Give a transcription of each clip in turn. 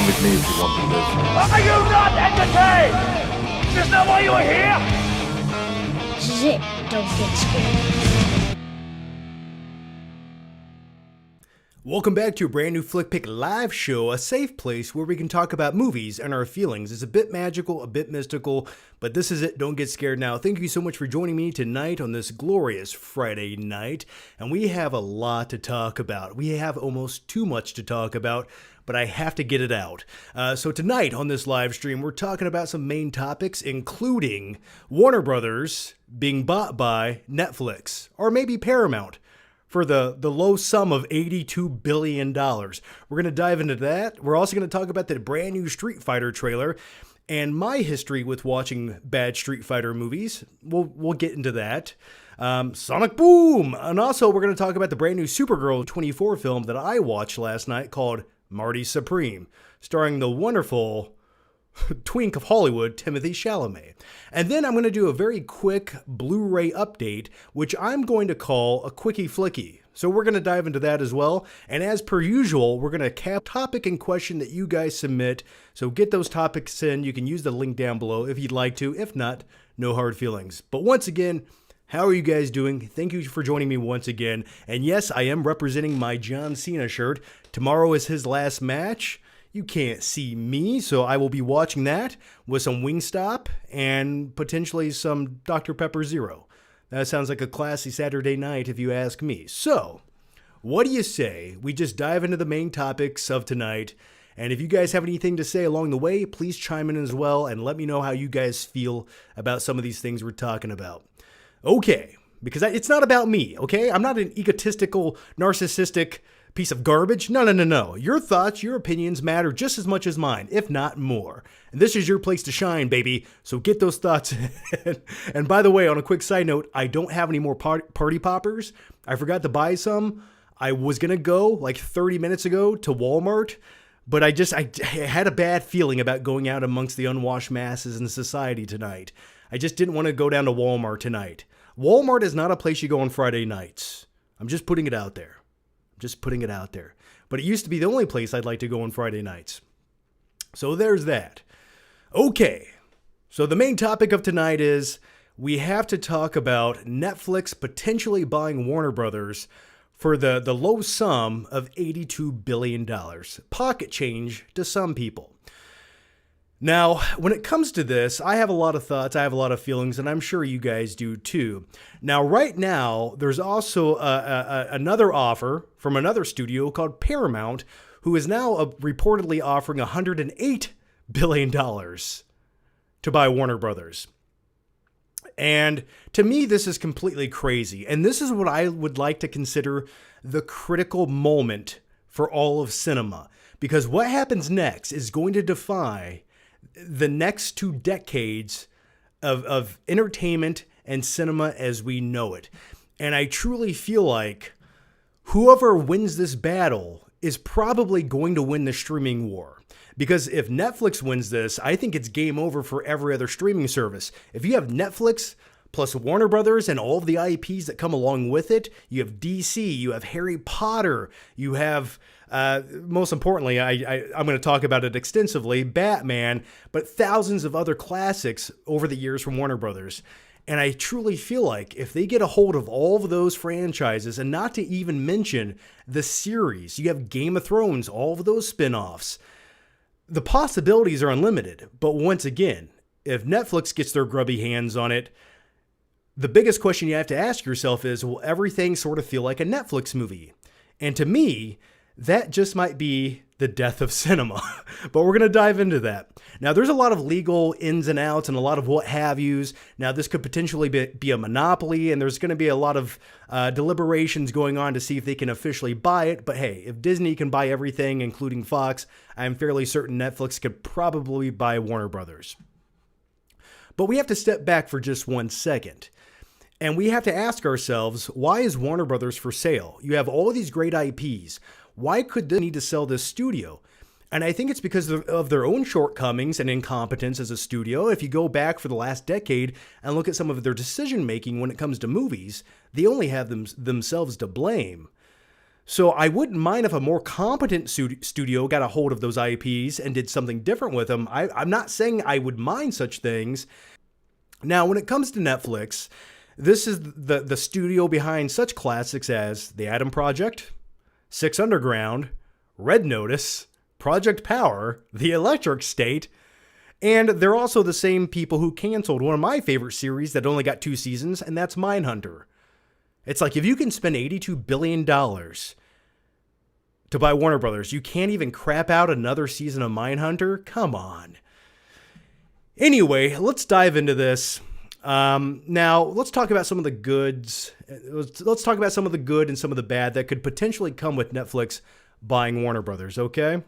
with me if you want to live. Are you not entertained? Is that why you are here? Zip, don't get scared. Welcome back to a brand new Flick Pick live show, a safe place where we can talk about movies and our feelings. It's a bit magical, a bit mystical, but this is it. Don't get scared now. Thank you so much for joining me tonight on this glorious Friday night, and we have a lot to talk about. We have almost too much to talk about, but I have to get it out. So tonight on this live stream, we're talking about some main topics, including Warner Brothers being bought by Netflix, or maybe Paramount, for the low sum of $82 billion. We're going to dive into that. We're also going to talk about the brand new Street Fighter trailer and my history with watching bad Street Fighter movies. We'll get into that. Sonic Boom! And also we're going to talk about the brand new Supergirl 24 film that I watched last night called Marty Supreme, starring the wonderful twink of Hollywood, Timothée Chalamet. And then I'm going to do a very quick Blu-ray update, which I'm going to call a Quickie Flicky. So we're going to dive into that as well. And as per usual, we're going to cap topic and question that you guys submit. So get those topics in. You can use the link down below if you'd like to. If not, no hard feelings. But once again, how are you guys doing? Thank you for joining me once again. And yes, I am representing my John Cena shirt. Tomorrow is his last match. You can't see me, so I will be watching that with some Wingstop and potentially some Dr. Pepper Zero. That sounds like a classy Saturday night if you ask me. So, what do you say we just dive into the main topics of tonight? And if you guys have anything to say along the way, please chime in as well and let me know how you guys feel about some of these things we're talking about. Okay, because it's not about me, okay? I'm not an egotistical, narcissistic piece of garbage. No. Your thoughts, your opinions matter just as much as mine, if not more. And this is your place to shine, baby. So get those thoughts in. And by the way, on a quick side note, I don't have any more party poppers. I forgot to buy some. I was going to go like 30 minutes ago to Walmart, but I had a bad feeling about going out amongst the unwashed masses in society tonight. I just didn't want to go down to Walmart tonight. Walmart is not a place you go on Friday nights. I'm just putting it out there. But it used to be the only place I'd like to go on Friday nights. So there's that. Okay, so the main topic of tonight is we have to talk about Netflix potentially buying Warner Brothers for the low sum of $82 billion. Pocket change to some people. Now, when it comes to this, I have a lot of thoughts, I have a lot of feelings, and I'm sure you guys do too. Now, right now, there's also another offer from another studio called Paramount, who is now reportedly offering $108 billion to buy Warner Brothers. And to me, this is completely crazy. And this is what I would like to consider the critical moment for all of cinema. Because what happens next is going to define the next 2 decades of entertainment and cinema as we know it. And I truly feel like whoever wins this battle is probably going to win the streaming war. Because if Netflix wins this, I think it's game over for every other streaming service. If you have Netflix plus Warner Brothers and all of the IPs that come along with it, you have DC, you have Harry Potter, you have most importantly, I'm going to talk about it extensively, Batman, but thousands of other classics over the years from Warner Brothers. And I truly feel like if they get a hold of all of those franchises, and not to even mention the series, you have Game of Thrones, all of those spinoffs, the possibilities are unlimited. But once again, if Netflix gets their grubby hands on it, the biggest question you have to ask yourself is, will everything sort of feel like a Netflix movie? And to me, that just might be the death of cinema. But we're going to dive into that. Now, there's a lot of legal ins and outs and a lot of what have yous. Now, this could potentially be a monopoly, and there's going to be a lot of deliberations going on to see if they can officially buy it. But hey, if Disney can buy everything, including Fox, I'm fairly certain Netflix could probably buy Warner Brothers. But we have to step back for just 1 second. And we have to ask ourselves, why is Warner Brothers for sale? You have all of these great IPs. Why could they need to sell this studio? And I think it's because of their own shortcomings and incompetence as a studio. If you go back for the last decade and look at some of their decision making when it comes to movies, they only have themselves to blame. So I wouldn't mind if a more competent studio got a hold of those IPs and did something different with them. I'm not saying I would mind such things. Now, when it comes to Netflix, this is the studio behind such classics as The Atom Project, Six Underground, Red Notice, Project Power, The Electric State, and they're also the same people who canceled one of my favorite series that only got 2 seasons, and that's Mindhunter. It's like, if you can spend $82 billion to buy Warner Brothers, you can't even crap out another season of Mindhunter? Come on. Anyway, let's dive into this. Now, let's talk about some of the goods. Let's talk about some of the good and some of the bad that could potentially come with Netflix buying Warner Brothers, okay?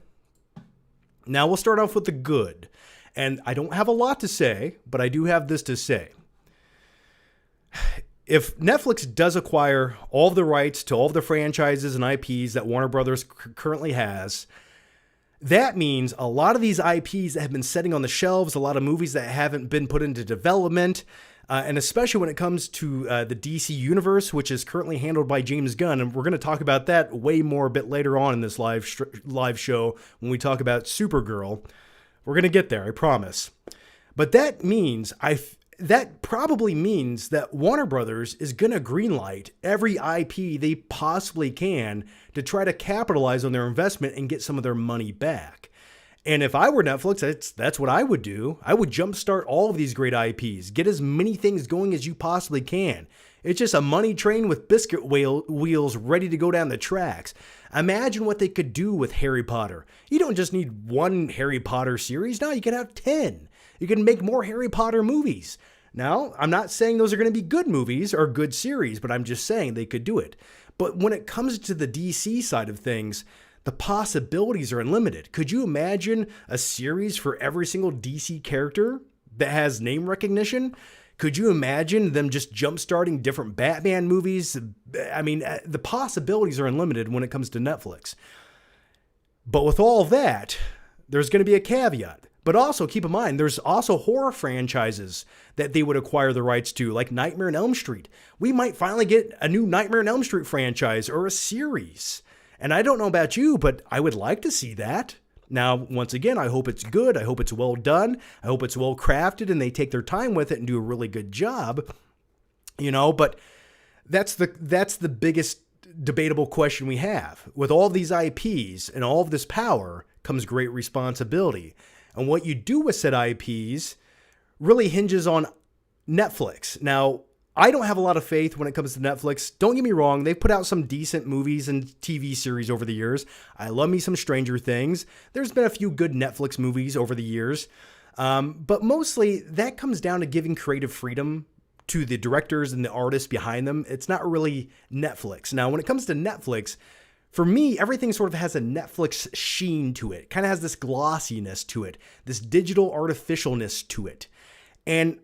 Now, we'll start off with the good. And I don't have a lot to say, but I do have this to say. If Netflix does acquire all of the rights to all of the franchises and IPs that Warner Brothers currently has, that means a lot of these IPs that have been sitting on the shelves, a lot of movies that haven't been put into development, and especially when it comes to the DC universe, which is currently handled by James Gunn, and we're going to talk about that way more a bit later on in this live show when we talk about Supergirl. We're going to get there, I promise. But that means that probably means that Warner Brothers is going to greenlight every IP they possibly can to try to capitalize on their investment and get some of their money back. And if I were Netflix, that's what I would do. I would jumpstart all of these great IPs. Get as many things going as you possibly can. It's just a money train with biscuit wheels ready to go down the tracks. Imagine what they could do with Harry Potter. You don't just need one Harry Potter series. No, you can have 10. You can make more Harry Potter movies. Now, I'm not saying those are going to be good movies or good series, but I'm just saying they could do it. But when it comes to the DC side of things, the possibilities are unlimited. Could you imagine a series for every single DC character that has name recognition? Could you imagine them just jump-starting different Batman movies? I mean, the possibilities are unlimited when it comes to Netflix. But with all that, there's going to be a caveat. But also, keep in mind, there's also horror franchises that they would acquire the rights to, like Nightmare on Elm Street. We might finally get a new Nightmare on Elm Street franchise or a series. And I don't know about you, but I would like to see that. Now, once again, I hope it's good. I hope it's well done. I hope it's well crafted and they take their time with it and do a really good job. But that's the biggest debatable question we have. With all these IPs and all of this power comes great responsibility. And what you do with said IPs really hinges on Netflix. Now, I don't have a lot of faith when it comes to Netflix. Don't get me wrong. They've put out some decent movies and TV series over the years. I love me some Stranger Things. There's been a few good Netflix movies over the years. But mostly that comes down to giving creative freedom to the directors and the artists behind them. It's not really Netflix. Now, when it comes to Netflix, for me, everything sort of has a Netflix sheen to it. Kind of has this glossiness to it, this digital artificialness to it. And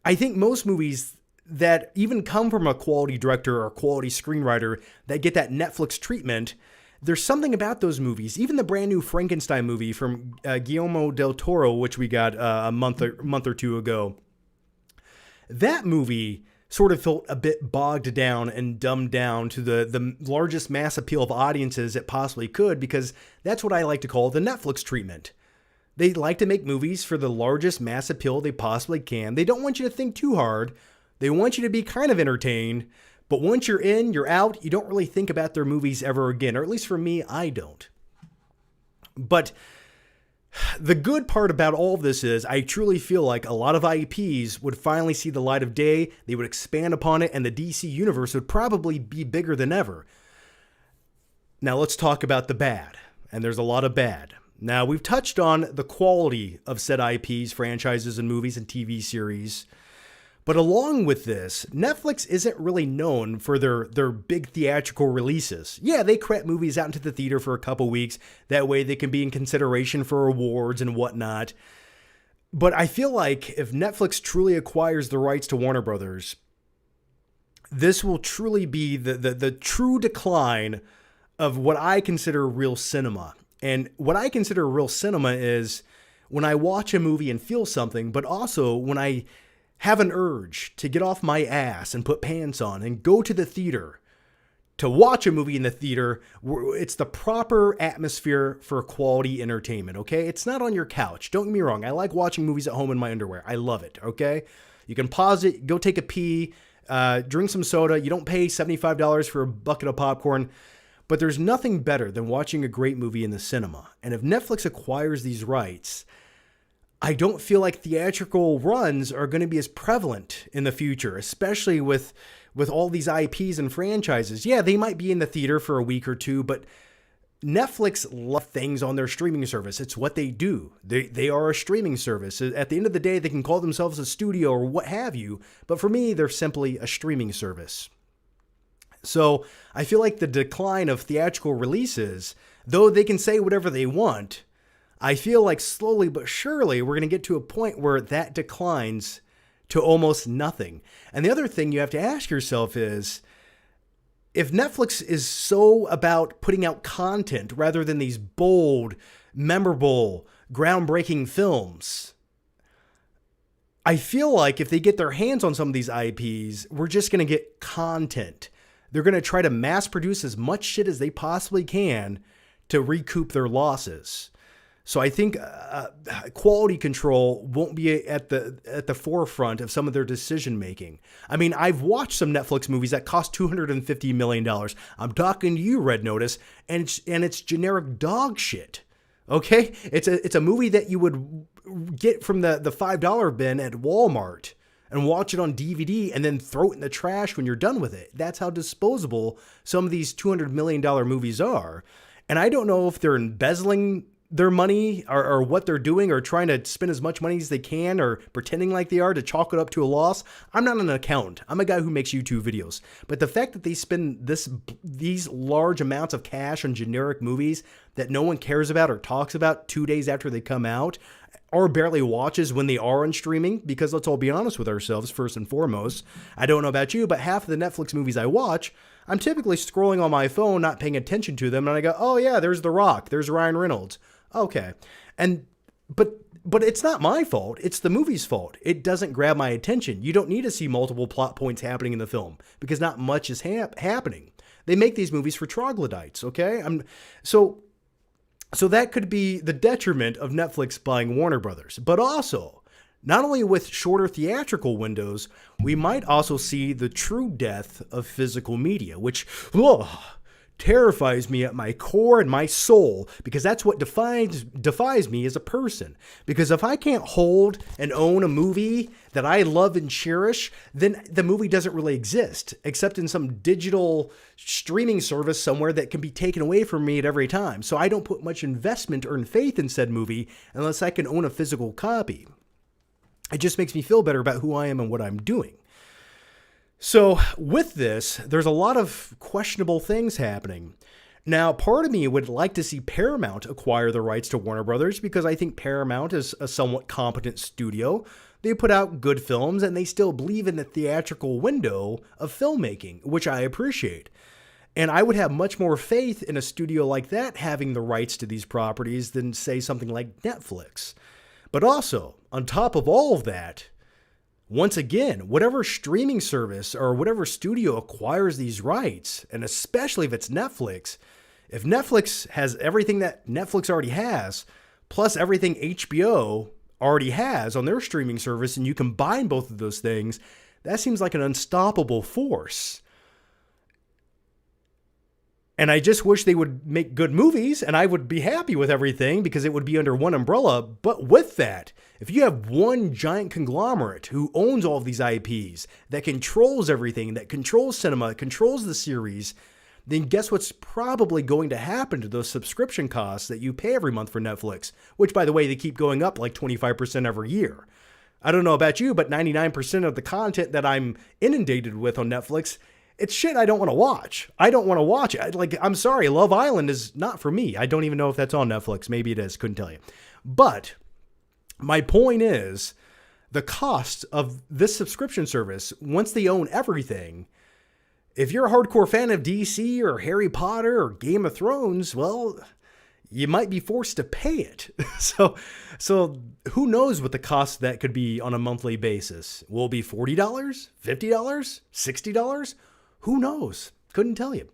I think most movies that even come from a quality director or a quality screenwriter that get that Netflix treatment, there's something about those movies. Even the brand new Frankenstein movie from Guillermo del Toro, which we got a month or two ago. That movie sort of felt a bit bogged down and dumbed down to the largest mass appeal of audiences it possibly could, because that's what I like to call the Netflix treatment. They like to make movies for the largest mass appeal they possibly can. They don't want you to think too hard. They want you to be kind of entertained, but once you're in, you're out. You don't really think about their movies ever again, or at least for me, I don't. But the good part about all of this is I truly feel like a lot of IPs would finally see the light of day. They would expand upon it, and the DC universe would probably be bigger than ever. Now let's talk about the bad, and there's a lot of bad. Now, we've touched on the quality of said IPs, franchises, and movies and TV series. But along with this, Netflix isn't really known for their big theatrical releases. Yeah, they crank movies out into the theater for a couple weeks. That way they can be in consideration for awards and whatnot. But I feel like if Netflix truly acquires the rights to Warner Brothers, this will truly be the true decline of what I consider real cinema. And what I consider real cinema is when I watch a movie and feel something, but also when I have an urge to get off my ass and put pants on and go to the theater to watch a movie in the theater, it's the proper atmosphere for quality entertainment, okay? It's not on your couch. Don't get me wrong. I like watching movies at home in my underwear. I love it, okay? You can pause it, go take a pee, drink some soda. You don't pay $75 for a bucket of popcorn. But there's nothing better than watching a great movie in the cinema. And if Netflix acquires these rights, I don't feel like theatrical runs are going to be as prevalent in the future, especially with all these IPs and franchises. Yeah, they might be in the theater for a week or two, but Netflix loves things on their streaming service. It's what they do. They are a streaming service. At the end of the day, they can call themselves a studio or what have you, but for me, they're simply a streaming service. So I feel like the decline of theatrical releases, though they can say whatever they want, I feel like slowly but surely we're going to get to a point where that declines to almost nothing. And the other thing you have to ask yourself is, if Netflix is so about putting out content rather than these bold, memorable, groundbreaking films, I feel like if they get their hands on some of these IPs, we're just going to get content. They're going to try to mass produce as much shit as they possibly can to recoup their losses. So I think quality control won't be at the forefront of some of their decision making. I mean, I've watched some Netflix movies that cost $250 million. I'm talking to you, Red Notice, and it's generic dog shit. Okay, it's a movie that you would get from the $5 bin at Walmart and watch it on DVD and then throw it in the trash when you're done with it. That's how disposable some of these $200 million movies are. And I don't know if they're embezzling their money or what they're doing or trying to spend as much money as they can or pretending like they are to chalk it up to a loss. I'm not an accountant. I'm a guy who makes YouTube videos. But the fact that they spend these large amounts of cash on generic movies that no one cares about or talks about 2 days after they come out, or barely watches when they are on streaming, because let's all be honest with ourselves, first and foremost. I don't know about you, but half of the Netflix movies I watch, I'm typically scrolling on my phone, not paying attention to them, and I go, oh yeah, there's The Rock, there's Ryan Reynolds. Okay. But it's not my fault. It's the movie's fault. It doesn't grab my attention. You don't need to see multiple plot points happening in the film because not much is happening. They make these movies for troglodytes, okay? So that could be the detriment of Netflix buying Warner Brothers. But also, not only with shorter theatrical windows, we might also see the true death of physical media, which terrifies me at my core and my soul, because that's what defies me as a person. Because if I can't hold and own a movie that I love and cherish, then the movie doesn't really exist, except in some digital streaming service somewhere that can be taken away from me at every time. So I don't put much investment or faith in said movie unless I can own a physical copy. It just makes me feel better about who I am and what I'm doing. So with this, there's a lot of questionable things happening. Now, part of me would like to see Paramount acquire the rights to Warner Brothers because I think Paramount is a somewhat competent studio. They put out good films and they still believe in the theatrical window of filmmaking, which I appreciate. And I would have much more faith in a studio like that having the rights to these properties than, say, something like Netflix. But also, on top of all of that, once again, whatever streaming service or whatever studio acquires these rights, and especially if it's Netflix, if Netflix has everything that Netflix already has, plus everything HBO already has on their streaming service, and you combine both of those things, that seems like an unstoppable force. And I just wish they would make good movies and I would be happy with everything because it would be under one umbrella. But with that, if you have one giant conglomerate who owns all of these IPs, that controls everything, that controls cinema, controls the series, then guess what's probably going to happen to those subscription costs that you pay every month for Netflix, which, by the way, they keep going up like 25% every year. I don't know about you, but 99% of the content that I'm inundated with on Netflix, it's shit I don't want to watch. I don't want to watch it. I'm sorry, Love Island is not for me. I don't even know if that's on Netflix. Maybe it is. Couldn't tell you. But my point is, the cost of this subscription service, once they own everything, if you're a hardcore fan of DC or Harry Potter or Game of Thrones, well, you might be forced to pay it. So who knows what the cost of that could be on a monthly basis? Will it be $40, $50, $60? Who knows? Couldn't tell you.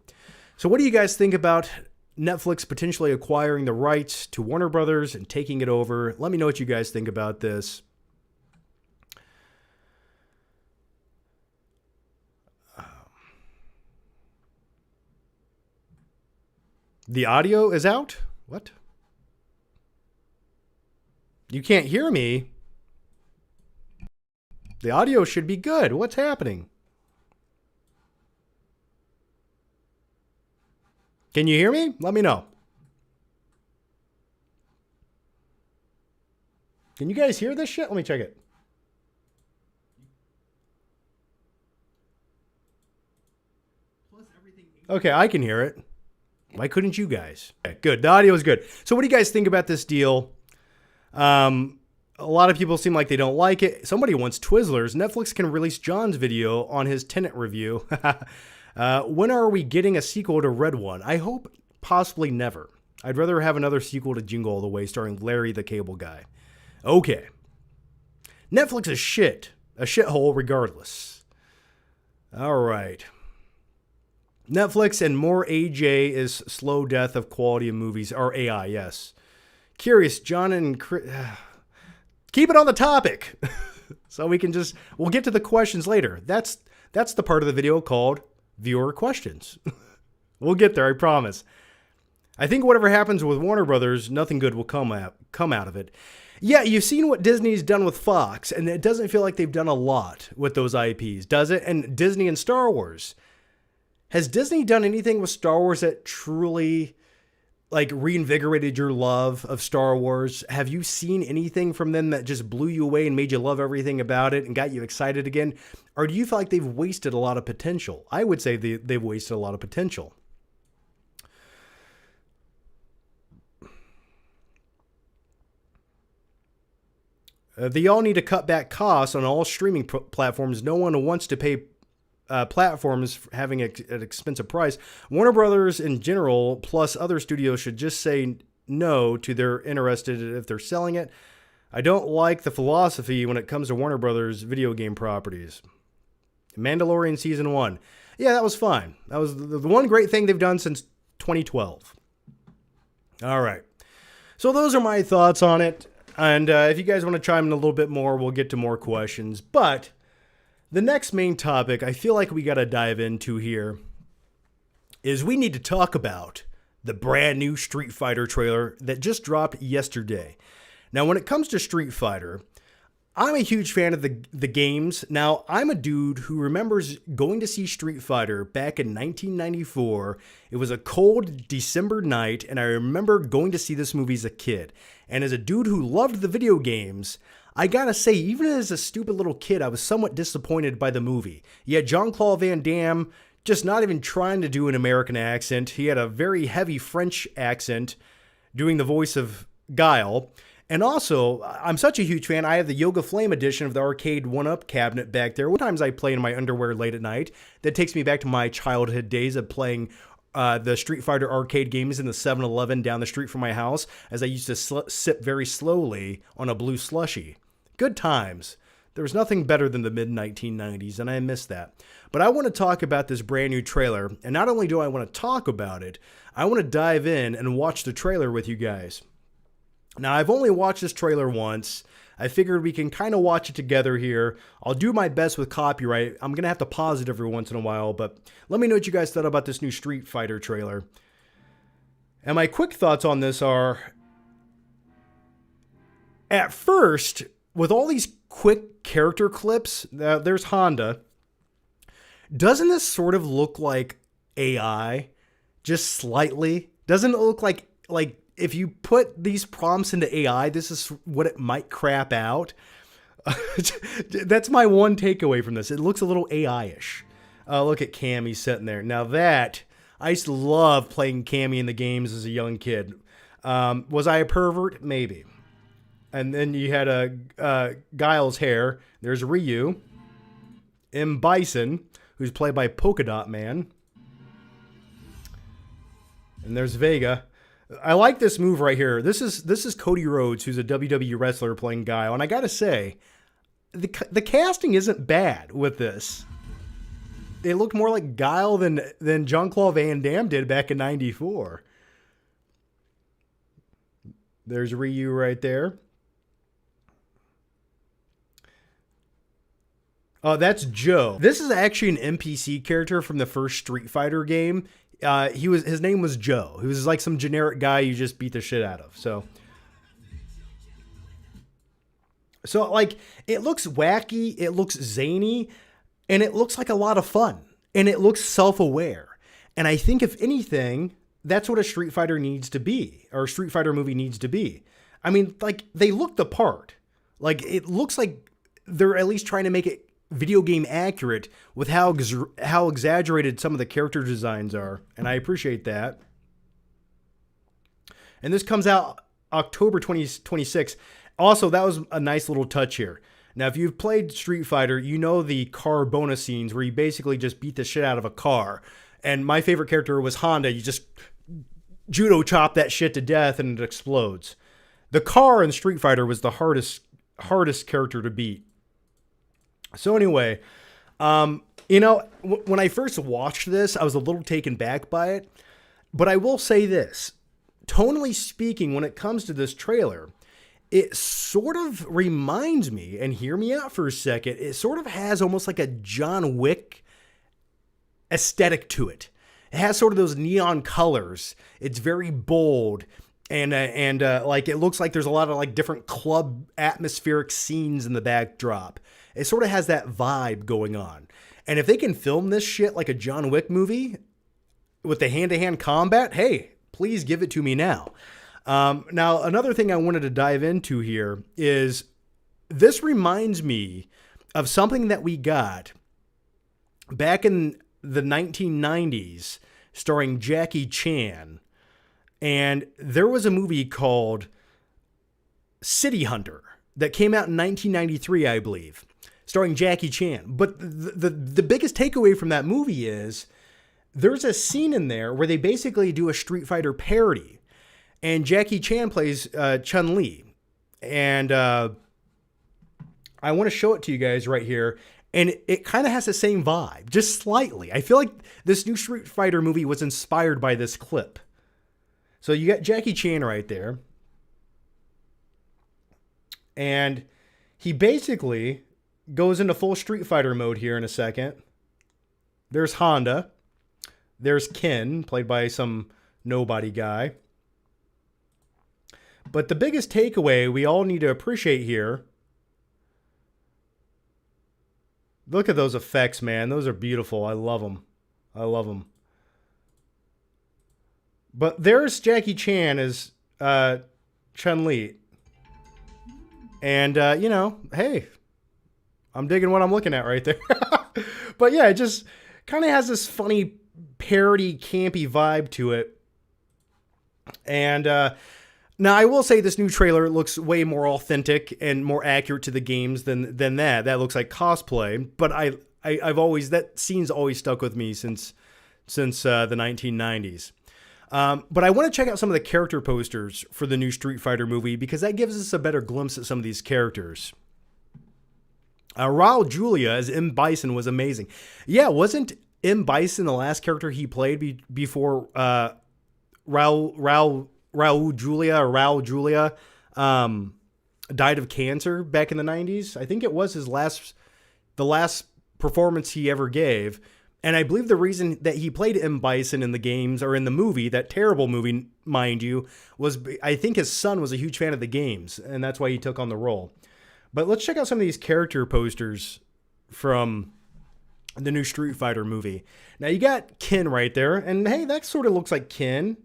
So what do you guys think about Netflix potentially acquiring the rights to Warner Brothers and taking it over? Let me know what you guys think about this. The audio is out? What? You can't hear me? The audio should be good. What's happening? Can you hear me? Let me know. Can you guys hear this shit? Let me check it. Okay, I can hear it. Why couldn't you guys? Okay, good. The audio is good. So what do you guys think about this deal? A lot of people seem like they don't like it. Somebody wants Twizzlers. Netflix can release John's video on his Tenet review. When are we getting a sequel to Red One? I hope possibly never. I'd rather have another sequel to Jingle All the Way starring Larry the Cable Guy. Okay. Netflix is shit. A shithole regardless. All right. Netflix and more AJ is slow death of quality of movies. Or AI, yes. Curious, John and Chris... Keep it on the topic. So we'll get to the questions later. That's the part of the video called viewer questions. We'll get there, I promise. I think whatever happens with Warner Brothers, nothing good will come out of it. Yeah, you've seen what Disney's done with Fox, and it doesn't feel like they've done a lot with those IPs, does it? And Disney and Star Wars. Has Disney done anything with Star Wars that truly reinvigorated your love of Star Wars? Have you seen anything from them that just blew you away and made you love everything about it and got you excited again? Or do you feel like they've wasted a lot of potential? I would say they've wasted a lot of potential. They all need to cut back costs on all streaming platforms. No one wants to pay platforms having an expensive price. Warner Brothers in general, plus other studios, should just say no to their interested if they're selling it. I don't like the philosophy when it comes to Warner Brothers video game properties. Mandalorian Season 1. Yeah, that was fine. That was the one great thing they've done since 2012. All right. So those are my thoughts on it. And if you guys want to chime in a little bit more, we'll get to more questions. But the next main topic I feel like we got to dive into here is we need to talk about the brand new Street Fighter trailer that just dropped yesterday. Now, when it comes to Street Fighter, I'm a huge fan of the games. Now, I'm a dude who remembers going to see Street Fighter back in 1994. It was a cold December night, and I remember going to see this movie as a kid. And as a dude who loved the video games, I gotta say, even as a stupid little kid, I was somewhat disappointed by the movie. You had Jean-Claude Van Damme just not even trying to do an American accent. He had a very heavy French accent doing the voice of Guile. And also, I'm such a huge fan, I have the Yoga Flame edition of the arcade 1-Up cabinet back there. Sometimes I play in my underwear late at night. That takes me back to my childhood days of playing the Street Fighter arcade games in the 7-Eleven down the street from my house, as I used to sip very slowly on a blue slushie. Good times. There was nothing better than the mid-1990s, and I miss that. But I want to talk about this brand new trailer, and not only do I want to talk about it, I want to dive in and watch the trailer with you guys. Now, I've only watched this trailer once. I figured we can kind of watch it together here. I'll do my best with copyright. I'm going to have to pause it every once in a while, but let me know what you guys thought about this new Street Fighter trailer. And my quick thoughts on this are, at first, with all these quick character clips, there's Honda. Doesn't this sort of look like AI? Just slightly? Doesn't it look like if you put these prompts into AI, this is what it might crap out? That's my one takeaway from this. It looks a little AI-ish. Look at Cammy sitting there. Now that, I used to love playing Cammy in the games as a young kid. Was I a pervert? Maybe. And then you had Guile's hair. There's Ryu. M. Bison, who's played by Polka Dot Man. And there's Vega. I like this move right here. This is Cody Rhodes, who's a WWE wrestler playing Guile. And I gotta say, the casting isn't bad with this. It looked more like Guile than Jean-Claude Van Damme did back in '94. There's Ryu right there. Oh, that's Joe. This is actually an NPC character from the first Street Fighter game. His name was Joe. He was like some generic guy you just beat the shit out of. So like, it looks wacky, it looks zany, and it looks like a lot of fun, and it looks self-aware. And I think if anything, that's what a Street Fighter needs to be, or a Street Fighter movie needs to be. I mean, like, they look the part. Like, it looks like they're at least trying to make it video game accurate with how exaggerated some of the character designs are, and I appreciate that. And this comes out October 2026. Also, that was a nice little touch here. Now, if you've played Street Fighter, you know the car bonus scenes where you basically just beat the shit out of a car. And my favorite character was Honda. You just judo chop that shit to death and it explodes. The car in Street Fighter was the hardest character to beat. So anyway, you know, when I first watched this, I was a little taken back by it. But I will say this. Tonally speaking, when it comes to this trailer, it sort of reminds me, and hear me out for a second, it sort of has almost like a John Wick aesthetic to it. It has sort of those neon colors. It's very bold. And like, it looks like there's a lot of like different club atmospheric scenes in the backdrop. It sort of has that vibe going on. And if they can film this shit like a John Wick movie with the hand-to-hand combat, hey, please give it to me now. Now, another thing I wanted to dive into here is this reminds me of something that we got back in the 1990s starring Jackie Chan. And there was a movie called City Hunter that came out in 1993, I believe, starring Jackie Chan. But the biggest takeaway from that movie is there's a scene in there where they basically do a Street Fighter parody. And Jackie Chan plays Chun-Li. And I want to show it to you guys right here. And it kind of has the same vibe, just slightly. I feel like this new Street Fighter movie was inspired by this clip. So you got Jackie Chan right there. And he basically goes into full Street Fighter mode here in a second. There's Honda. There's Ken, played by some nobody guy. But the biggest takeaway we all need to appreciate here. Look at those effects, man. Those are beautiful. I love them. I love them. But there's Jackie Chan as Chun-Li. And, you know, hey, I'm digging what I'm looking at right there. But yeah, it just kind of has this funny parody, campy vibe to it. And now I will say this new trailer looks way more authentic and more accurate to the games than that. That looks like cosplay. But I've always, that scene's always stuck with me since the 1990s. But I want to check out some of the character posters for the new Street Fighter movie because that gives us a better glimpse at some of these characters. Raul Julia as M. Bison was amazing. Yeah, wasn't M. Bison the last character he played before Raul Julia died of cancer back in the 90s? I think it was the last performance he ever gave. And I believe the reason that he played M. Bison in the games, or in the movie, that terrible movie, mind you, was I think his son was a huge fan of the games, and that's why he took on the role. But let's check out some of these character posters from the new Street Fighter movie. Now, you got Ken right there, and hey, that sort of looks like Ken.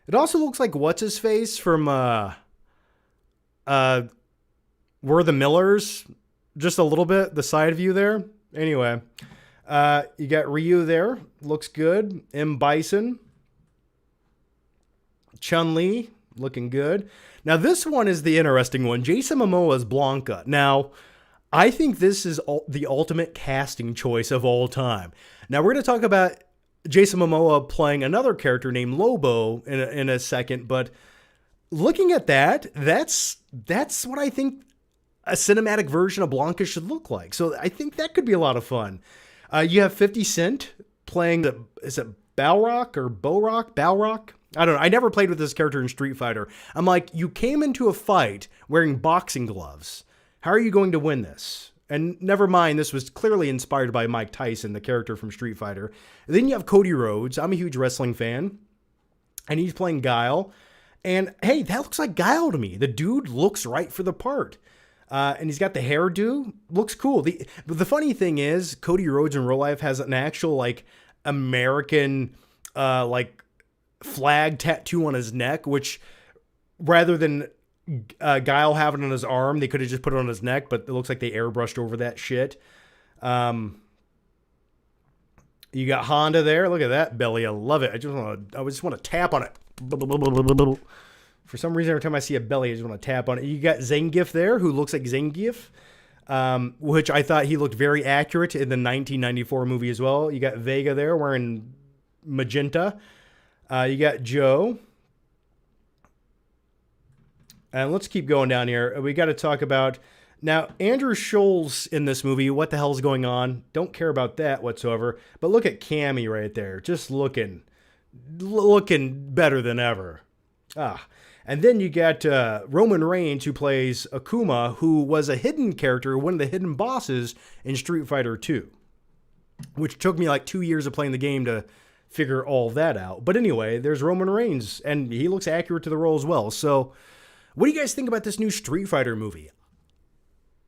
It also looks like What's-His-Face from We're the Millers, just a little bit, the side view there. Anyway, you got Ryu there, looks good. M. Bison. Chun-Li, looking good. Now, this one is the interesting one. Jason Momoa's Blanca. Now, I think this is the ultimate casting choice of all time. Now, we're going to talk about Jason Momoa playing another character named Lobo in a second, but looking at that's what I think a cinematic version of Blanca should look like. So I think that could be a lot of fun. You have 50 Cent playing is it Balrock or Balrock? I don't know. I never played with this character in Street Fighter. I'm like, you came into a fight wearing boxing gloves. How are you going to win this? And never mind, this was clearly inspired by Mike Tyson, the character from Street Fighter. And then you have Cody Rhodes. I'm a huge wrestling fan. And he's playing Guile. And hey, that looks like Guile to me. The dude looks right for the part. And he's got the hairdo. Looks cool. The funny thing is, Cody Rhodes in real life has an actual, like, American, like, flag tattoo on his neck, which rather than Guile having it on his arm, they could have just put it on his neck, but it looks like they airbrushed over that shit. You got Honda there. Look at that belly. I love it. I just want to tap on it. For some reason, every time I see a belly, I just want to tap on it. You got Zangief there, who looks like Zangief, which I thought he looked very accurate in the 1994 movie as well. You got Vega there wearing magenta. You got Joe. And let's keep going down here. We got to talk about... Now, Andrew Scholl's in this movie. What the hell's going on? Don't care about that whatsoever. But look at Cammy right there. Just looking better than ever. And then you got Roman Reigns, who plays Akuma, who was a hidden character, one of the hidden bosses in Street Fighter 2. Which took me like 2 years of playing the game to figure all that out. But anyway, there's Roman Reigns, and he looks accurate to the role as well. So, what do you guys think about this new Street Fighter movie?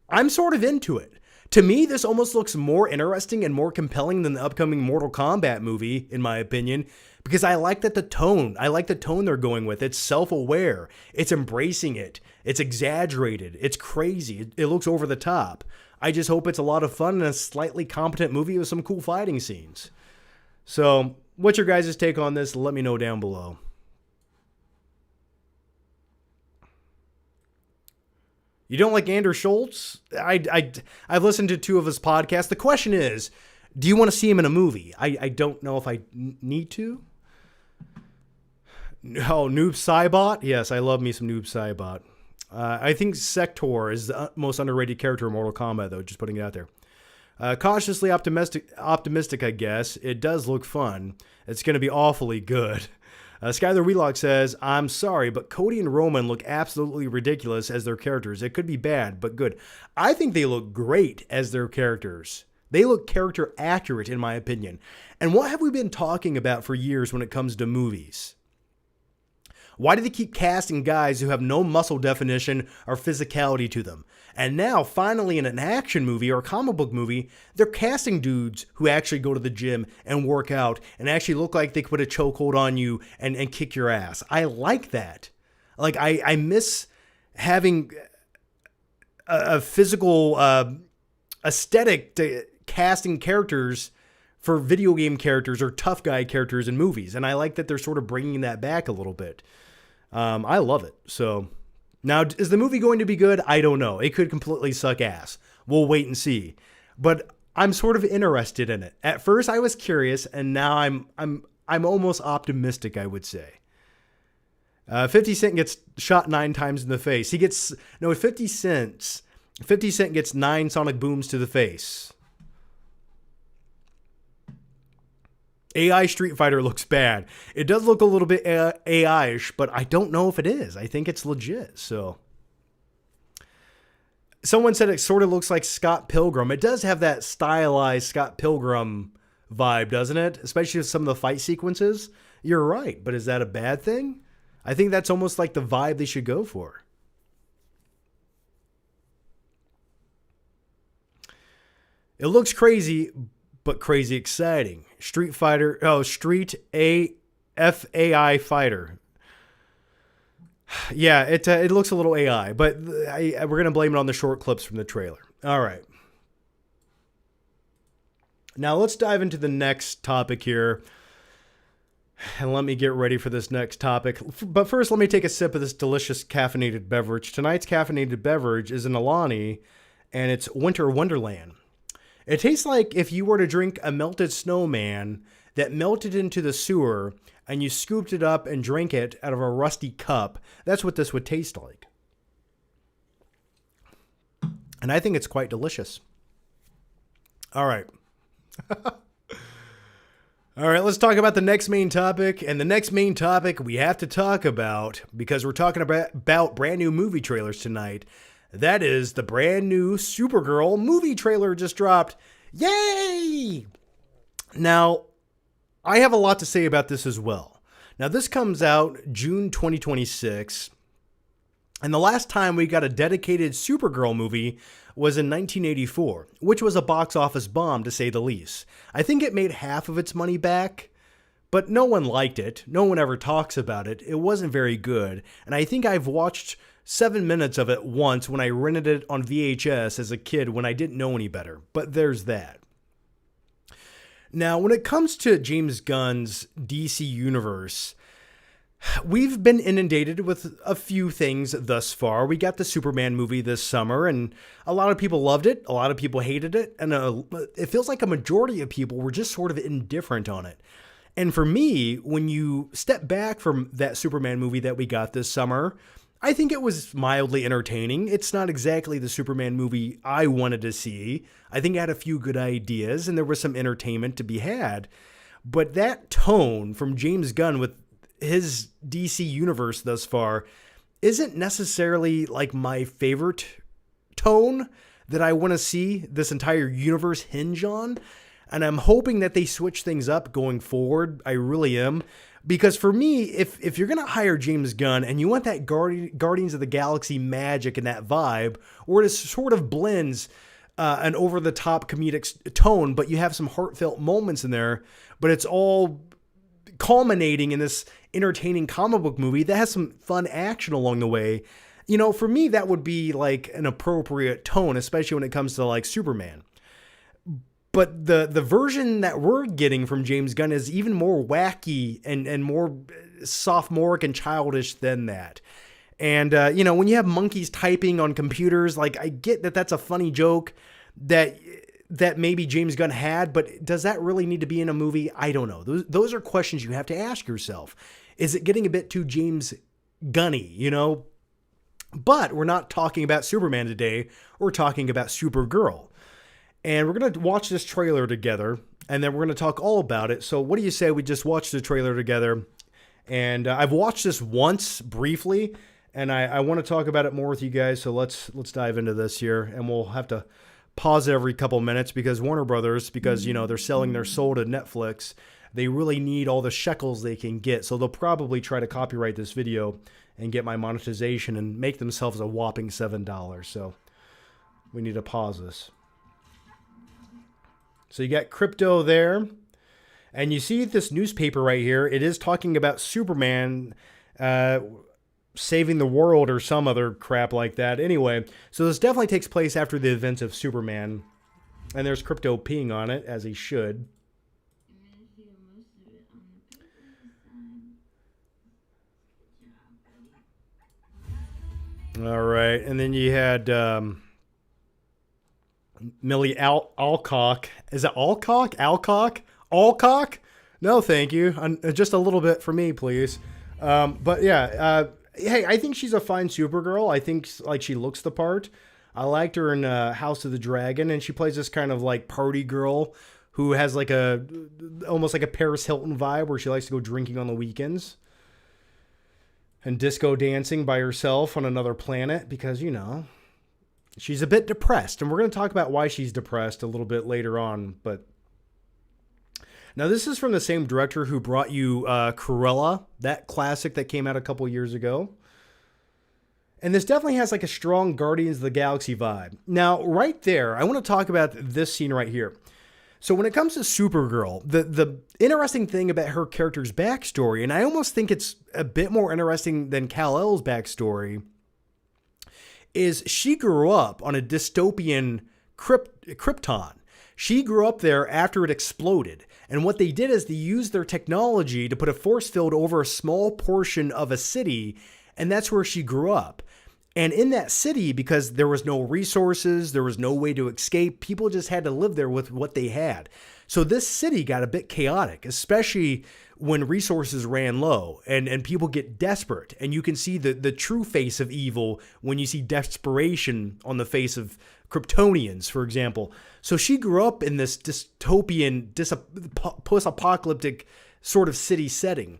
I'm sort of into it. To me, this almost looks more interesting and more compelling than the upcoming Mortal Kombat movie, in my opinion, because I like the tone they're going with. It's self-aware. It's embracing it. It's exaggerated. It's crazy. It looks over the top. I just hope it's a lot of fun and a slightly competent movie with some cool fighting scenes. So, what's your guys' take on this? Let me know down below. You don't like Andrew Schultz? I've listened to 2 of his podcasts. The question is, do you want to see him in a movie? I don't know if I need to. Oh, Noob Saibot? Yes, I love me some Noob Saibot. I think Sector is the most underrated character in Mortal Kombat, though, just putting it out there. Cautiously optimistic, I guess. It does look fun. It's going to be awfully good. Skylar Wheelock says, I'm sorry, but Cody and Roman look absolutely ridiculous as their characters. It could be bad, but good. I think they look great as their characters. They look character accurate, in my opinion. And what have we been talking about for years when it comes to movies? Why do they keep casting guys who have no muscle definition or physicality to them? And now, finally, in an action movie or a comic book movie, they're casting dudes who actually go to the gym and work out and actually look like they could put a chokehold on you and kick your ass. I like that. Like, I miss having a physical aesthetic to casting characters for video game characters or tough guy characters in movies. And I like that they're sort of bringing that back a little bit. I love it. So now, is the movie going to be good? I don't know. It could completely suck ass. We'll wait and see. But I'm sort of interested in it. At first I was curious, and now I'm almost optimistic, I would say. 50 Cent gets shot 9 times in the face. 50 Cent gets 9 sonic booms to the face. AI Street Fighter looks bad. It does look a little bit AI-ish, but I don't know if it is. I think it's legit, so. Someone said it sort of looks like Scott Pilgrim. It does have that stylized Scott Pilgrim vibe, doesn't it? Especially with some of the fight sequences. You're right, but is that a bad thing? I think that's almost like the vibe they should go for. It looks crazy, but crazy exciting. Street FAI Fighter. Yeah, it looks a little AI, but we're going to blame it on the short clips from the trailer. All right. Now let's dive into the next topic here. And let me get ready for this next topic. But first, let me take a sip of this delicious caffeinated beverage. Tonight's caffeinated beverage is an Alani, and it's Winter Wonderland. It tastes like if you were to drink a melted snowman that melted into the sewer and you scooped it up and drank it out of a rusty cup. That's what this would taste like. And I think it's quite delicious. All right. All right, let's talk about the next main topic. And the next main topic we have to talk about, because we're talking about brand new movie trailers tonight, that is the brand new Supergirl movie trailer just dropped. Yay! Now, I have a lot to say about this as well. Now, this comes out June 2026. And the last time we got a dedicated Supergirl movie was in 1984, which was a box office bomb to say the least. I think it made half of its money back, but no one liked it. No one ever talks about it. It wasn't very good. And I think I've watched 7 minutes of it once when I rented it on VHS as a kid when I didn't know any better. But there's that. Now, when it comes to James Gunn's DC Universe, we've been inundated with a few things thus far. We got the Superman movie this summer, and a lot of people loved it. A lot of people hated it. And it feels like a majority of people were just sort of indifferent on it. And for me, when you step back from that Superman movie that we got this summer, I think it was mildly entertaining. It's not exactly the Superman movie I wanted to see. I think it had a few good ideas, and there was some entertainment to be had. But that tone from James Gunn with his DC universe thus far isn't necessarily like my favorite tone that I want to see this entire universe hinge on. And I'm hoping that they switch things up going forward. I really am. Because for me, if you're going to hire James Gunn and you want that Guardians of the Galaxy magic and that vibe, where it sort of blends an over-the-top comedic tone, but you have some heartfelt moments in there, but it's all culminating in this entertaining comic book movie that has some fun action along the way. You know, for me, that would be like an appropriate tone, especially when it comes to like Superman. But the version that we're getting from James Gunn is even more wacky and more sophomoric and childish than that. And, you know, when you have monkeys typing on computers, like I get that that's a funny joke that maybe James Gunn had, but does that really need to be in a movie? I don't know. Those are questions you have to ask yourself. Is it getting a bit too James Gunny, you know? But we're not talking about Superman today. We're talking about Supergirl. And we're going to watch this trailer together, and then we're going to talk all about it. So what do you say we just watch the trailer together? And I've watched this once briefly, and I want to talk about it more with you guys. So let's dive into this here, and we'll have to pause it every couple minutes because Warner Brothers, because, you know, they're selling their soul to Netflix, they really need all the shekels they can get. So they'll probably try to copyright this video and get my monetization and make themselves a whopping $7. So we need to pause this. So you got crypto there. And you see this newspaper right here. It is talking about Superman saving the world or some other crap like that. Anyway, so this definitely takes place after the events of Superman. And there's crypto peeing on it, as he should. All right. And then you had Millie Alcock. Is it Alcock? Alcock? Alcock? No, thank you. Just a little bit for me, please. But yeah, hey, I think she's a fine Supergirl. I think like she looks the part. I liked her in House of the Dragon, and she plays this kind of like party girl who has like almost like a Paris Hilton vibe where she likes to go drinking on the weekends and disco dancing by herself on another planet because, you know, she's a bit depressed. And we're going to talk about why she's depressed a little bit later on. But now this is from the same director who brought you Cruella, that classic that came out a couple years ago. And this definitely has like a strong Guardians of the Galaxy vibe. Now, right there, I want to talk about this scene right here. So when it comes to Supergirl, the interesting thing about her character's backstory, and I almost think it's a bit more interesting than Kal-El's backstory, is she grew up on a dystopian Krypton. She grew up there after it exploded. And what they did is they used their technology to put a force field over a small portion of a city, and that's where she grew up. And in that city, because there was no resources, there was no way to escape, people just had to live there with what they had. So this city got a bit chaotic, especially when resources ran low and people get desperate. And you can see the true face of evil when you see desperation on the face of Kryptonians, for example. So she grew up in this dystopian, post-apocalyptic sort of city setting.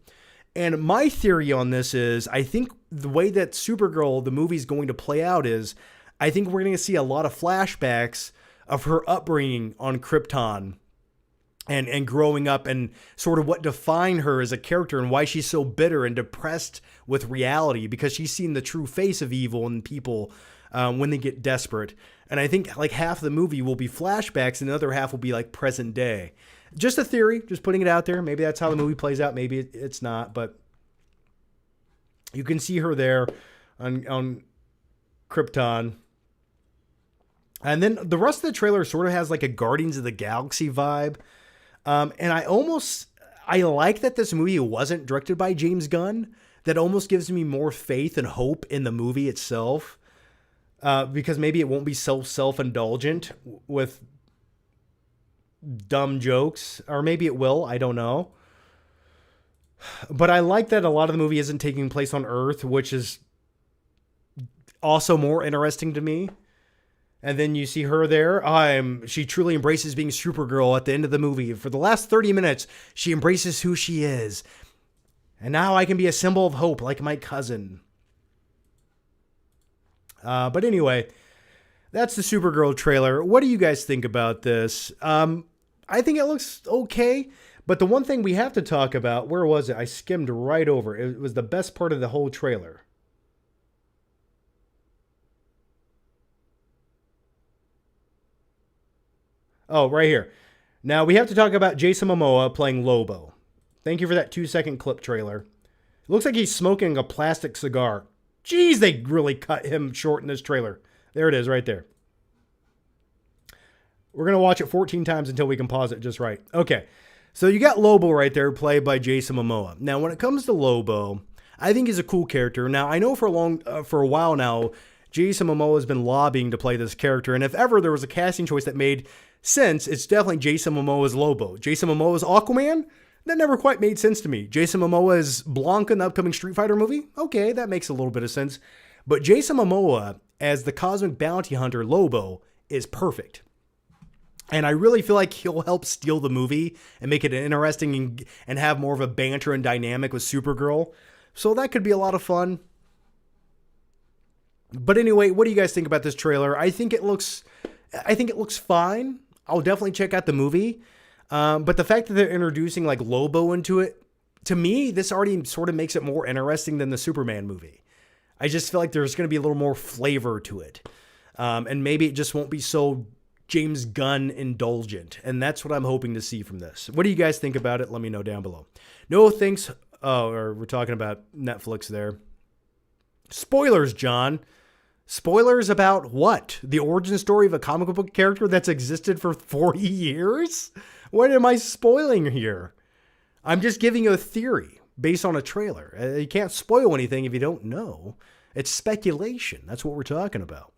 And my theory on this is, I think the way that Supergirl, the movie, is going to play out is, I think we're going to see a lot of flashbacks of her upbringing on Krypton and growing up and sort of what defined her as a character and why she's so bitter and depressed with reality, because she's seen the true face of evil in people when they get desperate. And I think like half the movie will be flashbacks and the other half will be like present day. Just a theory, just putting it out there. Maybe that's how the movie plays out. Maybe it's not, but you can see her there on Krypton. And then the rest of the trailer sort of has like a Guardians of the Galaxy vibe. And I like that this movie wasn't directed by James Gunn. That almost gives me more faith and hope in the movie itself. Because maybe it won't be so self-indulgent with dumb jokes, or maybe it will. I don't know. But I like that a lot of the movie isn't taking place on Earth, which is also more interesting to me. And then you see her there. She truly embraces being Supergirl at the end of the movie. For the last 30 minutes, she embraces who she is. And now I can be a symbol of hope like my cousin. But anyway, that's the Supergirl trailer. What do you guys think about this? I think it looks okay. But the one thing we have to talk about, where was it? I skimmed right over. It was the best part of the whole trailer. Oh, right here. Now we have to talk about Jason Momoa playing Lobo. Thank you for that 2-second clip trailer. It looks like he's smoking a plastic cigar. Jeez, they really cut him short in this trailer. There it is right there. We're going to watch it 14 times until we can pause it just right. Okay, so you got Lobo right there, played by Jason Momoa. Now, when it comes to Lobo, I think he's a cool character. Now, I know for a while now, Jason Momoa has been lobbying to play this character, and if ever there was a casting choice that made sense, it's definitely Jason Momoa's Lobo. Jason Momoa's Aquaman? That never quite made sense to me. Jason Momoa's Blanca in the upcoming Street Fighter movie? Okay, that makes a little bit of sense. But Jason Momoa as the cosmic bounty hunter Lobo is perfect. And I really feel like he'll help steal the movie and make it interesting and have more of a banter and dynamic with Supergirl. So that could be a lot of fun. But anyway, what do you guys think about this trailer? I think it looks fine. I'll definitely check out the movie. But the fact that they're introducing like Lobo into it, to me, this already sort of makes it more interesting than the Superman movie. I just feel like there's going to be a little more flavor to it. And maybe it just won't be so James Gunn indulgent. And that's what I'm hoping to see from this. What do you guys think about it? Let me know down below. No thanks. Oh, or we're talking about Netflix there. Spoilers, John. Spoilers about what? The origin story of a comic book character that's existed for 40 years? What am I spoiling here? I'm just giving you a theory based on a trailer. You can't spoil anything if you don't know. It's speculation. That's what we're talking about.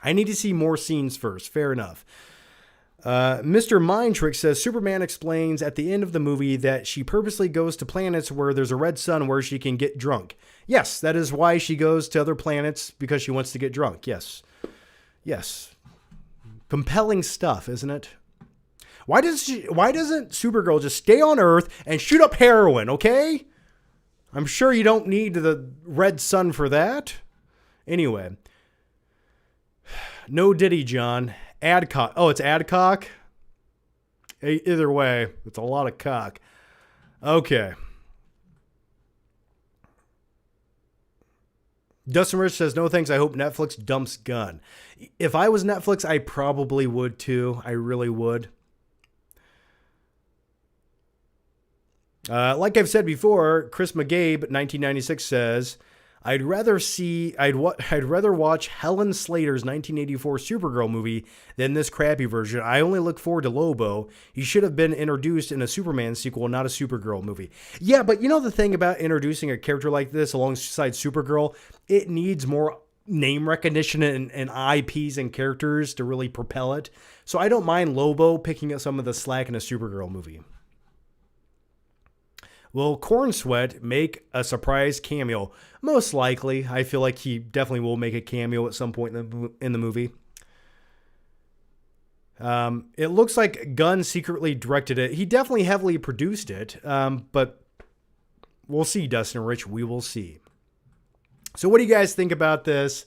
I need to see more scenes first. Fair enough. Mr. Mindtrick says Superman explains at the end of the movie that she purposely goes to planets where there's a red sun where she can get drunk. Yes, that is why she goes to other planets, because she wants to get drunk. Yes. Yes. Compelling stuff, isn't it? Why doesn't Supergirl just stay on Earth and shoot up heroin, okay? I'm sure you don't need the red sun for that. Anyway. No Diddy, John. Adcock. Oh, it's Adcock? Either way, it's a lot of cock. Okay. Dustin Rich says, no thanks, I hope Netflix dumps Gunn. If I was Netflix, I probably would too. I really would. Like I've said before, Chris McGabe, 1996 says, I'd rather watch Helen Slater's 1984 Supergirl movie than this crappy version. I only look forward to Lobo. He should have been introduced in a Superman sequel, not a Supergirl movie. Yeah, but you know the thing about introducing a character like this alongside Supergirl, it needs more name recognition and IPs and characters to really propel it. So I don't mind Lobo picking up some of the slack in a Supergirl movie. Will Corn Sweat make a surprise cameo? Most likely. I feel like he definitely will make a cameo at some point in the movie. It looks like Gunn secretly directed it. He definitely heavily produced it, but we'll see, Dustin and Rich. We will see. So what do you guys think about this?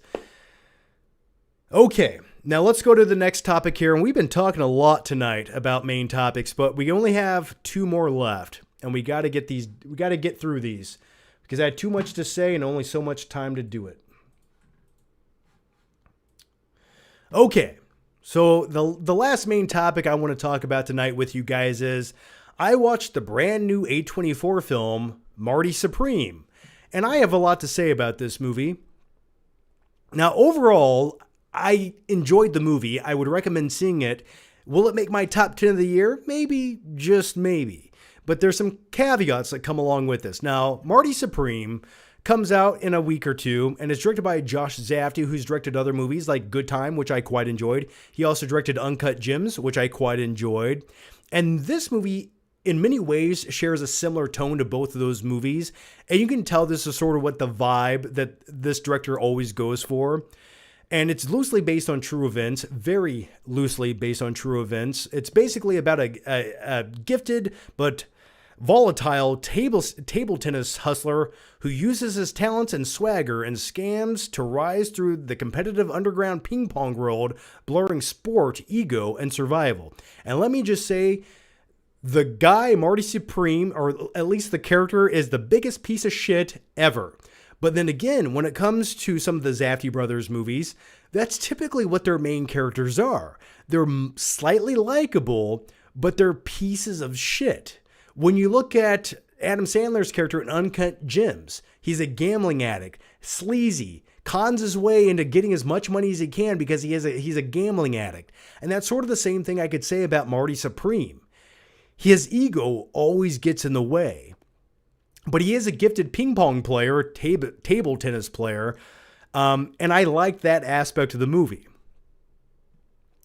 Okay, now let's go to the next topic here. And we've been talking a lot tonight about main topics, but we only have 2 more left. And we got to get these. We got to get through these because I had too much to say and only so much time to do it. Okay, so the last main topic I want to talk about tonight with you guys is I watched the brand new A24 film Marty Supreme, and I have a lot to say about this movie. Now, overall, I enjoyed the movie. I would recommend seeing it. Will it make my top 10 of the year? Maybe, just maybe. But there's some caveats that come along with this. Now, Marty Supreme comes out in a week or two, and it's directed by Josh Safdie, who's directed other movies like Good Time, which I quite enjoyed. He also directed Uncut Gems, which I quite enjoyed. And this movie, in many ways, shares a similar tone to both of those movies. And you can tell this is sort of what the vibe that this director always goes for. And it's loosely based on true events, very loosely based on true events. It's basically about a gifted but volatile table tennis hustler who uses his talents and swagger and scams to rise through the competitive underground ping pong world, blurring sport, ego, and survival. And let me just say, the guy, Marty Supreme, or at least the character, is the biggest piece of shit ever. But then again, when it comes to some of the Safdie brothers movies, that's typically what their main characters are. They're slightly likable, but they're pieces of shit. When you look at Adam Sandler's character in Uncut Gems, he's a gambling addict, sleazy, cons his way into getting as much money as he can because he's a gambling addict. And that's sort of the same thing I could say about Marty Supreme. His ego always gets in the way. But he is a gifted ping pong player, table tennis player, and I like that aspect of the movie.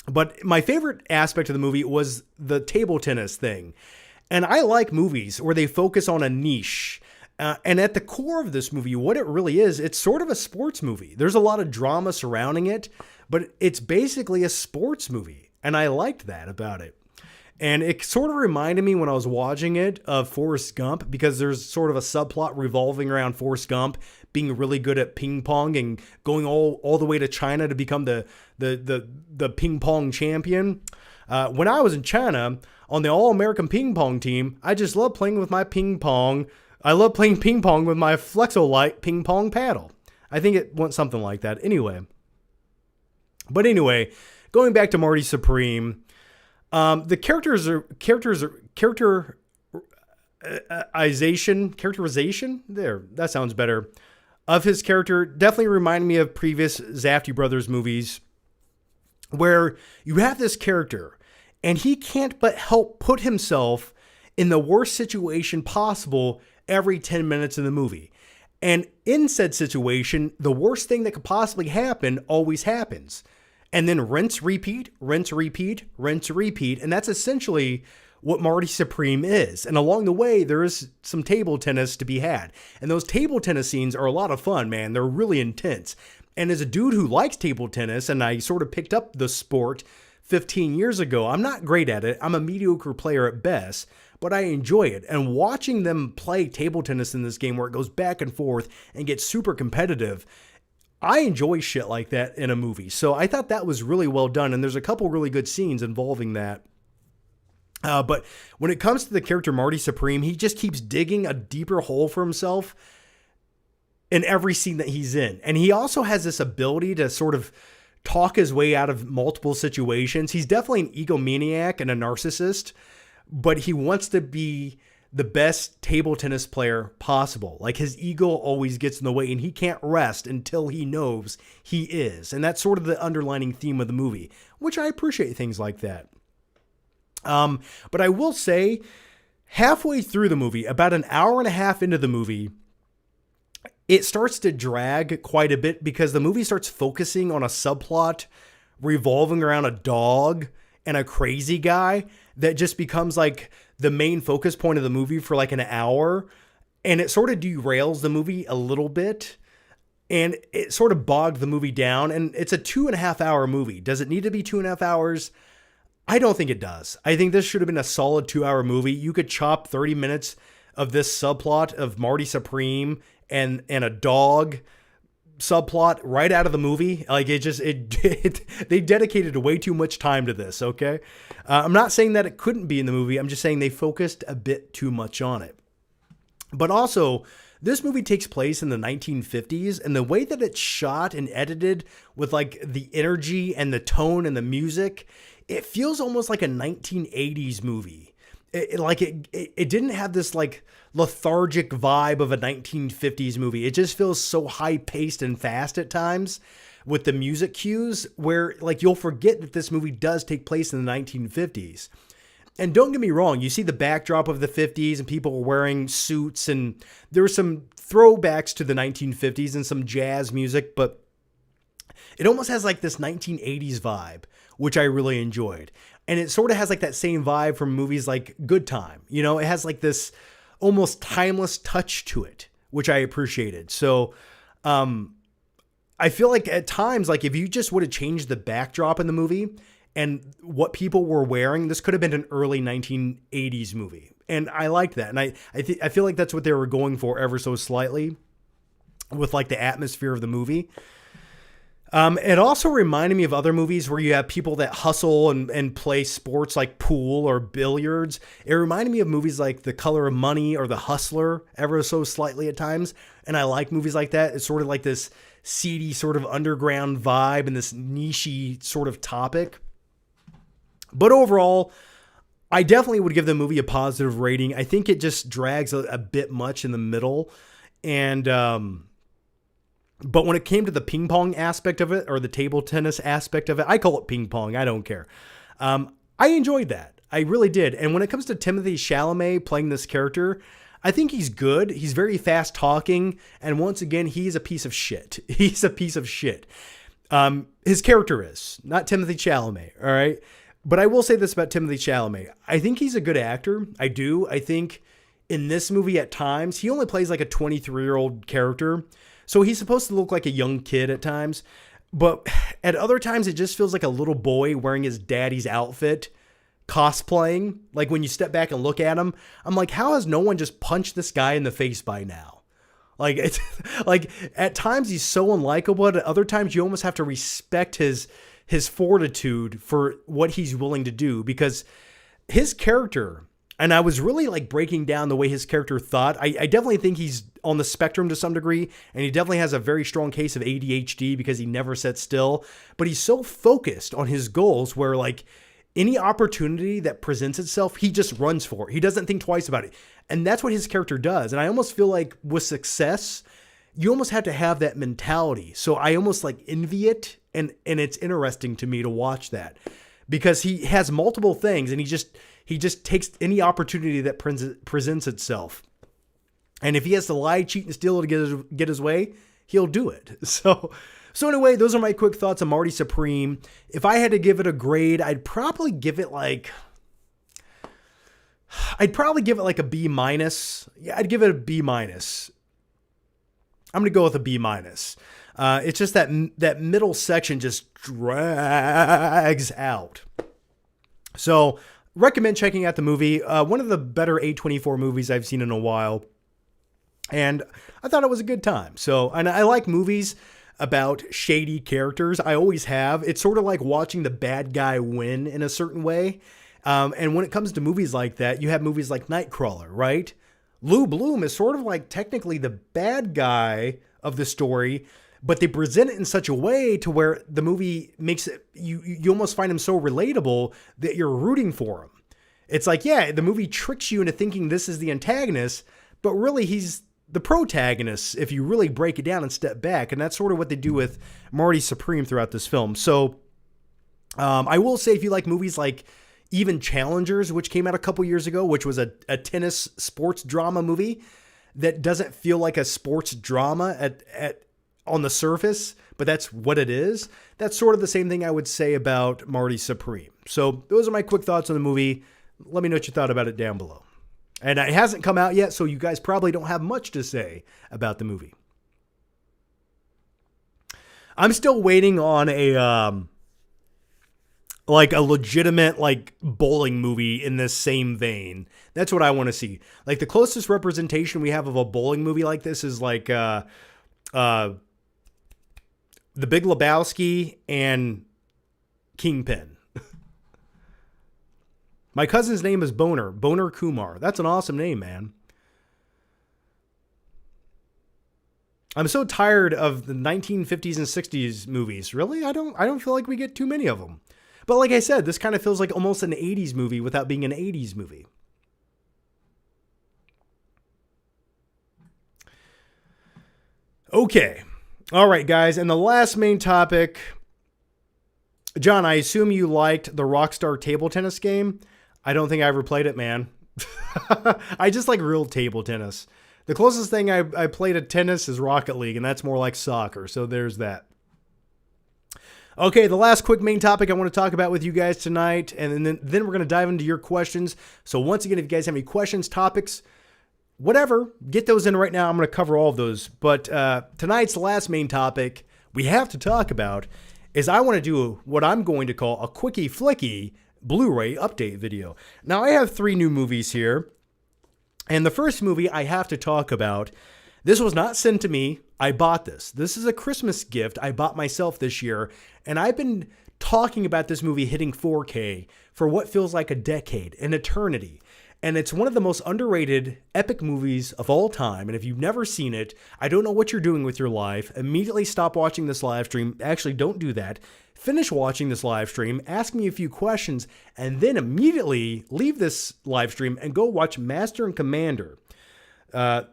But my favorite aspect of the movie was the table tennis thing. And I like movies where they focus on a niche. And at the core of this movie, what it really is, it's sort of a sports movie. There's a lot of drama surrounding it, but it's basically a sports movie. And I liked that about it. And it sort of reminded me when I was watching it of Forrest Gump, because there's sort of a subplot revolving around Forrest Gump being really good at ping pong and going all the way to China to become the ping pong champion. When I was in China on the All-American ping pong team, I just loved playing with my ping pong. I love playing ping pong with my Flexolite ping pong paddle. I think it went something like that. Anyway, going back to Marty Supreme. The characterization, there, that sounds better, of his character definitely reminded me of previous Safdie brothers movies where you have this character and he can't but help put himself in the worst situation possible every 10 minutes of the movie. And in said situation, the worst thing that could possibly happen always happens. And then rinse, repeat, rinse, repeat, rinse, repeat. And that's essentially what Marty Supreme is. And along the way, there is some table tennis to be had. And those table tennis scenes are a lot of fun, man. They're really intense. And as a dude who likes table tennis, and I sort of picked up the sport 15 years ago, I'm not great at it. I'm a mediocre player at best, but I enjoy it. And watching them play table tennis in this game where it goes back and forth and gets super competitive, I enjoy shit like that in a movie. So I thought that was really well done. And there's a couple really good scenes involving that. But when it comes to the character Marty Supreme, he just keeps digging a deeper hole for himself in every scene that he's in. And he also has this ability to sort of talk his way out of multiple situations. He's definitely an egomaniac and a narcissist, but he wants to be the best table tennis player possible. Like, his ego always gets in the way and he can't rest until he knows he is. And that's sort of the underlining theme of the movie, which I appreciate things like that. But I will say, halfway through the movie, about an hour and a half into the movie, it starts to drag quite a bit because the movie starts focusing on a subplot revolving around a dog and a crazy guy that just becomes like the main focus point of the movie for like an hour. And it sort of derails the movie a little bit. And it sort of bogged the movie down. And it's a 2.5 hour movie. Does it need to be 2.5 hours? I don't think it does. I think this should have been a solid 2-hour movie. You could chop 30 minutes of this subplot of Marty Supreme and a dog subplot right out of the movie. Like they dedicated way too much time to this. Okay. I'm not saying that it couldn't be in the movie. I'm just saying they focused a bit too much on it. But also, this movie takes place in the 1950s, and the way that it's shot and edited with like the energy and the tone and the music, it feels almost like a 1980s movie. It didn't have this like lethargic vibe of a 1950s movie. It just feels so high paced and fast at times with the music cues where like you'll forget that this movie does take place in the 1950s. And don't get me wrong, you see the backdrop of the 50s and people were wearing suits and there were some throwbacks to the 1950s and some jazz music, but it almost has like this 1980s vibe, which I really enjoyed. And it sort of has like that same vibe from movies like Good Time. You know, it has like this almost timeless touch to it, which I appreciated. So I feel like at times, like if you just would have changed the backdrop in the movie and what people were wearing, this could have been an early 1980s movie. And I liked that. And I feel like that's what they were going for ever so slightly with like the atmosphere of the movie. It also reminded me of other movies where you have people that hustle and play sports like pool or billiards. It reminded me of movies like The Color of Money or The Hustler ever so slightly at times. And I like movies like that. It's sort of like this seedy sort of underground vibe and this niche-y sort of topic. But overall, I definitely would give the movie a positive rating. I think it just drags a bit much in the middle. And, but when it came to the ping pong aspect of it or the table tennis aspect of it, I call it ping pong. I don't care. I enjoyed that. I really did. And when it comes to Timothée Chalamet playing this character, I think he's good. He's very fast talking. And once again, he's a piece of shit. He's a piece of shit. His character is, not Timothée Chalamet. All right. But I will say this about Timothée Chalamet. I think he's a good actor. I do. I think in this movie at times, he only plays like a 23-year-old character. So he's supposed to look like a young kid at times. But at other times, it just feels like a little boy wearing his daddy's outfit, cosplaying. Like when you step back and look at him, I'm like, how has no one just punched this guy in the face by now? Like, it's like at times he's so unlikable. At other times, you almost have to respect his fortitude for what he's willing to do, because his character, and I was really like breaking down the way his character thought. I definitely think he's on the spectrum to some degree, and he definitely has a very strong case of ADHD because he never sits still, but he's so focused on his goals where like any opportunity that presents itself, he just runs for it. He doesn't think twice about it. And that's what his character does. And I almost feel like with success, you almost have to have that mentality. So I almost like envy it. And it's interesting to me to watch that because he has multiple things and he just takes any opportunity that presents itself. And if he has to lie, cheat, and steal to get his way, he'll do it. So anyway, those are my quick thoughts on Marty Supreme. If I had to give it a grade, I'd probably give it like a B minus. Yeah, I'd give it a B minus. I'm going to go with a B minus. It's just that middle section just drags out. So recommend checking out the movie. One of the better A24 movies I've seen in a while. And I thought it was a good time. So, and I like movies about shady characters. I always have. It's sort of like watching the bad guy win in a certain way. And when it comes to movies like that, you have movies like Nightcrawler, right? Lou Bloom is sort of like technically the bad guy of the story, but they present it in such a way to where the movie makes it, you almost find him so relatable that you're rooting for him. It's like, yeah, the movie tricks you into thinking this is the antagonist, but really he's the protagonist if you really break it down and step back. And that's sort of what they do with Marty Supreme throughout this film. So I will say, if you like movies like even Challengers, which came out a couple years ago, which was a tennis sports drama movie, that doesn't feel like a sports drama on the surface, but that's what it is. That's sort of the same thing I would say about Marty Supreme. So those are my quick thoughts on the movie. Let me know what you thought about it down below. And it hasn't come out yet, so you guys probably don't have much to say about the movie. I'm still waiting on a legitimate bowling movie in this same vein. That's what I want to see. Like the closest representation we have of a bowling movie like this is The Big Lebowski and Kingpin. My cousin's name is Boner Kumar. That's an awesome name, man. I'm so tired of the 1950s and 60s movies. Really? I don't feel like we get too many of them. But like I said, this kind of feels like almost an 80s movie without being an 80s movie. Okay. All right, guys. And the last main topic. John, I assume you liked the Rockstar table tennis game. I don't think I ever played it, man. I just like real table tennis. The closest thing I played at tennis is Rocket League, and that's more like soccer. So there's that. Okay, the last quick main topic I want to talk about with you guys tonight, and then we're going to dive into your questions. So once again, if you guys have any questions, topics, whatever, get those in right now. I'm going to cover all of those. But tonight's last main topic we have to talk about is I want to do what I'm going to call a Quickie Flicky Blu-ray update video. Now, I have 3 new movies here. And the first movie I have to talk about, this was not sent to me. I bought this. This is a Christmas gift I bought myself this year. And I've been talking about this movie hitting 4K for what feels like a decade, an eternity. And it's one of the most underrated epic movies of all time. And if you've never seen it, I don't know what you're doing with your life. Immediately stop watching this live stream. Actually, don't do that. Finish watching this live stream, ask me a few questions, and then immediately leave this live stream and go watch Master and Commander, The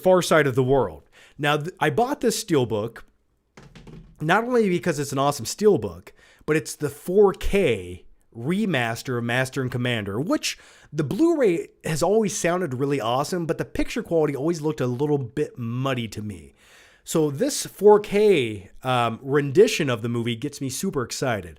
Far Side of the World. Now, I bought this steelbook not only because it's an awesome steelbook, but it's the 4K remaster of Master and Commander, which the Blu-ray has always sounded really awesome, but the picture quality always looked a little bit muddy to me. So this 4K rendition of the movie gets me super excited.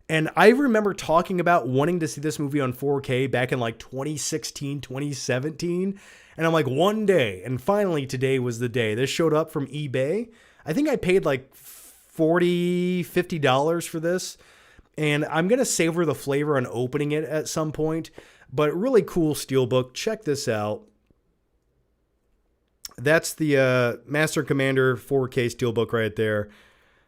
And I remember talking about wanting to see this movie on 4K back in 2016, 2017. And I'm like, one day. And finally, today was the day. This showed up from eBay. I think I paid $40, $50 for this. And I'm going to savor the flavor on opening it at some point. But really cool steelbook. Check this out. That's the Master Commander 4K steelbook right there.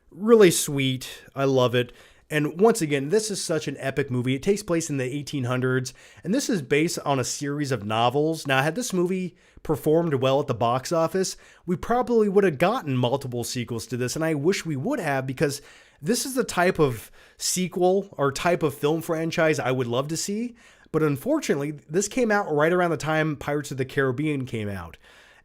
Really sweet. I love it. And once again, this is such an epic movie. It takes place in the 1800s, and this is based on a series of novels. Now, had this movie performed well at the box office, we probably would have gotten multiple sequels to this, and I wish we would have, because this is the type of sequel or type of film franchise I would love to see. But unfortunately, this came out right around the time Pirates of the Caribbean came out.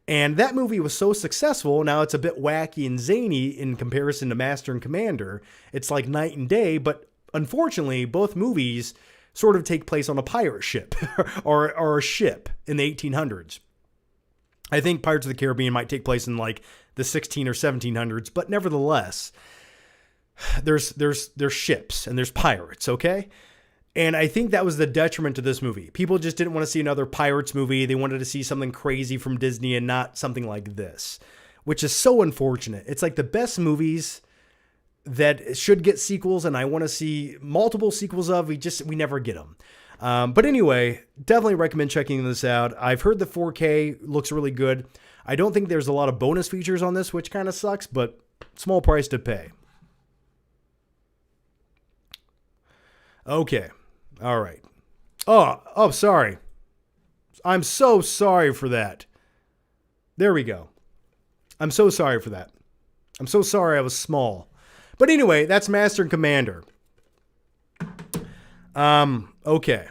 And that movie was so successful, now it's a bit wacky and zany in comparison to Master and Commander. It's like night and day, but unfortunately, both movies sort of take place on a pirate ship or a ship in the 1800s. I think Pirates of the Caribbean might take place in the 16 or 1700s, but nevertheless, there's ships and there's pirates, okay? And I think that was the detriment to this movie. People just didn't want to see another Pirates movie. They wanted to see something crazy from Disney and not something like this, which is so unfortunate. It's like the best movies that should get sequels, and I want to see multiple sequels of. We never get them. But anyway, definitely recommend checking this out. I've heard the 4K looks really good. I don't think there's a lot of bonus features on this, which kind of sucks, but small price to pay. Okay. All right. Oh, sorry. I'm so sorry for that. There we go. I'm so sorry for that. I'm so sorry I was small. But anyway, that's Master and Commander. Okay.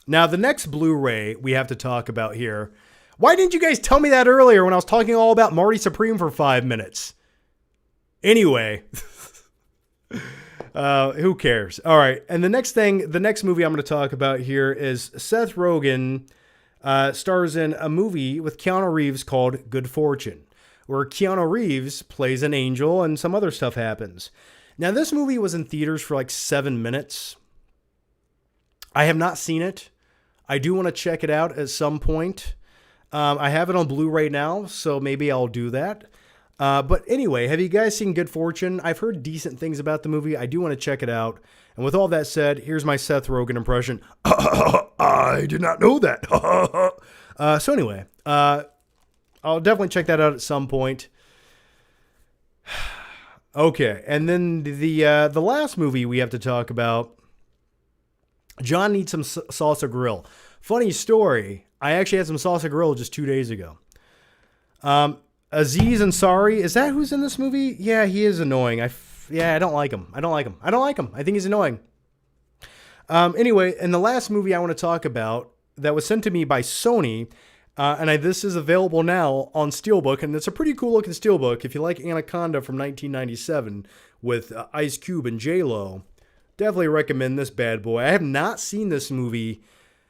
Now, the next Blu-ray we have to talk about here. Why didn't you guys tell me that earlier when I was talking all about Marty Supreme for 5 minutes? Anyway. Who cares? All right. And the next movie I'm going to talk about here is Seth Rogen stars in a movie with Keanu Reeves called Good Fortune, where Keanu Reeves plays an angel and some other stuff happens. Now, this movie was in theaters for like 7 minutes. I have not seen it. I do want to check it out at some point. I have it on Blu-ray now, so maybe I'll do that. But anyway, have you guys seen Good Fortune? I've heard decent things about the movie. I do want to check it out. And with all that said, here's my Seth Rogen impression. I did not know that. So anyway, I'll definitely check that out at some point. Okay, and then the last movie we have to talk about, John Needs Some Salsa Grill. Funny story, I actually had some salsa grill just 2 days ago. Aziz Ansari, is that who's in this movie? Yeah, he is annoying. I don't like him. I don't like him. I think he's annoying. Anyway, and the last movie I want to talk about that was sent to me by Sony, this is available now on Steelbook, and it's a pretty cool looking Steelbook. If you like Anaconda from 1997 with Ice Cube and J-Lo, definitely recommend this bad boy. I have not seen this movie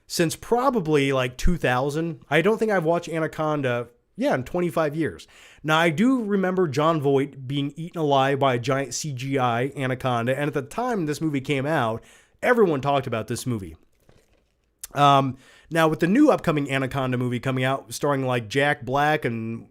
since probably like 2000. I don't think I've watched Anaconda, in 25 years. Now, I do remember Jon Voight being eaten alive by a giant CGI anaconda, and at the time this movie came out, everyone talked about this movie. Now, with the new upcoming Anaconda movie coming out, starring like Jack Black and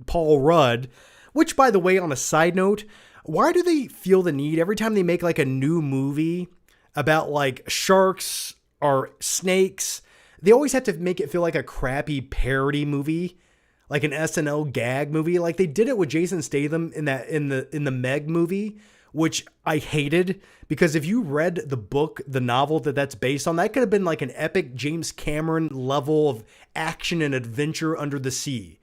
Paul Rudd, which, by the way, on a side note, why do they feel the need every time they make like a new movie about like sharks or snakes? They always have to make it feel like a crappy parody movie, like an SNL gag movie. Like they did it with Jason Statham in the Meg movie, which I hated, because if you read the book, the novel that's based on, that could have been like an epic James Cameron level of action and adventure under the sea.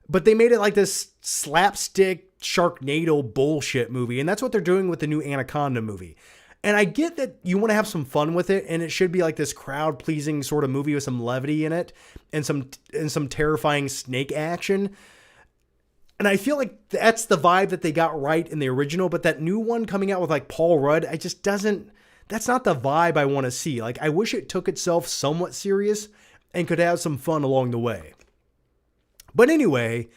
But they made it like this slapstick Sharknado bullshit movie, and that's what they're doing with the new Anaconda movie. And I get that you want to have some fun with it, and it should be like this crowd-pleasing sort of movie with some levity in it and some terrifying snake action. And I feel like that's the vibe that they got right in the original, but that new one coming out with like Paul Rudd, that's not the vibe I want to see. Like, I wish it took itself somewhat serious and could have some fun along the way. But anyway,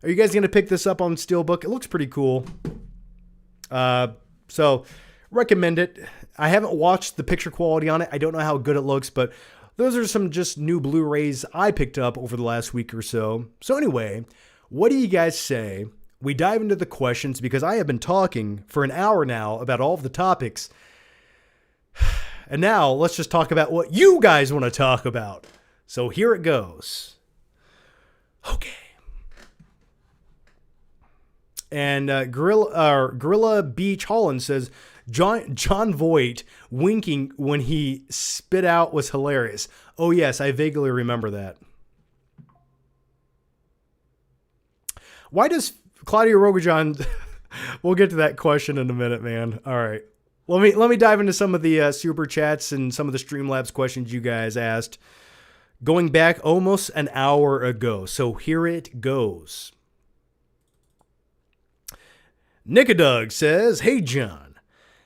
are you guys going to pick this up on Steelbook? It looks pretty cool. So recommend it. I haven't watched the picture quality on it. I don't know how good it looks, but those are some just new Blu-rays I picked up over the last week or so. So anyway, what do you guys say we dive into the questions, because I have been talking for an hour now about all of the topics. And now let's just talk about what you guys want to talk about. So here it goes. Okay. And Gorilla Beach Holland says, Jon Voight winking when he spit out was hilarious. Oh yes, I vaguely remember that. Why does Claudia Rogajan... We'll get to that question in a minute, man. All right. Let me dive into some of the super chats and some of the Streamlabs questions you guys asked going back almost an hour ago. So here it goes. Nicodug says, "Hey John,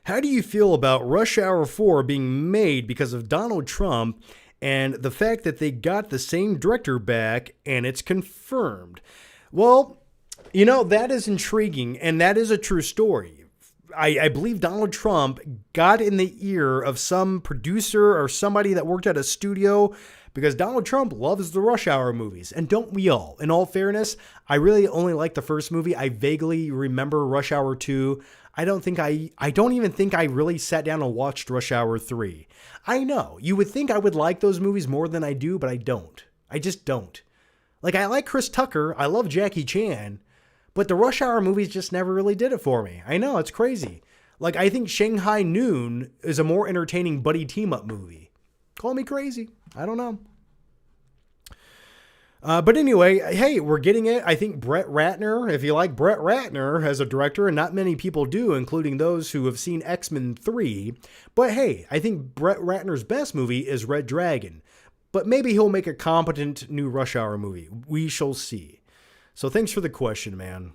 how do you feel about Rush Hour 4 being made because of Donald Trump and the fact that they got the same director back and it's confirmed?" Well, you know, that is intriguing, and that is a true story. I believe Donald Trump got in the ear of some producer or somebody that worked at a studio, because Donald Trump loves the Rush Hour movies. And don't we all? In all fairness, I really only like the first movie. I vaguely remember Rush Hour 2. I don't even think I really sat down and watched Rush Hour 3. I know, you would think I would like those movies more than I do, but I don't. I just don't. Like, I like Chris Tucker. I love Jackie Chan. But the Rush Hour movies just never really did it for me. I know, it's crazy. Like, I think Shanghai Noon is a more entertaining buddy team-up movie. Call me crazy. I don't know. But anyway, hey, we're getting it. I think Brett Ratner, if you like Brett Ratner as a director, and not many people do, including those who have seen X-Men 3. But hey, I think Brett Ratner's best movie is Red Dragon. But maybe he'll make a competent new Rush Hour movie. We shall see. So thanks for the question, man.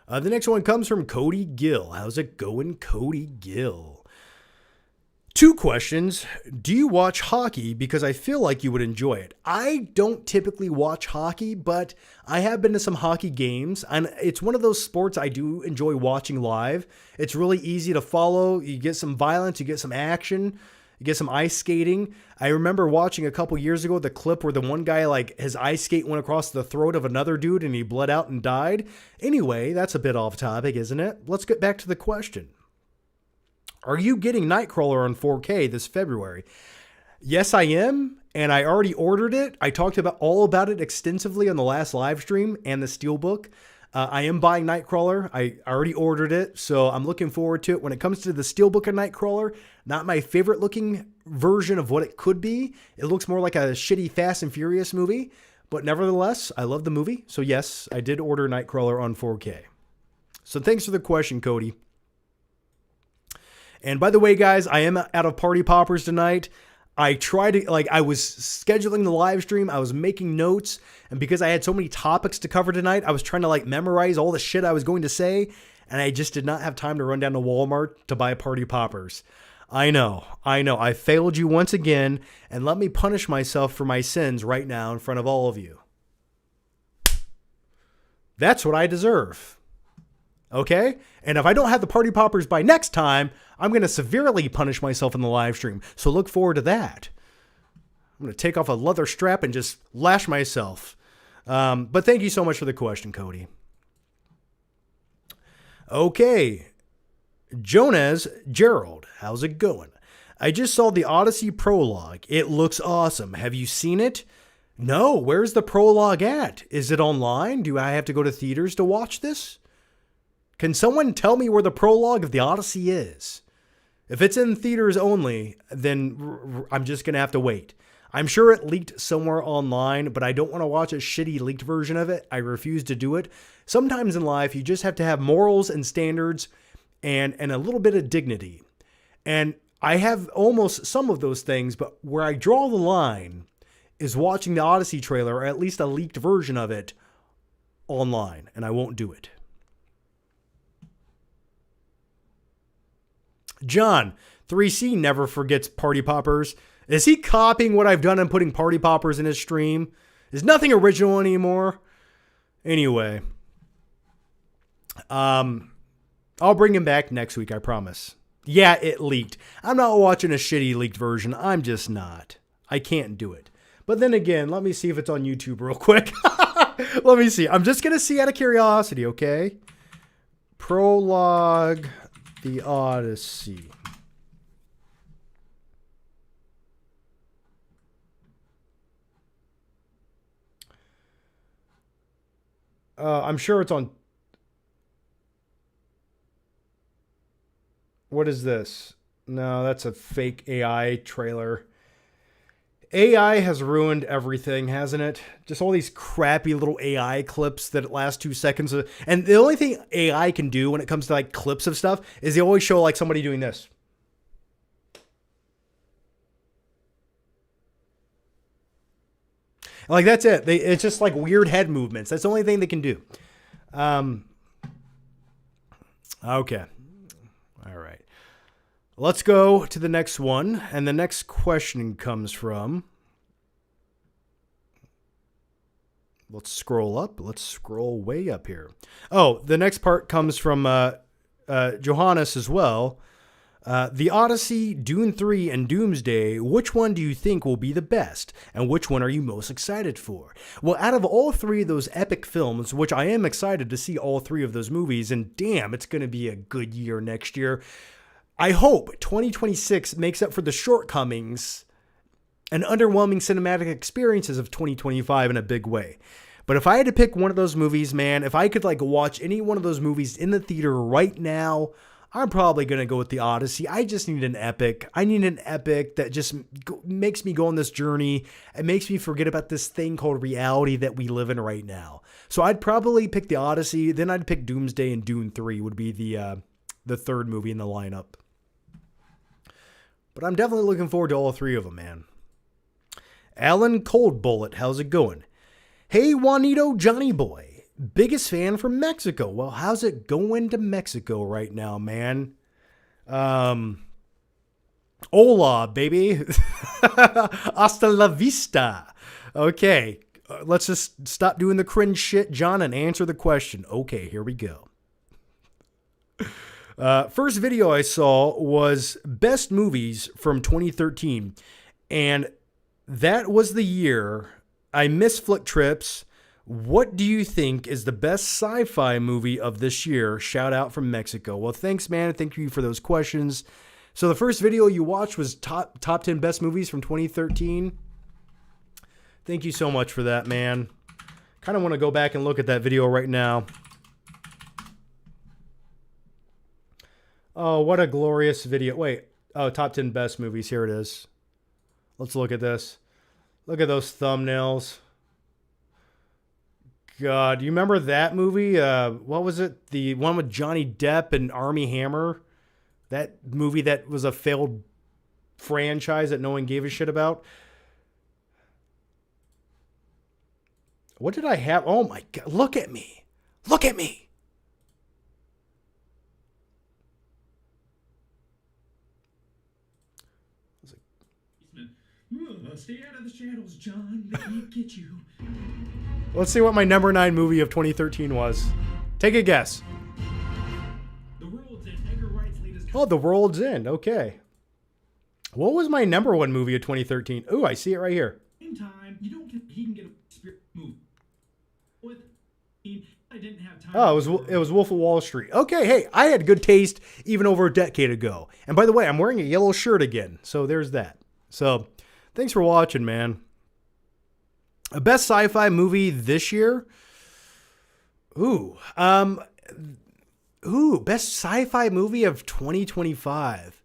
The next one comes from Cody Gill. How's it going, Cody Gill? 2 questions. Do you watch hockey? Because I feel like you would enjoy it. I don't typically watch hockey, but I have been to some hockey games, and it's one of those sports I do enjoy watching live. It's really easy to follow. You get some violence, you get some action, you get some ice skating. I remember watching a couple years ago the clip where the one guy, like, his ice skate went across the throat of another dude and he bled out and died. Anyway, that's a bit off topic, isn't it? Let's get back to the question. Are you getting Nightcrawler on 4K this February? Yes, I am, and I already ordered it. I talked all about it extensively on the last live stream and the Steelbook. I am buying Nightcrawler. I already ordered it, so I'm looking forward to it. When it comes to the Steelbook of Nightcrawler, not my favorite looking version of what it could be. It looks more like a shitty Fast and Furious movie, but nevertheless, I love the movie. So yes, I did order Nightcrawler on 4K. So thanks for the question, Cody. And by the way, guys, I am out of party poppers tonight. I was scheduling the live stream. I was making notes. And because I had so many topics to cover tonight, I was trying to memorize all the shit I was going to say. And I just did not have time to run down to Walmart to buy party poppers. I know. I failed you once again. And let me punish myself for my sins right now in front of all of you. That's what I deserve. Okay? And if I don't have the party poppers by next time, I'm going to severely punish myself in the live stream. So look forward to that. I'm going to take off a leather strap and just lash myself. But thank you so much for the question, Cody. Okay. Jonas Gerald, how's it going? I just saw the Odyssey prologue. It looks awesome. Have you seen it? No. Where's the prologue at? Is it online? Do I have to go to theaters to watch this? Can someone tell me where the prologue of the Odyssey is? If it's in theaters only, then I'm just going to have to wait. I'm sure it leaked somewhere online, but I don't want to watch a shitty leaked version of it. I refuse to do it. Sometimes in life, you just have to have morals and standards and a little bit of dignity. And I have almost some of those things, but where I draw the line is watching the Odyssey trailer, or at least a leaked version of it, online, and I won't do it. John, 3C never forgets party poppers. Is he copying what I've done and putting party poppers in his stream? Is nothing original anymore? Anyway. I'll bring him back next week, I promise. Yeah, it leaked. I'm not watching a shitty leaked version. I'm just not. I can't do it. But then again, let me see if it's on YouTube real quick. Let me see. I'm just going to see out of curiosity, okay? Prologue... The Odyssey. I'm sure it's on. What is this? No, that's a fake AI trailer. AI has ruined everything, hasn't it? Just all these crappy little AI clips that last 2 seconds. And the only thing AI can do when it comes to clips of stuff is they always show somebody doing this. That's it. It's just weird head movements. That's the only thing they can do. Okay. All right. Let's go to the next one. And the next question comes from... Let's scroll up. Let's scroll way up here. Oh, the next part comes from Johannes as well. The Odyssey, Dune 3, and Doomsday, which one do you think will be the best? And which one are you most excited for? Well, out of all 3 of those epic films, which I am excited to see all 3 of those movies, and damn, it's going to be a good year next year. I hope 2026 makes up for the shortcomings and underwhelming cinematic experiences of 2025 in a big way. But if I had to pick one of those movies, man, if I could watch any one of those movies in the theater right now, I'm probably going to go with the Odyssey. I just need an epic. I need an epic that just makes me go on this journey and makes me forget about this thing called reality that we live in right now. So I'd probably pick the Odyssey. Then I'd pick Doomsday, and Dune 3 would be the third movie in the lineup. But I'm definitely looking forward to all 3 of them, man. Alan Cold Bullet, how's it going? Hey, Juanito Johnny Boy, biggest fan from Mexico. Well, how's it going to Mexico right now, man? Hola, baby. Hasta la vista. Okay, let's just stop doing the cringe shit, John, and answer the question. Okay, here we go. First video I saw was best movies from 2013, and that was the year I missed Flick Trips. What do you think is the best sci-fi movie of this year? Shout out from Mexico. Well, thanks, man. Thank you for those questions. So the first video you watched was top 10 best movies from 2013. Thank you so much for that, man. Kind of want to go back and look at that video right now. Oh, what a glorious video. Wait. Oh, top 10 best movies. Here it is. Let's look at this. Look at those thumbnails. God, you remember that movie? What was it? The one with Johnny Depp and Armie Hammer? That movie that was a failed franchise that no one gave a shit about? What did I have? Oh my God, look at me. Look at me. Stay out of the shadows, John. They can't get you. Let's see what my number 9 movie of 2013 was. Take a guess. The World's End. Edgar Wright's latest. Oh, The World's End. Okay. What was my number 1 movie of 2013? Ooh, I see it right here. Same time, you don't get. He can get a spirit move. With. I didn't have time. Oh, it was Wolf of Wall Street. Okay, hey, I had good taste even over a decade ago. And by the way, I'm wearing a yellow shirt again. So there's that. So thanks for watching, man. A best sci-fi movie this year? Best sci-fi movie of 2025.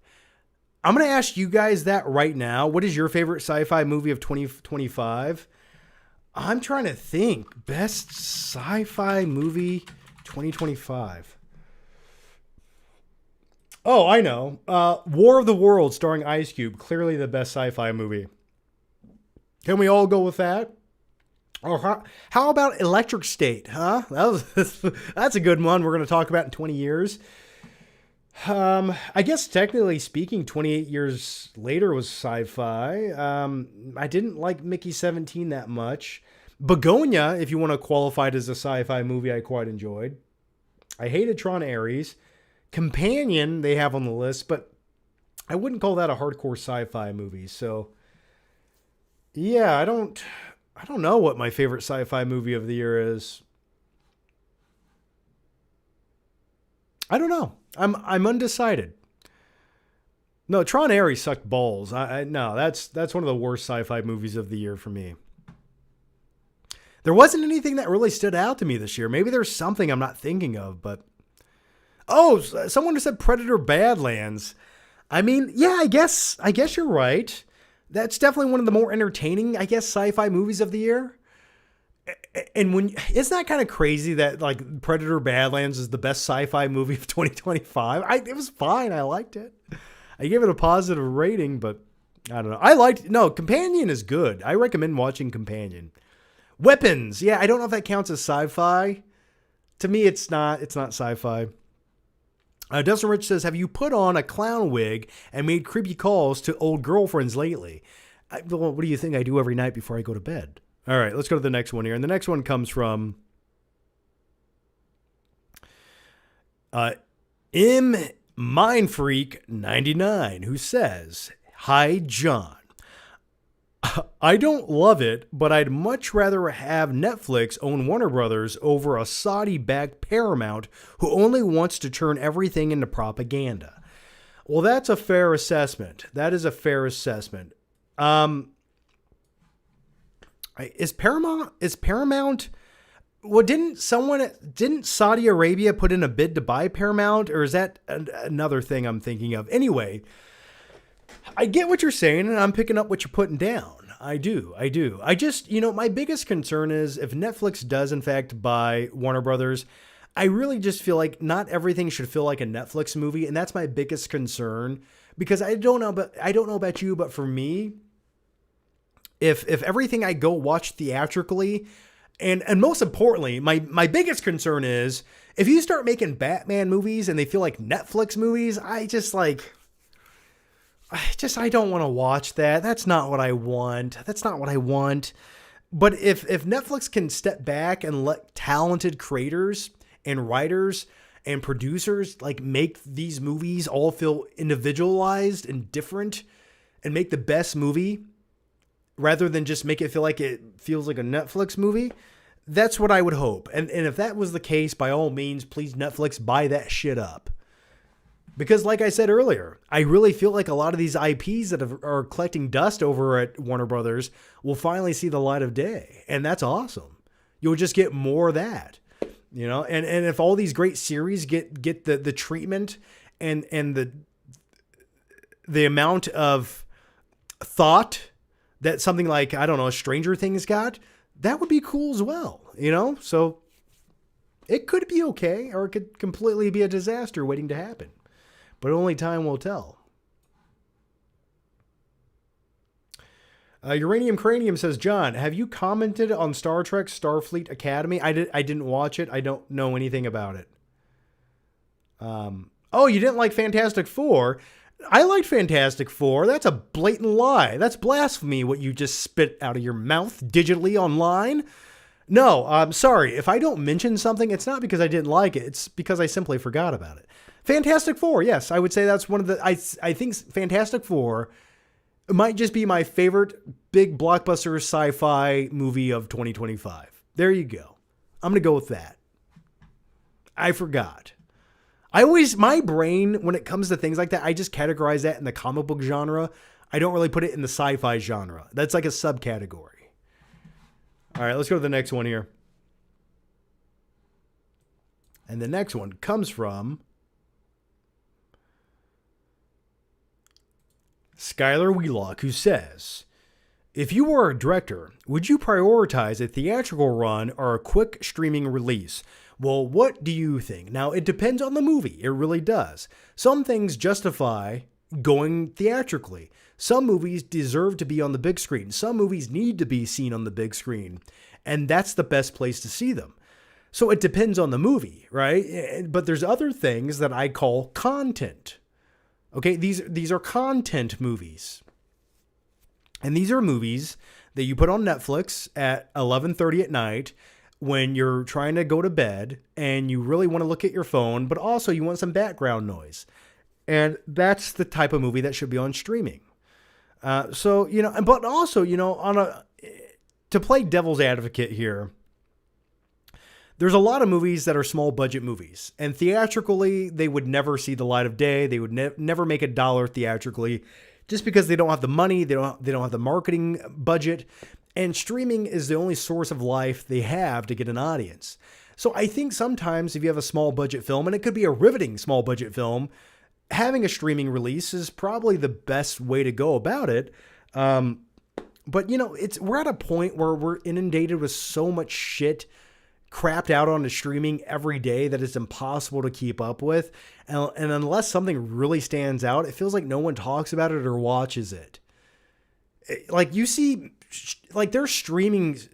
I'm going to ask you guys that right now. What is your favorite sci-fi movie of 2025? I'm trying to think. Best sci-fi movie 2025. Oh, I know. War of the Worlds starring Ice Cube. Clearly the best sci-fi movie. Can we all go with that? Or how about Electric State, huh? That's a good one we're going to talk about in 20 years. I guess technically speaking, 28 years later was sci-fi. I didn't like Mickey 17 that much. Begonia, if you want to qualify it as a sci-fi movie, I quite enjoyed. I hated Tron Ares. Companion, they have on the list, but I wouldn't call that a hardcore sci-fi movie. So, yeah, I don't know what my favorite sci-fi movie of the year is. I don't know. I'm undecided. No, Tron Ares sucked balls. No, that's one of the worst sci-fi movies of the year for me. There wasn't anything that really stood out to me this year. Maybe there's something I'm not thinking of, but oh, someone who said Predator Badlands. I mean, yeah, I guess you're right. That's definitely one of the more entertaining, I guess, sci-fi movies of the year. And isn't that kind of crazy that like Predator Badlands is the best sci-fi movie of 2025? It was fine. I liked it. I gave it a positive rating, but I don't know. Companion is good. I recommend watching Companion. Weapons. Yeah, I don't know if that counts as sci-fi. To me, it's not sci-fi. Dustin Rich says, have you put on a clown wig and made creepy calls to old girlfriends lately? What do you think I do every night before I go to bed? All right, let's go to the next one here. And the next one comes from M Mindfreak 99, who says, hi, John. I don't love it, but I'd much rather have Netflix own Warner Brothers over a Saudi-backed Paramount who only wants to turn everything into propaganda. Well, that's a fair assessment. That is a fair assessment. Is Paramount? Well, didn't Saudi Arabia put in a bid to buy Paramount, or is that another thing I'm thinking of? Anyway, I get what you're saying, and I'm picking up what you're putting down. I do. I just, my biggest concern is if Netflix does, in fact, buy Warner Brothers, I really just feel like not everything should feel like a Netflix movie, and that's my biggest concern. Because I don't know about you, but for me, if everything I go watch theatrically, and most importantly, my biggest concern is if you start making Batman movies and they feel like Netflix movies, I just like, I don't want to watch that. That's not what I want. But if Netflix can step back and let talented creators and writers and producers like make these movies all feel individualized and different and make the best movie rather than just make it feel like it feels like a Netflix movie, that's what I would hope. And if that was the case, by all means, please Netflix, buy that shit up. Because like I said earlier, I really feel like a lot of these IPs that are collecting dust over at Warner Brothers will finally see the light of day. And that's awesome. You'll just get more of that, you know? And if all these great series get the treatment and the amount of thought that something like, I don't know, Stranger Things got, that would be cool as well, you know? So it could be okay, or it could completely be a disaster waiting to happen. But only time will tell. Uranium Cranium says, John, have you commented on Star Trek Starfleet Academy? I didn't watch it. I don't know anything about it. Oh, you didn't like Fantastic Four? I liked Fantastic Four. That's a blatant lie. That's blasphemy, what you just spit out of your mouth digitally online. No, I'm sorry. If I don't mention something, it's not because I didn't like it. It's because I simply forgot about it. Fantastic Four, yes. I would say that's one of the... I think Fantastic Four might just be my favorite big blockbuster sci-fi movie of 2025. There you go. I'm going to go with that. I forgot. My brain, when it comes to things like that, I just categorize that in the comic book genre. I don't really put it in the sci-fi genre. That's like a subcategory. All right, let's go to the next one here. And the next one comes from Skylar Wheelock, who says, if you were a director, would you prioritize a theatrical run or a quick streaming release? Well, what do you think? Now, it depends on the movie. It really does. Some things justify going theatrically. Some movies deserve to be on the big screen. Some movies need to be seen on the big screen. And that's the best place to see them. So it depends on the movie, right? But there's other things that I call content. Okay, these are content movies. And these are movies that you put on Netflix at 11:30 at night when you're trying to go to bed and you really want to look at your phone, but also you want some background noise. And that's the type of movie that should be on streaming. So, you know, but also, you know, to play devil's advocate here, there's a lot of movies that are small budget movies, and theatrically, they would never see the light of day. They would never make $1 theatrically just because they don't have the money. They don't have the marketing budget, and streaming is the only source of life they have to get an audience. So I think sometimes if you have a small budget film, and it could be a riveting small budget film, having a streaming release is probably the best way to go about it. But you know, we're at a point where we're inundated with so much shit crapped out onto streaming every day that it's impossible to keep up with. And unless something really stands out, it feels like no one talks about it or watches it. Like you see, like there's series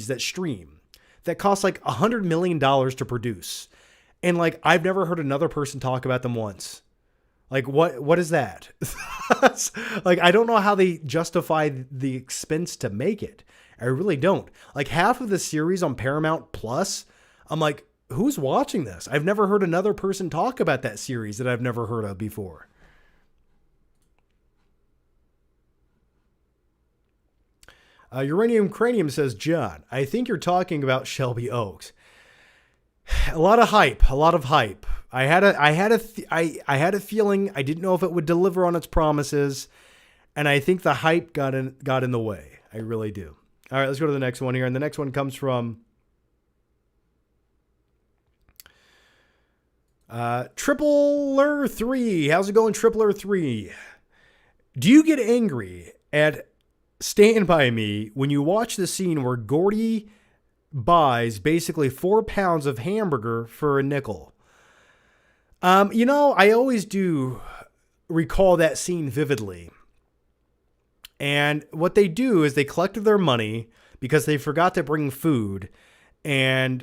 that stream that cost like $100 million to produce. And like, I've never heard another person talk about them once. Like what is that? Like, I don't know how they justify the expense to make it. I really don't. Like half of the series on Paramount Plus, I'm like, who's watching this? I've never heard another person talk about that series that I've never heard of before. Uranium Cranium says, John, I think you're talking about Shelby Oaks. A lot of hype. I had a feeling. I didn't know if it would deliver on its promises, and I think the hype got in the way. I really do. All right, let's go to the next one here. And the next one comes from Tripler3. How's it going, Tripler3? Do you get angry at Stand By Me when you watch the scene where Gordy buys basically 4 pounds of hamburger for a nickel? You know, I always do recall that scene vividly. And what they do is they collected their money because they forgot to bring food. And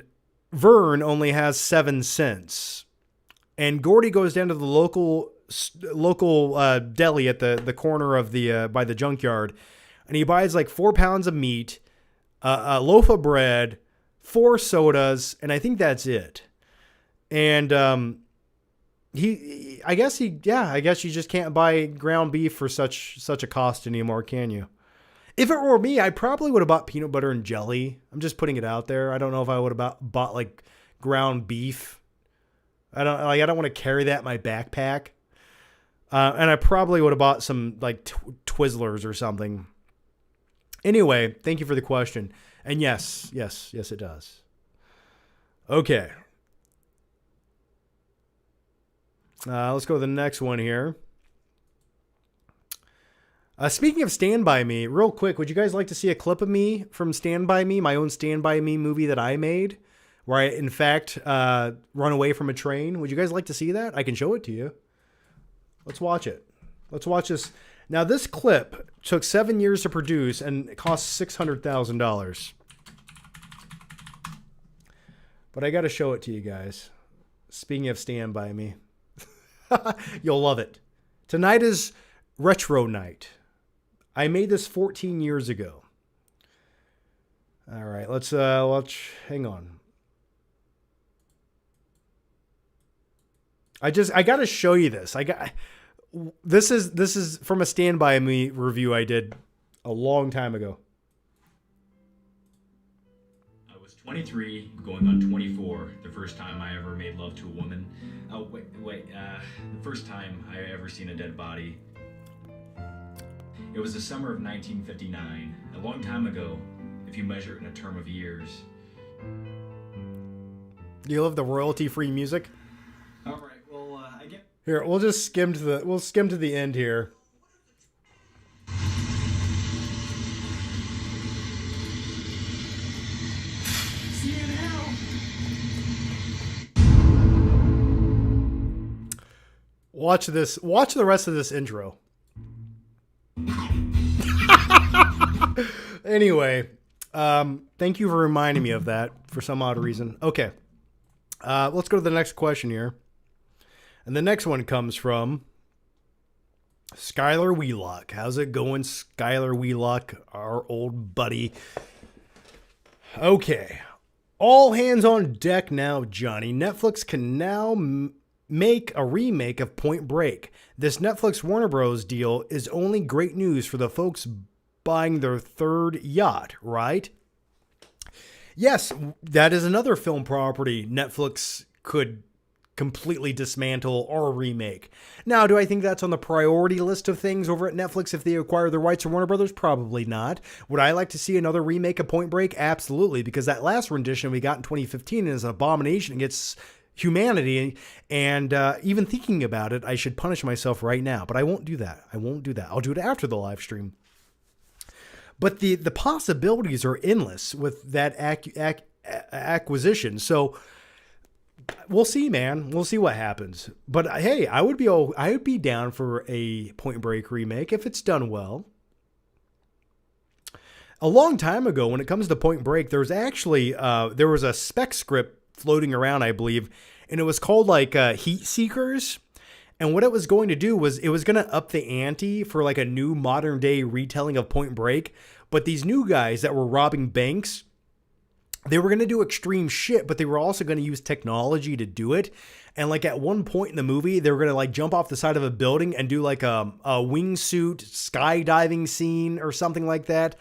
Vern only has 7 cents. And Gordy goes down to the local local deli at the corner of the by the junkyard, and he buys like 4 pounds of meat, a loaf of bread, 4 sodas, and I think that's it. And I guess you just can't buy ground beef for such a cost anymore, can you? If it were me, I probably would have bought peanut butter and jelly. I'm just putting it out there. I don't know if I would have bought like ground beef. I don't want to carry that in my backpack. And I probably would have bought some like Twizzlers or something. Anyway, thank you for the question. And yes, it does. Okay. Let's go to the next one here. Speaking of Stand By Me, real quick, would you guys like to see a clip of me from Stand By Me, my own Stand By Me movie that I made, where I, in fact, run away from a train? Would you guys like to see that? I can show it to you. Let's watch it. Let's watch this. Now, this clip took 7 years to produce and it cost $600,000. But I got to show it to you guys. Speaking of Stand By Me. You'll love it. Tonight is retro night. I made this 14 years ago. All right, let's hang on. I got to show you this. This is from a Stand By Me review I did a long time ago. I was 23, going on 24, the first time I ever made love to a woman. Oh, wait, the first time I ever seen a dead body. It was the summer of 1959, a long time ago, if you measure it in a term of years. Do you love the royalty-free music? All right, well, I get... Here, we'll skim to the end here. See you now. Watch this. Watch the rest of this intro. Anyway, thank you for reminding me of that for some odd reason. Okay. Let's go to the next question here. And the next one comes from Skylar Wheelock. How's it going, Skylar Wheelock, our old buddy? Okay. All hands on deck now, Johnny. Netflix can now make a remake of Point Break. This Netflix Warner Bros. Deal is only great news for the folks buying their third yacht, right? Yes, that is another film property Netflix could completely dismantle or remake. Now, do I think that's on the priority list of things over at Netflix if they acquire the rights to Warner Brothers? Probably not. Would I like to see another remake of Point Break? Absolutely, because that last rendition we got in 2015 is an abomination against humanity, and even thinking about it, I should punish myself right now. But I won't do that. I'll do it after the live stream. But the possibilities are endless with that acquisition. So we'll see, man. We'll see what happens. But hey, I would be down for a Point Break remake if it's done well. A long time ago, when it comes to Point Break, there was a spec script floating around, I believe, and it was called like Heat Seekers. And what it was going to do was it was going to up the ante for like a new modern day retelling of Point Break. But these new guys that were robbing banks, they were going to do extreme shit, but they were also going to use technology to do it. And like at one point in the movie, they were going to like jump off the side of a building and do like a wingsuit skydiving scene or something like that.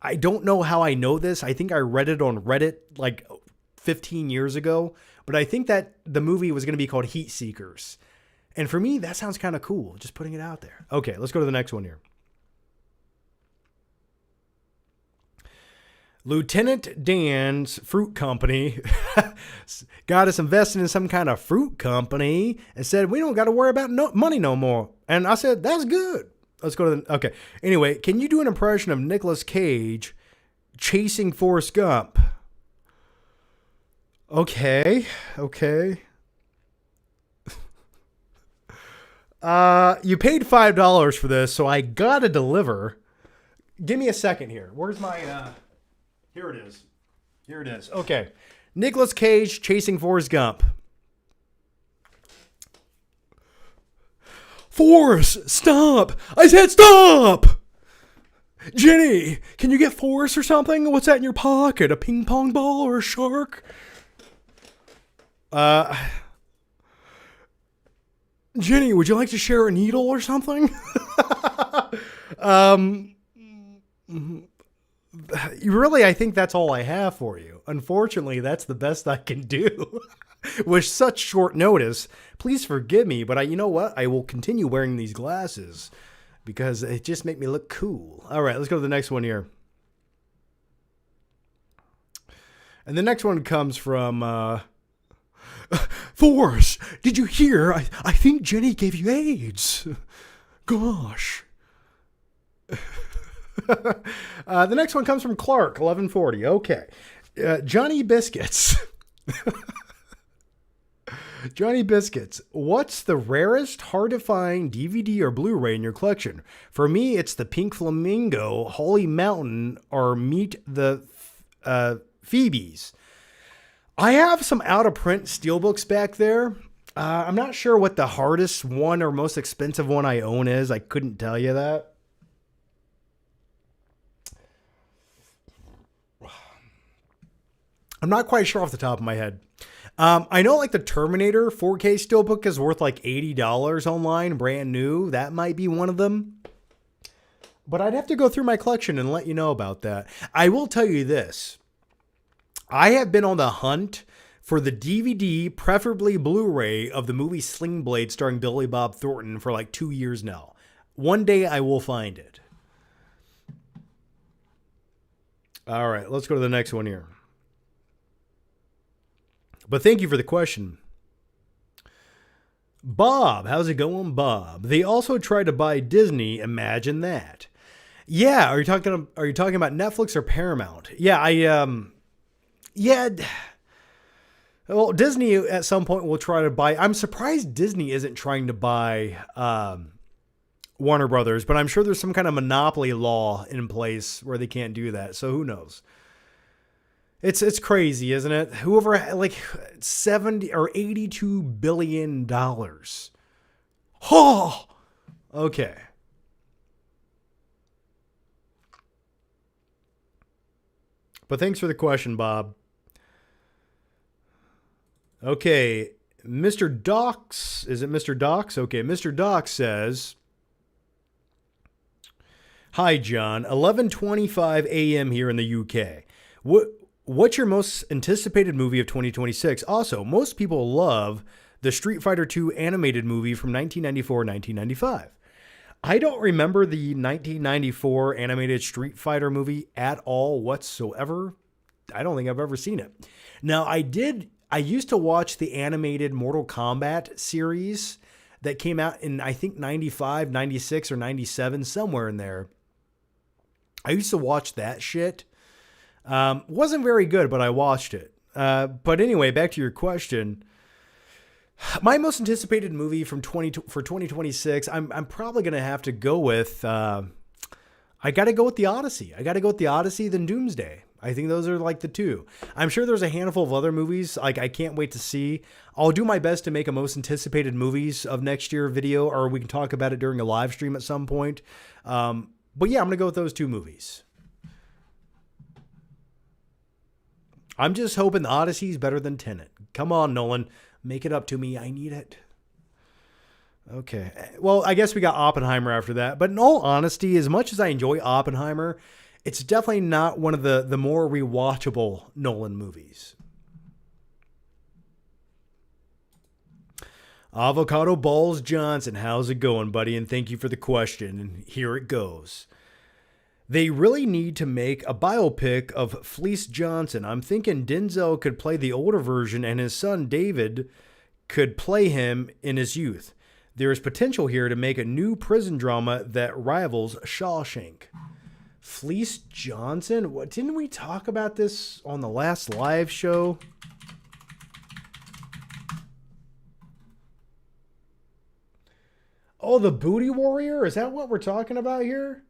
I don't know how I know this. I think I read it on Reddit like 15 years ago, but I think that the movie was going to be called Heat Seekers. And for me, that sounds kind of cool. Just putting it out there. Okay, let's go to the next one here. Lieutenant Dan's fruit company got us invested in some kind of fruit company and said, we don't got to worry about money no more. And I said, that's good. Let's go to okay. Anyway, can you do an impression of Nicolas Cage chasing Forrest Gump? Okay. You paid $5 for this, so I gotta deliver. Give me a second here. Where's my, here it is. Okay. Nicolas Cage chasing Forrest Gump. Forrest, stop! I said stop! Jenny, can you get Forrest or something? What's that in your pocket? A ping pong ball or a shark? Jenny, would you like to share a needle or something? Really, I think that's all I have for you. Unfortunately, that's the best I can do. With such short notice, please forgive me, but you know what? I will continue wearing these glasses because it just make me look cool. All right, let's go to the next one here. And the next one comes from Forrest, did you hear? I think Jenny gave you AIDS. Gosh. The next one comes from Clark, 1140. Okay. Johnny Biscuits. Johnny Biscuits, what's the rarest, hard-to-find DVD or Blu-ray in your collection? For me, it's the Pink Flamingo, Holy Mountain, or Meet the Phoebes. I have some out-of-print steelbooks back there. I'm not sure what the hardest one or most expensive one I own is. I couldn't tell you that. I'm not quite sure off the top of my head. I know like the Terminator 4K steelbook is worth like $80 online, brand new. That might be one of them. But I'd have to go through my collection and let you know about that. I will tell you this. I have been on the hunt for the DVD, preferably Blu-ray, of the movie Sling Blade starring Billy Bob Thornton for like 2 years now. One day I will find it. All right, let's go to the next one here. But thank you for the question. Bob, how's it going, Bob? They also tried to buy Disney. Imagine that. Yeah, are you talking about Netflix or Paramount? Yeah, well, Disney at some point will try to buy. I'm surprised Disney isn't trying to buy Warner Brothers, but I'm sure there's some kind of monopoly law in place where they can't do that. So who knows? It's crazy, isn't it? Whoever, like 70 or $82 billion. Oh, okay. But thanks for the question, Bob. Okay, Mr. Docs, is it Mr. Docs? Okay, Mr. Docs says, hi, John, 11:25 a.m. here in the UK. What's your most anticipated movie of 2026? Also, most people love the Street Fighter II animated movie from 1994-1995. I don't remember the 1994 animated Street Fighter movie at all whatsoever. I don't think I've ever seen it. Now, I used to watch the animated Mortal Kombat series that came out in, I think, 95, 96, or 97, somewhere in there. I used to watch that shit. Wasn't very good, but I watched it. But anyway, back to your question. My most anticipated movie for 2026, I'm probably going to have to go with, I got to go with The Odyssey. I got to go with The Odyssey, then Doomsday. I think those are like the two. I'm sure there's a handful of other movies like I can't wait to see. I'll do my best to make a most anticipated movies of next year video, or we can talk about it during a live stream at some point. But yeah, I'm going to go with those two movies. I'm just hoping The Odyssey's better than Tenet. Come on, Nolan. Make it up to me. I need it. Okay. Well, I guess we got Oppenheimer after that. But in all honesty, as much as I enjoy Oppenheimer, it's definitely not one of the more rewatchable Nolan movies. Avocado Balls Johnson, how's it going, buddy? And thank you for the question. And here it goes. They really need to make a biopic of Fleece Johnson. I'm thinking Denzel could play the older version and his son David could play him in his youth. There is potential here to make a new prison drama that rivals Shawshank. Fleece Johnson? What, didn't we talk about this on the last live show? Oh, the Booty Warrior? Is that what we're talking about here?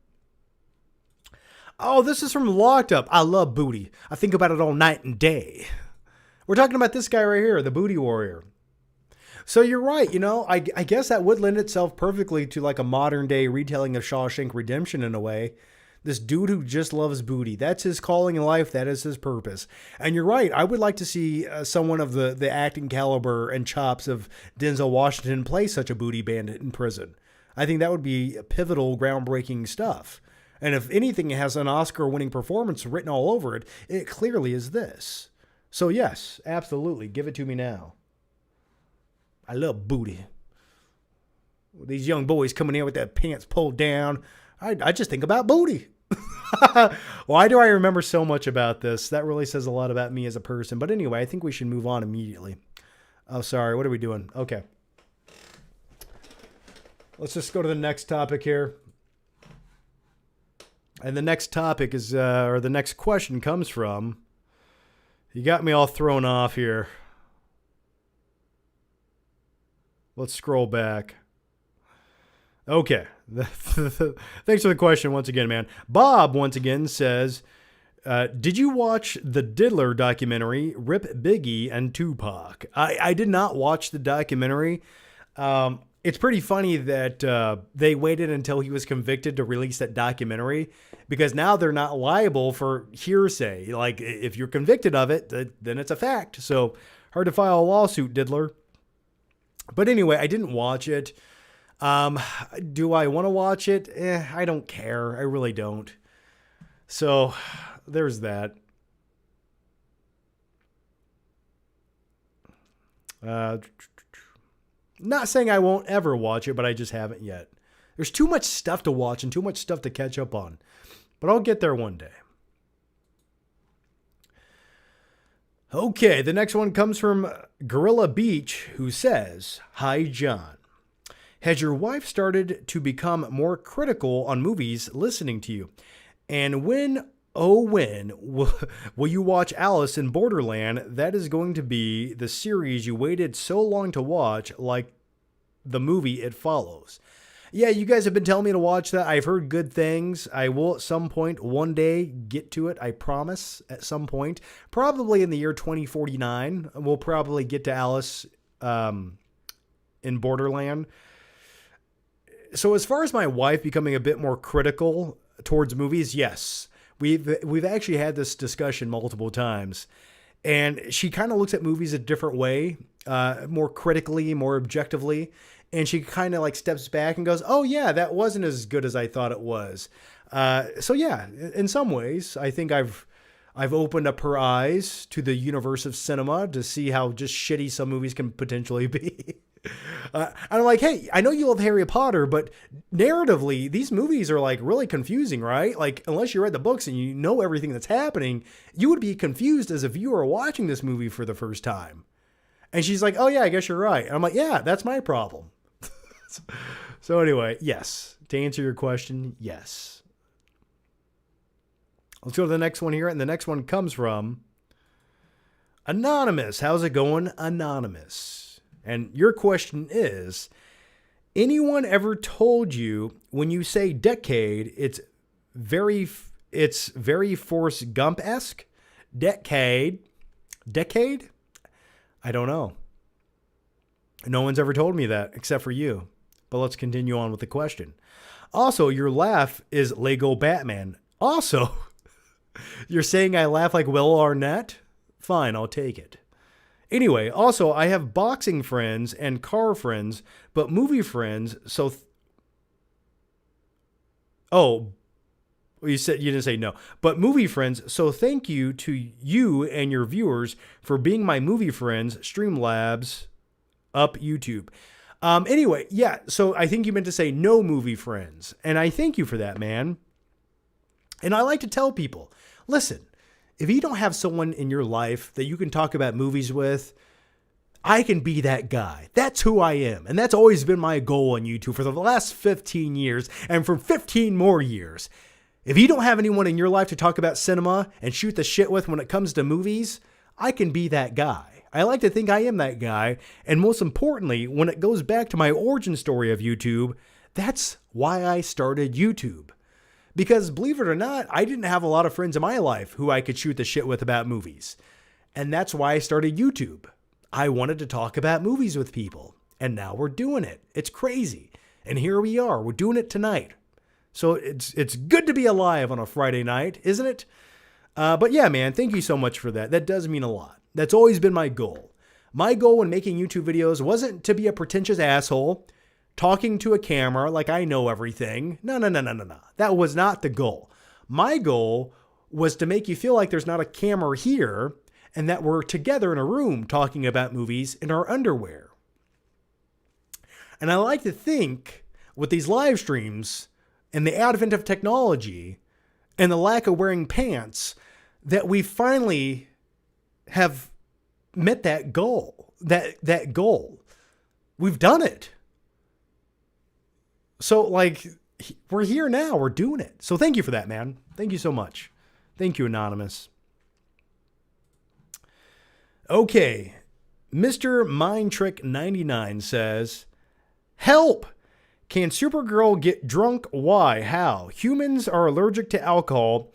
Oh, this is from Locked Up. I love booty. I think about it all night and day. We're talking about this guy right here, the Booty Warrior. So you're right. I guess that would lend itself perfectly to like a modern day retelling of Shawshank Redemption in a way. This dude who just loves booty. That's his calling in life. That is his purpose. And you're right. I would like to see someone of the acting caliber and chops of Denzel Washington play such a booty bandit in prison. I think that would be pivotal, groundbreaking stuff. And if anything has an Oscar-winning performance written all over it, it clearly is this. So yes, absolutely. Give it to me now. I love booty. These young boys coming in with their pants pulled down. I just think about booty. Why do I remember so much about this? That really says a lot about me as a person. But anyway, I think we should move on immediately. Oh, sorry. What are we doing? Okay. Let's just go to the next topic here. And the next topic is, or the next question comes from, you got me all thrown off here. Let's scroll back. Okay. Thanks for the question once again, man. Bob once again says, did you watch the Diddler documentary, Rip Biggie and Tupac? I did not watch the documentary. It's pretty funny that they waited until he was convicted to release that documentary, because now they're not liable for hearsay. Like, if you're convicted of it, then it's a fact. So hard to file a lawsuit, Diddler. But anyway, I didn't watch it. Do I want to watch it? I don't care. I really don't. So there's that. Not saying I won't ever watch it, but I just haven't yet. There's too much stuff to watch and too much stuff to catch up on. But I'll get there one day. Okay, the next one comes from Gorilla Beach, who says, "Hi, John. Has your wife started to become more critical on movies listening to you? And when will you watch Alice in Borderland? That is going to be the series you waited so long to watch, like the movie it follows." Yeah, you guys have been telling me to watch that. I've heard good things. I will at some point one day get to it. I promise, at some point. Probably in the year 2049. We'll probably get to Alice in Borderland. So as far as my wife becoming a bit more critical towards movies, yes. We've actually had this discussion multiple times. And she kind of looks at movies a different way, more critically, more objectively. And she kind of like steps back and goes, "Oh yeah, that wasn't as good as I thought it was." So yeah, in some ways, I think I've opened up her eyes to the universe of cinema to see how just shitty some movies can potentially be. I'm like, hey, I know you love Harry Potter, but narratively, these movies are like really confusing, right? Like, unless you read the books and you know everything that's happening, you would be confused as a viewer watching this movie for the first time. And she's like, "Oh yeah, I guess you're right." And I'm like, yeah, that's my problem. So anyway, yes. To answer your question, yes. Let's go to the next one here. And the next one comes from Anonymous. How's it going, Anonymous? And your question is, anyone ever told you when you say decade, it's very Forrest Gump-esque? Decade? I don't know. No one's ever told me that except for you. But let's continue on with the question. Also, your laugh is Lego Batman. Also, you're saying I laugh like Will Arnett? Fine, I'll take it. Anyway, also, I have boxing friends and car friends, but movie friends, so... You didn't say no. But movie friends, so thank you to you and your viewers for being my movie friends, Streamlabs, up YouTube. Anyway, yeah, so I think you meant to say no movie friends. And I thank you for that, man. And I like to tell people, listen, if you don't have someone in your life that you can talk about movies with, I can be that guy. That's who I am. And that's always been my goal on YouTube for the last 15 years and for 15 more years. If you don't have anyone in your life to talk about cinema and shoot the shit with when it comes to movies, I can be that guy. I like to think I am that guy. And most importantly, when it goes back to my origin story of YouTube, that's why I started YouTube. Because believe it or not, I didn't have a lot of friends in my life who I could shoot the shit with about movies. And that's why I started YouTube. I wanted to talk about movies with people. And now we're doing it. It's crazy. And here we are. We're doing it tonight. So it's good to be alive on a Friday night, isn't it? But yeah, man, thank you so much for that. That does mean a lot. That's always been my goal. My goal when making YouTube videos wasn't to be a pretentious asshole talking to a camera like I know everything. No. That was not the goal. My goal was to make you feel like there's not a camera here and that we're together in a room talking about movies in our underwear. And I like to think with these live streams and the advent of technology and the lack of wearing pants that we finally have met that goal. That goal. We've done it. So like we're here now. We're doing it. So thank you for that, man. Thank you so much. Thank you, Anonymous. Okay. Mr. Mindtrick99 says, help! Can Supergirl get drunk? Why? How? Humans are allergic to alcohol.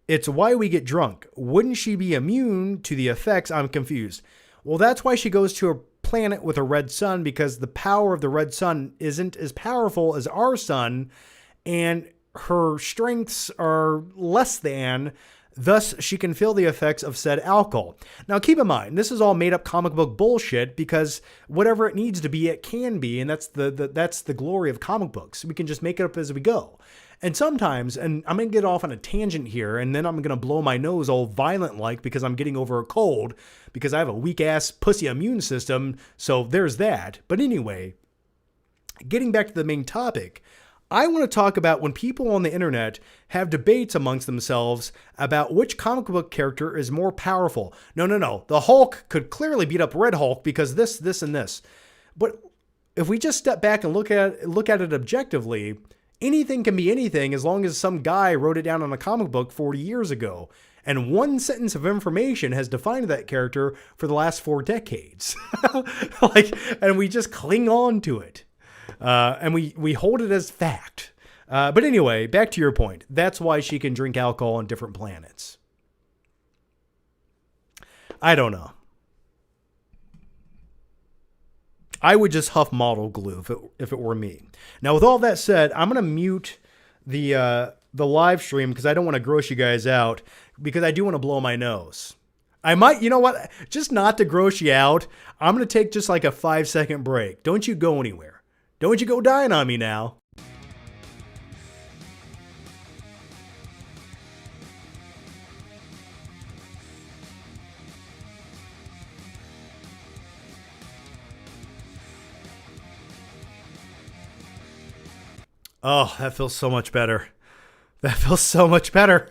It's why we get drunk. Wouldn't she be immune to the effects? I'm confused. Well, that's why she goes to a planet with a red sun, because the power of the red sun isn't as powerful as our sun, and her strengths are less than. Thus, she can feel the effects of said alcohol. Now, keep in mind, this is all made-up comic book bullshit, because whatever it needs to be, it can be, and that's the glory of comic books. We can just make it up as we go. And sometimes, and I'm going to get off on a tangent here, and then I'm going to blow my nose all violent-like because I'm getting over a cold, because I have a weak-ass pussy immune system, so there's that. But anyway, getting back to the main topic, I want to talk about when people on the internet have debates amongst themselves about which comic book character is more powerful. No. The Hulk could clearly beat up Red Hulk because this, and this. But if we just step back and look at it objectively, anything can be anything as long as some guy wrote it down on a comic book 40 years ago. And one sentence of information has defined that character for the last 4 decades. And we just cling on to it. And we hold it as fact. But anyway, back to your point. That's why she can drink alcohol on different planets. I don't know. I would just huff model glue if it were me. Now, with all that said, I'm going to mute the live stream because I don't want to gross you guys out, because I do want to blow my nose. I might, you know what? Just not to gross you out, I'm going to take just like a 5-second break. Don't you go anywhere. Don't you go dying on me now. Oh, that feels so much better. That feels so much better.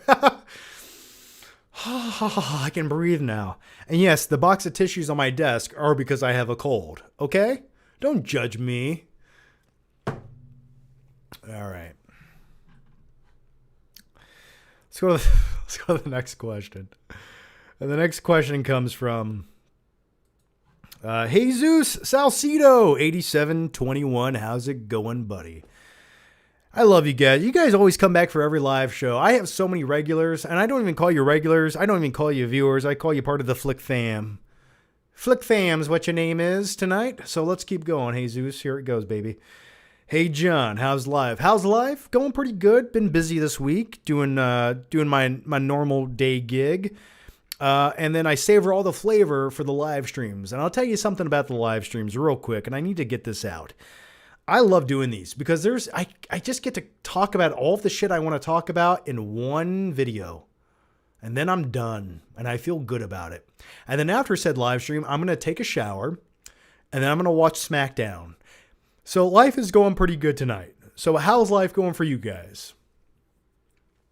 I can breathe now. And yes, the box of tissues on my desk are because I have a cold. Okay? Don't judge me. All right. Let's go to the next question. And the next question comes from Jesus Salcido 8721. How's it going, buddy? I love you guys. You guys always come back for every live show. I have so many regulars, and I don't even call you regulars. I don't even call you viewers. I call you part of the Flick Fam. Flick Fam's what your name is tonight. So let's keep going. Jesus, here it goes, baby. Hey, John, how's life? How's life? Going pretty good. Been busy this week doing my normal day gig. And then I savor all the flavor for the live streams. And I'll tell you something about the live streams real quick, and I need to get this out. I love doing these because I just get to talk about all of the shit I want to talk about in one video. And then I'm done, and I feel good about it. And then after said live stream, I'm going to take a shower, and then I'm going to watch SmackDown. So life is going pretty good tonight. So how's life going for you guys?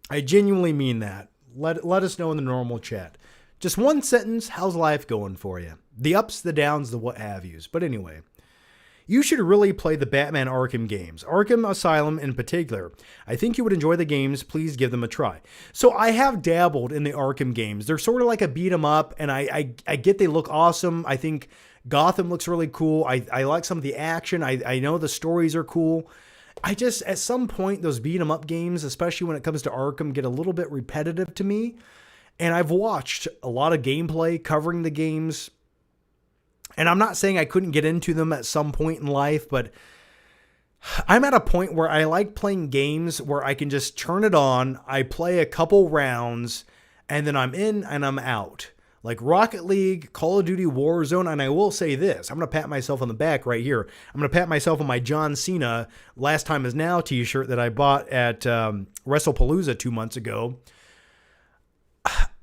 I genuinely mean that. Let us know in the normal chat. Just one sentence, how's life going for you? The ups, the downs, the what have yous. But anyway, you should really play the Batman Arkham games. Arkham Asylum in particular. I think you would enjoy the games. Please give them a try. So I have dabbled in the Arkham games. They're sort of like a beat 'em up, and I get they look awesome. I think Gotham looks really cool. I like some of the action. I know the stories are cool. I just, at some point, those beat 'em up games, especially when it comes to Arkham, get a little bit repetitive to me. And I've watched a lot of gameplay covering the games. And I'm not saying I couldn't get into them at some point in life, but I'm at a point where I like playing games where I can just turn it on, I play a couple rounds, and then I'm in and I'm out. Like Rocket League, Call of Duty Warzone, and I will say this. I'm going to pat myself on the back right here. I'm going to pat myself on my John Cena Last Time Is Now t-shirt that I bought at WrestlePalooza 2 months ago.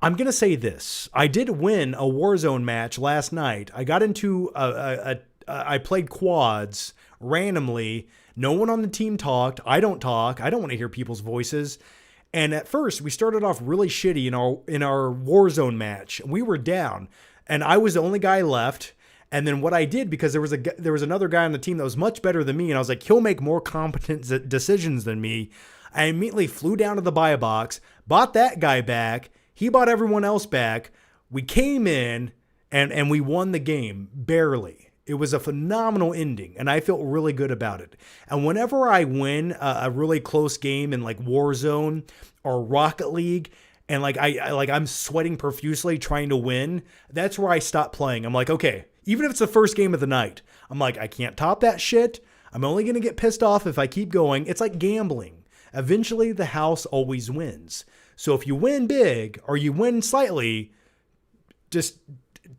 I'm going to say this. I did win a Warzone match last night. I got into I played quads randomly. No one on the team talked. I don't talk. I don't want to hear people's voices. And at first, we started off really shitty in our Warzone match. We were down, and I was the only guy left. And then what I did, because there was another guy on the team that was much better than me, and I was like, he'll make more competent decisions than me. I immediately flew down to the buy box, bought that guy back. He bought everyone else back. We came in, and we won the game, barely. It was a phenomenal ending, and I felt really good about it. And whenever I win a really close game in like Warzone or Rocket League, and I'm sweating profusely trying to win, that's where I stop playing. I'm like, okay, even if it's the first game of the night, I'm like, I can't top that shit. I'm only going to get pissed off if I keep going. It's like gambling. Eventually, the house always wins. So if you win big or you win slightly, just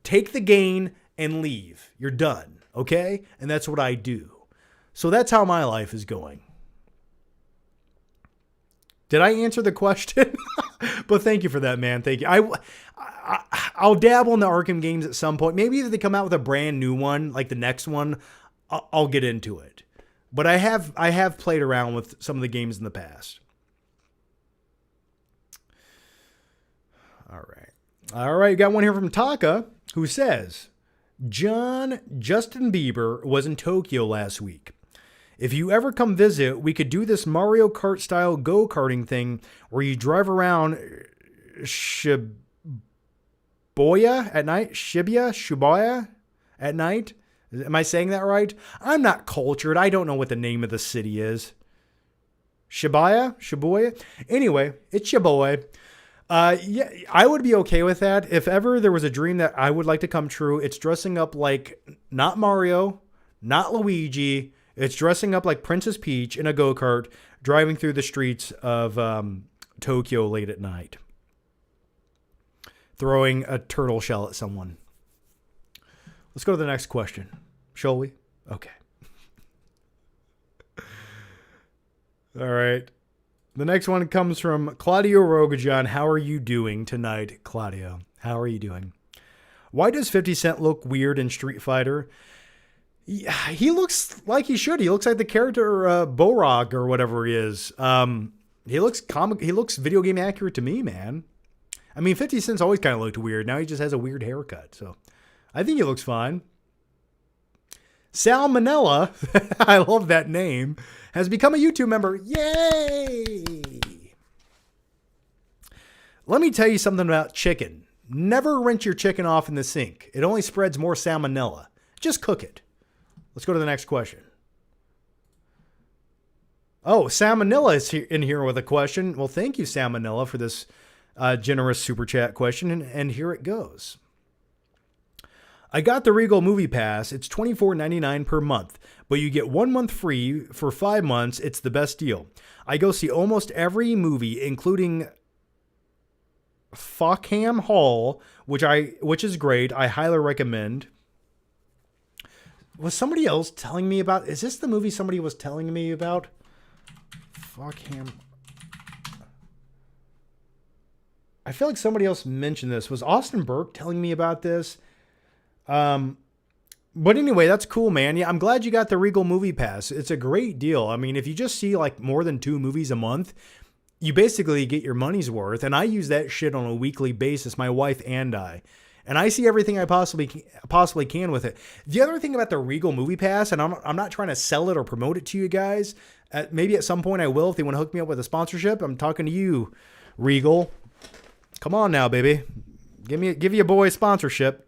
take the gain and leave. You're done. Okay? And that's what I do. So that's how my life is going. Did I answer the question? But thank you for that, man. Thank you. I'll dabble in the Arkham games at some point. Maybe if they come out with a brand new one, like the next one, I'll get into it. But I have played around with some of the games in the past. All right. Got one here from Taka who says, Justin Bieber was in Tokyo last week. If you ever come visit, we could do this Mario Kart style go-karting thing where you drive around Shibuya at night. Shibuya at night. Am I saying that right? I'm not cultured. I don't know what the name of the city is. Shibuya? Anyway, it's your boy. Yeah, I would be okay with that. If ever there was a dream that I would like to come true, it's dressing up like not Mario, not Luigi. It's dressing up like Princess Peach in a go-kart, driving through the streets of Tokyo late at night, throwing a turtle shell at someone. Let's go to the next question, shall we? Okay. All right. The next one comes from Claudio Rogajan. How are you doing tonight, Claudio? How are you doing? Why does 50 Cent look weird in Street Fighter? He looks like he should. He looks like the character Borog or whatever he is. He looks comic. He looks video game accurate to me, man. I mean, 50 Cent's always kind of looked weird. Now he just has a weird haircut. So I think he looks fine. Salmonella, I love that name, has become a YouTube member. Yay! Let me tell you something about chicken. Never rinse your chicken off in the sink. It only spreads more salmonella. Just cook it. Let's go to the next question. Oh, Salmonella is in here with a question. Well, thank you, Salmonella, for this generous super chat question. And here it goes. I got the Regal Movie Pass. It's $24.99 per month, but you get 1 month free for 5 months. It's the best deal. I go see almost every movie, including Fockham Hall, which is great. I highly recommend. Was somebody else telling me about? Is this the movie somebody was telling me about? Fockham. I feel like somebody else mentioned this. Was Austin Burke telling me about this? But anyway, that's cool, man. Yeah, I'm glad you got the Regal Movie Pass. It's a great deal. I mean, if you just see like more than 2 movies a month, you basically get your money's worth. And I use that shit on a weekly basis, my wife and I. And I see everything I possibly can with it. The other thing about the Regal Movie Pass, and I'm not trying to sell it or promote it to you guys. Maybe at some point I will if they want to hook me up with a sponsorship. I'm talking to you, Regal. Come on now, baby. Give you a boy sponsorship.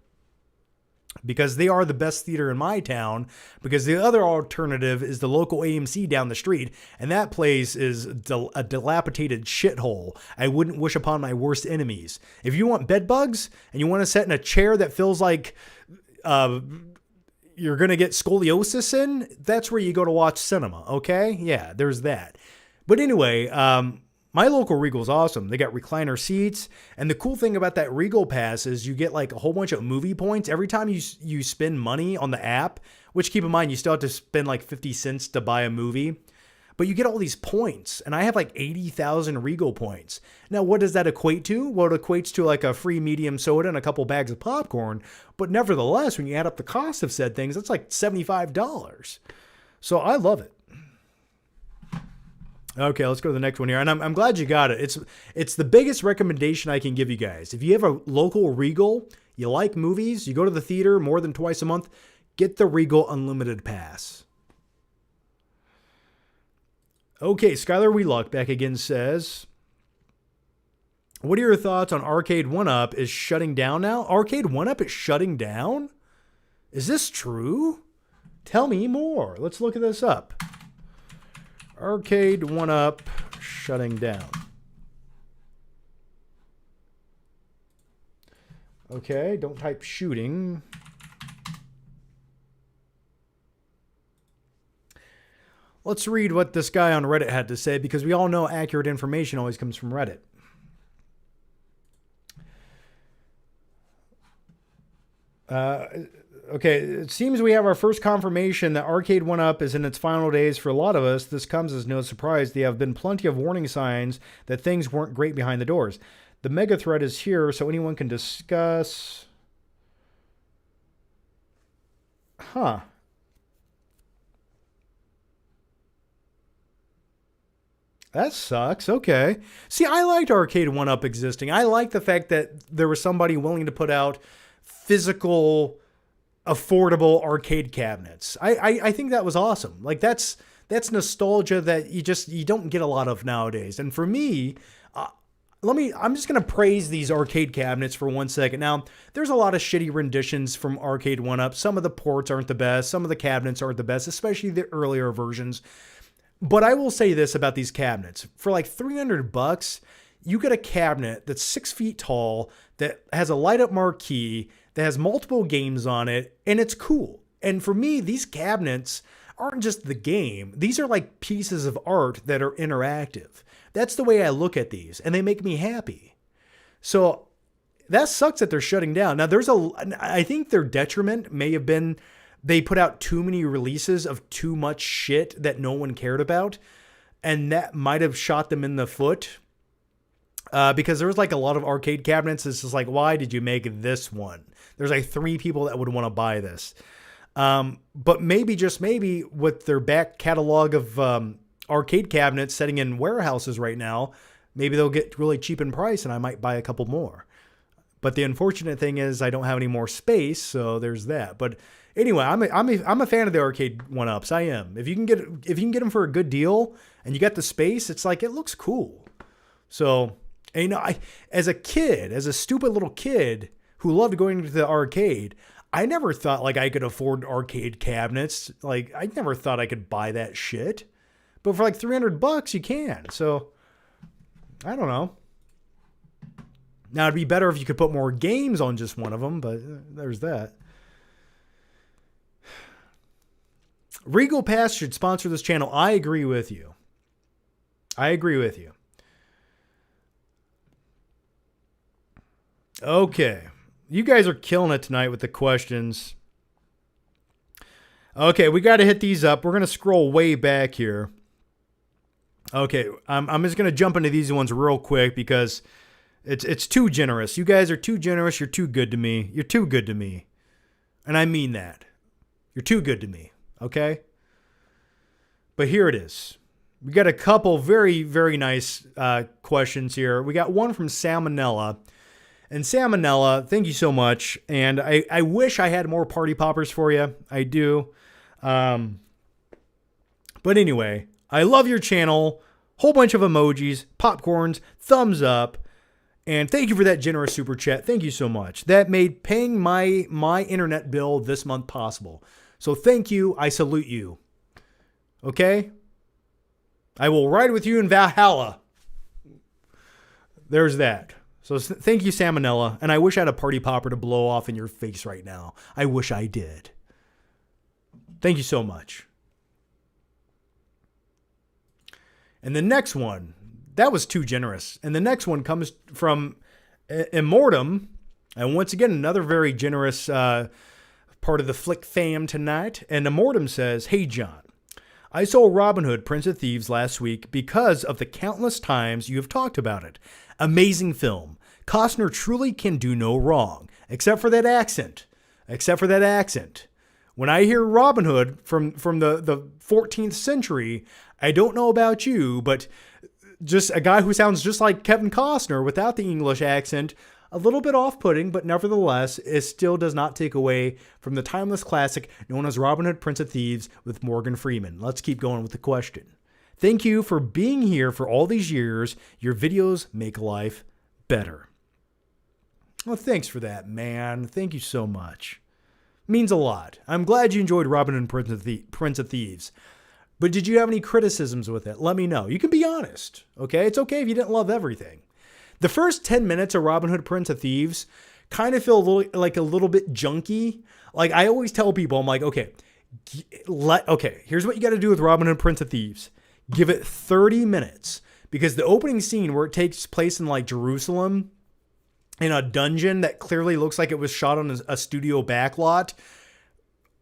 Because they are the best theater in my town. Because the other alternative is the local AMC down the street. And that place is a dilapidated shithole. I wouldn't wish upon my worst enemies. If you want bed bugs and you want to sit in a chair that feels like you're going to get scoliosis in, that's where you go to watch cinema, okay? Yeah, there's that. But anyway, my local Regal is awesome. They got recliner seats, and the cool thing about that Regal Pass is you get like a whole bunch of movie points every time you spend money on the app, which keep in mind, you still have to spend like 50 cents to buy a movie. But you get all these points, and I have like 80,000 Regal points. Now, what does that equate to? Well, it equates to like a free medium soda and a couple bags of popcorn. But nevertheless, when you add up the cost of said things, it's like $75. So I love it. Okay, let's go to the next one here. And I'm glad you got it. It's the biggest recommendation I can give you guys. If you have a local Regal, you like movies, you go to the theater more than twice a month, get the Regal Unlimited Pass. Okay, Skylar Wheelock back again says, what are your thoughts on Arcade 1-Up is shutting down now? Arcade 1-Up is shutting down? Is this true? Tell me more. Let's look at this up. Arcade 1-Up shutting down. Okay, don't type shooting. Let's read what this guy on Reddit had to say, because we all know accurate information always comes from Reddit. Okay, it seems we have our first confirmation that Arcade 1-Up is in its final days for a lot of us. This comes as no surprise. There have been plenty of warning signs that things weren't great behind the doors. The mega thread is here, so anyone can discuss. Huh. That sucks. Okay. See, I liked Arcade 1-Up existing. I like the fact that there was somebody willing to put out physical, affordable arcade cabinets. I think that was awesome. Like that's nostalgia that you don't get a lot of nowadays. And for me, I'm just going to praise these arcade cabinets for 1 second. Now, there's a lot of shitty renditions from Arcade 1-Up. Some of the ports aren't the best. Some of the cabinets aren't the best, especially the earlier versions. But I will say this about these cabinets. For like $300, you get a cabinet that's 6 feet tall, that has a light up marquee, that has multiple games on it, and it's cool. And for me, these cabinets aren't just the game. These are like pieces of art that are interactive. That's the way I look at these, and they make me happy. So that sucks that they're shutting down. Now, I think their detriment may have been they put out too many releases of too much shit that no one cared about. And that might have shot them in the foot. Because there was like a lot of arcade cabinets. It's just like, why did you make this one? There's like 3 people that would want to buy this. But maybe, just maybe, with their back catalog of arcade cabinets sitting in warehouses right now, maybe they'll get really cheap in price and I might buy a couple more. But the unfortunate thing is I don't have any more space, so there's that. But anyway, I'm a fan of the Arcade 1-Ups. I am. If you can get them for a good deal and you got the space, it's like, it looks cool. So, and, you know, as a stupid little kid who loved going to the arcade, I never thought like I could afford arcade cabinets. Like, I never thought I could buy that shit. But for like $300, you can. So, I don't know. Now, it'd be better if you could put more games on just one of them, but there's that. Regal Pass should sponsor this channel. I agree with you. Okay. You guys are killing it tonight with the questions. Okay, we got to hit these up. We're going to scroll way back here. Okay, I'm just going to jump into these ones real quick because it's too generous. You guys are too generous. You're too good to me. You're too good to me. And I mean that. You're too good to me. Okay? But here it is. We got a couple very, very nice questions here. We got one from Salmonella. And Salmonella, thank you so much. And I wish I had more party poppers for you. I do. But anyway, I love your channel. Whole bunch of emojis, popcorns, thumbs up. And thank you for that generous super chat. Thank you so much. That made paying my internet bill this month possible. So thank you. I salute you. Okay? I will ride with you in Valhalla. There's that. So thank you, Salmonella. And I wish I had a party popper to blow off in your face right now. I wish I did. Thank you so much. And the next one, that was too generous. And the next one comes from Immortum. And once again, another very generous part of the Flick fam tonight. And Immortum says, "Hey, John, I saw Robin Hood, Prince of Thieves last week because of the countless times you have talked about it. Amazing film. Costner truly can do no wrong, except for that accent. When I hear Robin Hood from the 14th century, I don't know about you, but just a guy who sounds just like Kevin Costner without the English accent, a little bit off-putting, but nevertheless, it still does not take away from the timeless classic known as Robin Hood, Prince of Thieves with Morgan Freeman." Let's keep going with the question. "Thank you for being here for all these years. Your videos make life better." Well, thanks for that, man. Thank you so much. Means a lot. I'm glad you enjoyed Robin Hood and Prince of Thieves. But did you have any criticisms with it? Let me know. You can be honest, okay? It's okay if you didn't love everything. The first 10 minutes of Robin Hood, Prince of Thieves kind of feel a little bit junky. Like, I always tell people, I'm like, okay, here's what you got to do with Robin Hood, Prince of Thieves. Give it 30 minutes. Because the opening scene where it takes place in, like, Jerusalem, in a dungeon that clearly looks like it was shot on a studio backlot,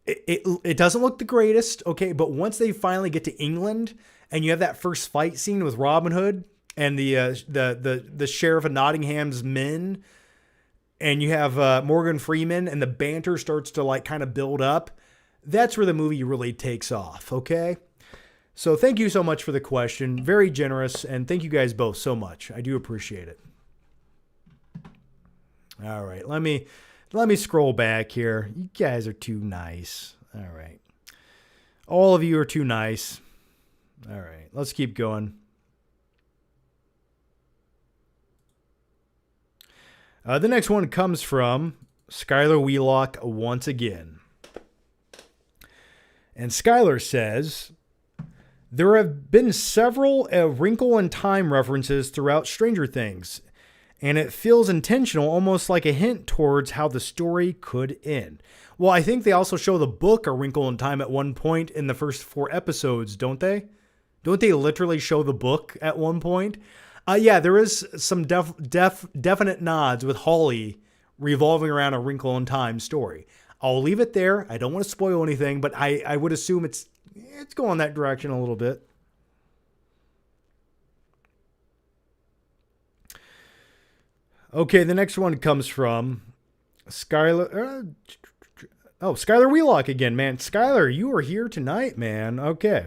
it doesn't look the greatest, okay? But once they finally get to England and you have that first fight scene with Robin Hood and the sheriff of Nottingham's men, and you have Morgan Freeman, and the banter starts to like kind of build up, that's where the movie really takes off, okay? So thank you so much for the question. Very generous, and thank you guys both so much. I do appreciate it. All right, let me scroll back here. You guys are too nice. All right. All of you are too nice. All right, let's keep going. The next one comes from Skylar Wheelock once again. And Skylar says, "There have been several Wrinkle in Time references throughout Stranger Things, and it feels intentional, almost like a hint towards how the story could end." Well, I think they also show the book A Wrinkle in Time at one point in the first 4 episodes, don't they? Don't they literally show the book at one point? Yeah, there is some definite nods with Holly revolving around A Wrinkle in Time story. I'll leave it there. I don't want to spoil anything, but I would assume it's going that direction a little bit. Okay, the next one comes from Skylar. Skylar Wheelock again, man. Skylar, you are here tonight, man. Okay.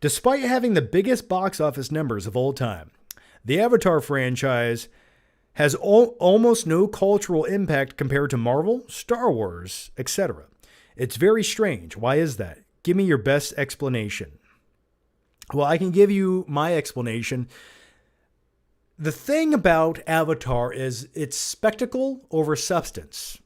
"Despite having the biggest box office numbers of all time, the Avatar franchise has almost no cultural impact compared to Marvel, Star Wars, etc. It's very strange. Why is that? Give me your best explanation." Well, I can give you my explanation. The thing about Avatar is it's spectacle over substance.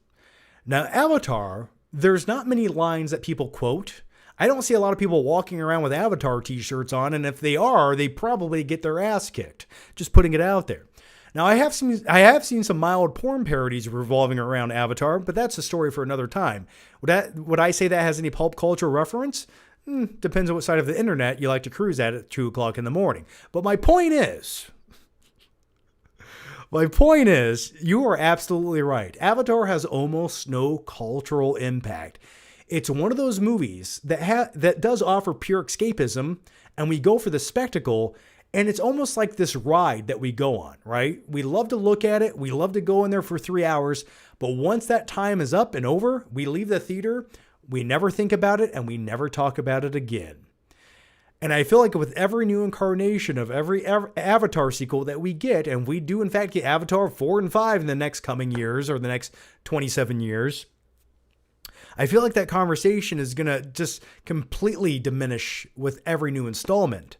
Now, Avatar, there's not many lines that people quote. I don't see a lot of people walking around with Avatar t-shirts on, and if they are, they probably get their ass kicked. Just putting it out there. Now, I have seen some mild porn parodies revolving around Avatar, but that's a story for another time. Would I say that has any pulp culture reference? Depends on what side of the internet you like to cruise at 2 o'clock in the morning. But my point is, you are absolutely right. Avatar has almost no cultural impact. It's one of those movies that does offer pure escapism, and we go for the spectacle, and it's almost like this ride that we go on, right? We love to look at it. We love to go in there for 3 hours, but once that time is up and over, we leave the theater, we never think about it, and we never talk about it again. And I feel like with every new incarnation of every Avatar sequel that we get, and we do in fact get Avatar 4 and 5 in the next coming years or the next 27 years, I feel like that conversation is going to just completely diminish with every new installment.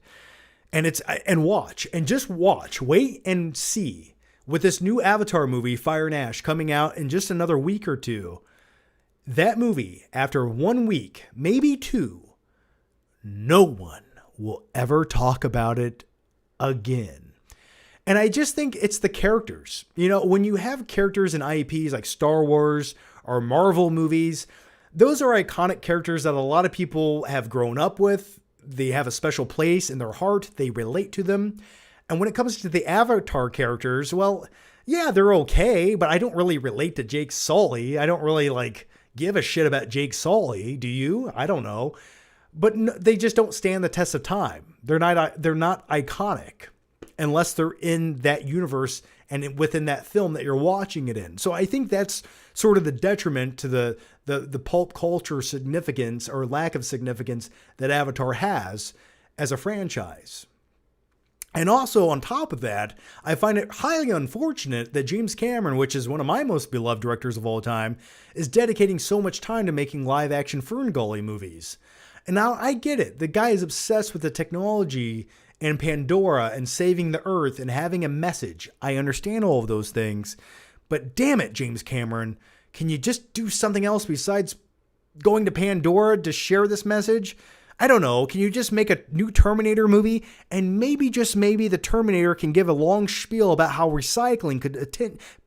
And just watch, wait and see. With this new Avatar movie, Fire and Ash, coming out in just another week or two, that movie, after 1 week, maybe 2, no one will ever talk about it again. And I just think it's the characters. You know, when you have characters in IPs like Star Wars or Marvel movies, those are iconic characters that a lot of people have grown up with. They have a special place in their heart. They relate to them. And when it comes to the Avatar characters, well, yeah, they're okay, but I don't really relate to Jake Sully. I don't really give a shit about Jake Sully. Do you? I don't know. But no, they just don't stand the test of time. They're not iconic unless they're in that universe and within that film that you're watching it in. So I think that's sort of the detriment to the pulp culture significance or lack of significance that Avatar has as a franchise. And also on top of that, I find it highly unfortunate that James Cameron, which is one of my most beloved directors of all time, is dedicating so much time to making live action Ferngully movies. And now I get it. The guy is obsessed with the technology and Pandora and saving the earth and having a message. I understand all of those things. But damn it, James Cameron, can you just do something else besides going to Pandora to share this message? I don't know. Can you just make a new Terminator movie? And maybe, just maybe, the Terminator can give a long spiel about how recycling could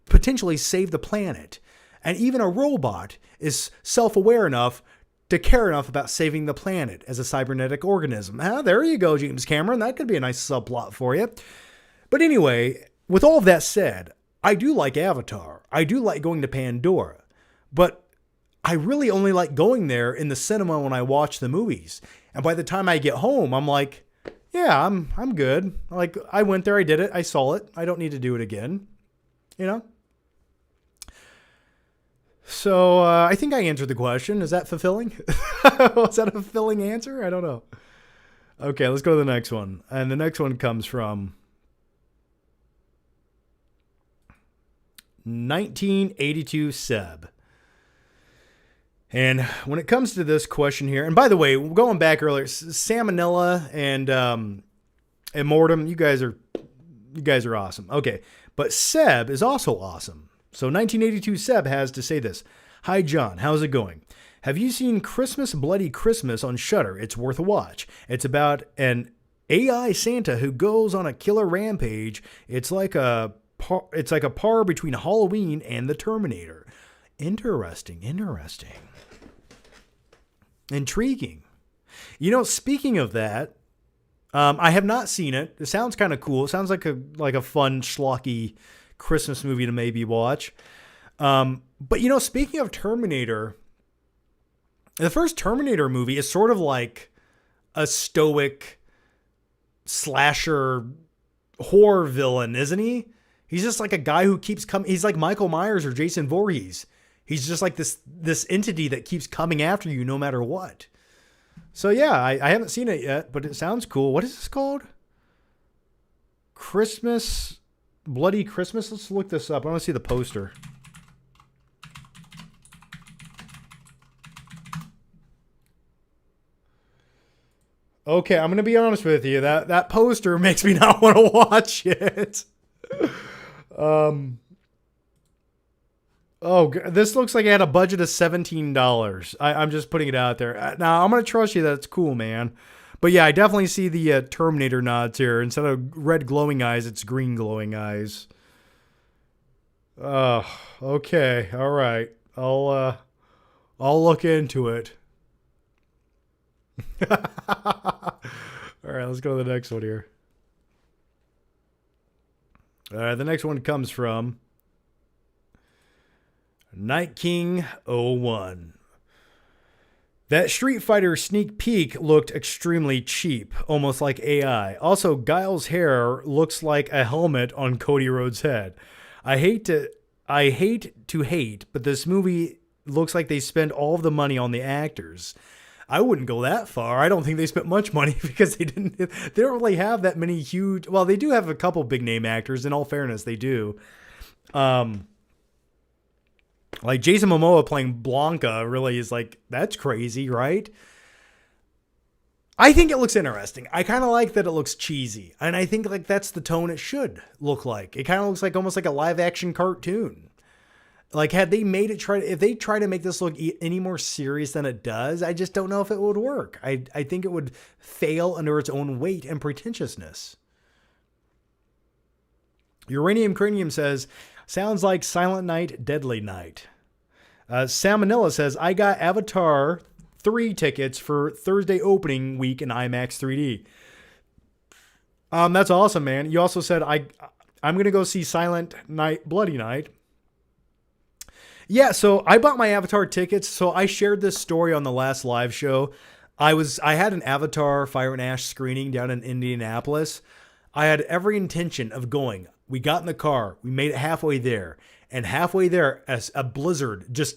potentially save the planet. And even a robot is self-aware enough to care enough about saving the planet as a cybernetic organism. There you go, James Cameron. That could be a nice subplot for you. But anyway, with all of that said, I do like Avatar. I do like going to Pandora. But I really only like going there in the cinema when I watch the movies. And by the time I get home, I'm like, yeah, I'm good. Like, I went there, I did it, I saw it. I don't need to do it again. You know? So I think I answered the question. Is that fulfilling? Was that a fulfilling answer? I don't know. Okay, let's go to the next one. And the next one comes from 1982 Seb. And when it comes to this question here, and by the way, going back earlier, Salmonella and Mortem, you guys are awesome. Okay, but Seb is also awesome. So 1982 Seb has to say this. Hi, John. How's it going? Have you seen Christmas Bloody Christmas on Shudder? It's worth a watch. It's about an AI Santa who goes on a killer rampage. It's like a par between Halloween and the Terminator. Interesting. Intriguing. You know, speaking of that, I have not seen it. It sounds kind of cool. It sounds like a fun, schlocky Christmas movie to maybe watch. But you know, speaking of Terminator, the first Terminator movie is sort of like a stoic slasher horror villain, isn't he? He's just like a guy who keeps coming. He's like Michael Myers or Jason Voorhees. He's just like this entity that keeps coming after you no matter what. So yeah, I haven't seen it yet, but it sounds cool. What is this called? Christmas, Bloody Christmas? Let's look this up. I want to see the poster. Okay, I'm going to be honest with you. That poster makes me not want to watch it. Oh, this looks like it had a budget of $17. I'm just putting it out there. Now, I'm going to trust you that it's cool, man. But yeah, I definitely see the Terminator nods here. Instead of red glowing eyes, it's green glowing eyes. Oh, okay. All right. I'll look into it. All right, let's go to the next one here. All right, the next one comes from Night King 01. That Street Fighter sneak peek looked extremely cheap, almost like AI. Also, Guile's hair looks like a helmet on Cody Rhodes' head. I hate to hate, but this movie looks like they spend all of the money on the actors. I wouldn't go that far. I don't think they spent much money because they don't really have that many huge. Well, they do have a couple big name actors. In all fairness, they do. Like Jason Momoa playing Blanca really is like, that's crazy, right? I think it looks interesting. I kind of like that it looks cheesy. And I think like that's the tone it should look like. It kind of looks like almost like a live action cartoon. Like had they made it if they try to make this look any more serious than it does, I just don't know if it would work. I think it would fail under its own weight and pretentiousness. Uranium Cranium says, sounds like Silent Night, Deadly Night. Salmonella says, I got Avatar 3 tickets for Thursday opening week in IMAX 3D. That's awesome, man. You also said, I'm going to go see Silent Night, Bloody Night. Yeah, so I bought my Avatar tickets. So I shared this story on the last live show. I had an Avatar Fire and Ash screening down in Indianapolis. I had every intention of going. We got in the car. We made it halfway there. And halfway there, as a blizzard just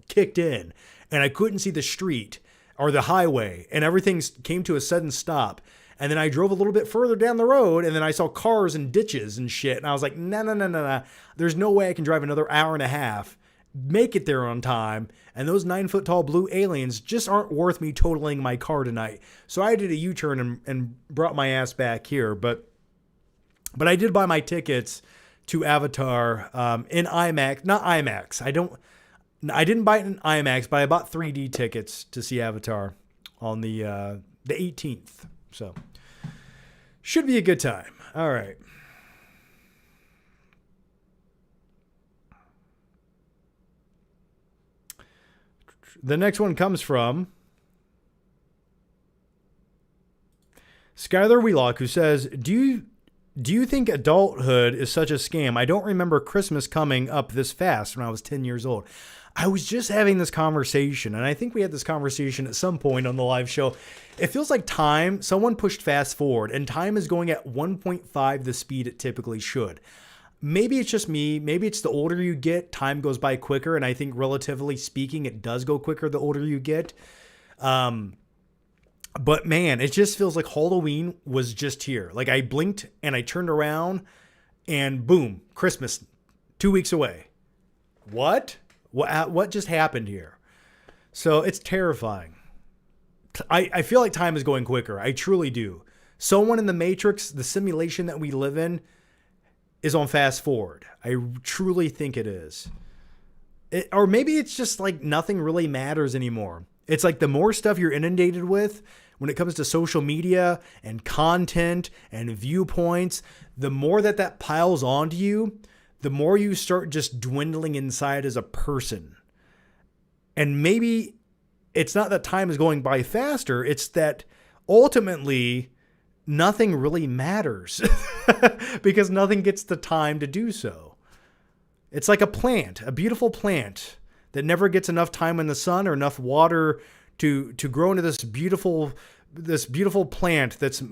kicked in. And I couldn't see the street or the highway. And everything came to a sudden stop. And then I drove a little bit further down the road. And then I saw cars and ditches and shit. And I was like, no. There's no way I can drive another hour and a half, make it there on time. And those 9-foot tall blue aliens just aren't worth me totaling my car tonight. So I did a U-turn and brought my ass back here. But I did buy my tickets to Avatar in IMAX. Not IMAX. I didn't buy it in IMAX, but I bought 3D tickets to see Avatar on the 18th. So should be a good time. All right. The next one comes from Skylar Wheelock, who says, Do you think adulthood is such a scam? I don't remember Christmas coming up this fast when I was 10 years old. I was just having this conversation, and I think we had this conversation at some point on the live show. It feels like someone pushed fast forward, and time is going at 1.5 the speed it typically should. Maybe it's just me. Maybe it's the older you get, time goes by quicker, and I think relatively speaking, it does go quicker the older you get. But man, it just feels like Halloween was just here. Like I blinked and I turned around and boom, Christmas 2 weeks away. What just happened here? So it's terrifying. I feel like time is going quicker. I truly do. Someone in the Matrix, the simulation that we live in, is on fast forward. I truly think it is. Or maybe it's just like nothing really matters anymore. It's like the more stuff you're inundated with when it comes to social media and content and viewpoints, the more that piles onto you, the more you start just dwindling inside as a person. And maybe it's not that time is going by faster. It's that ultimately nothing really matters because nothing gets the time to do so. It's like a plant, a beautiful plant that never gets enough time in the sun or enough water to grow into this beautiful plant that's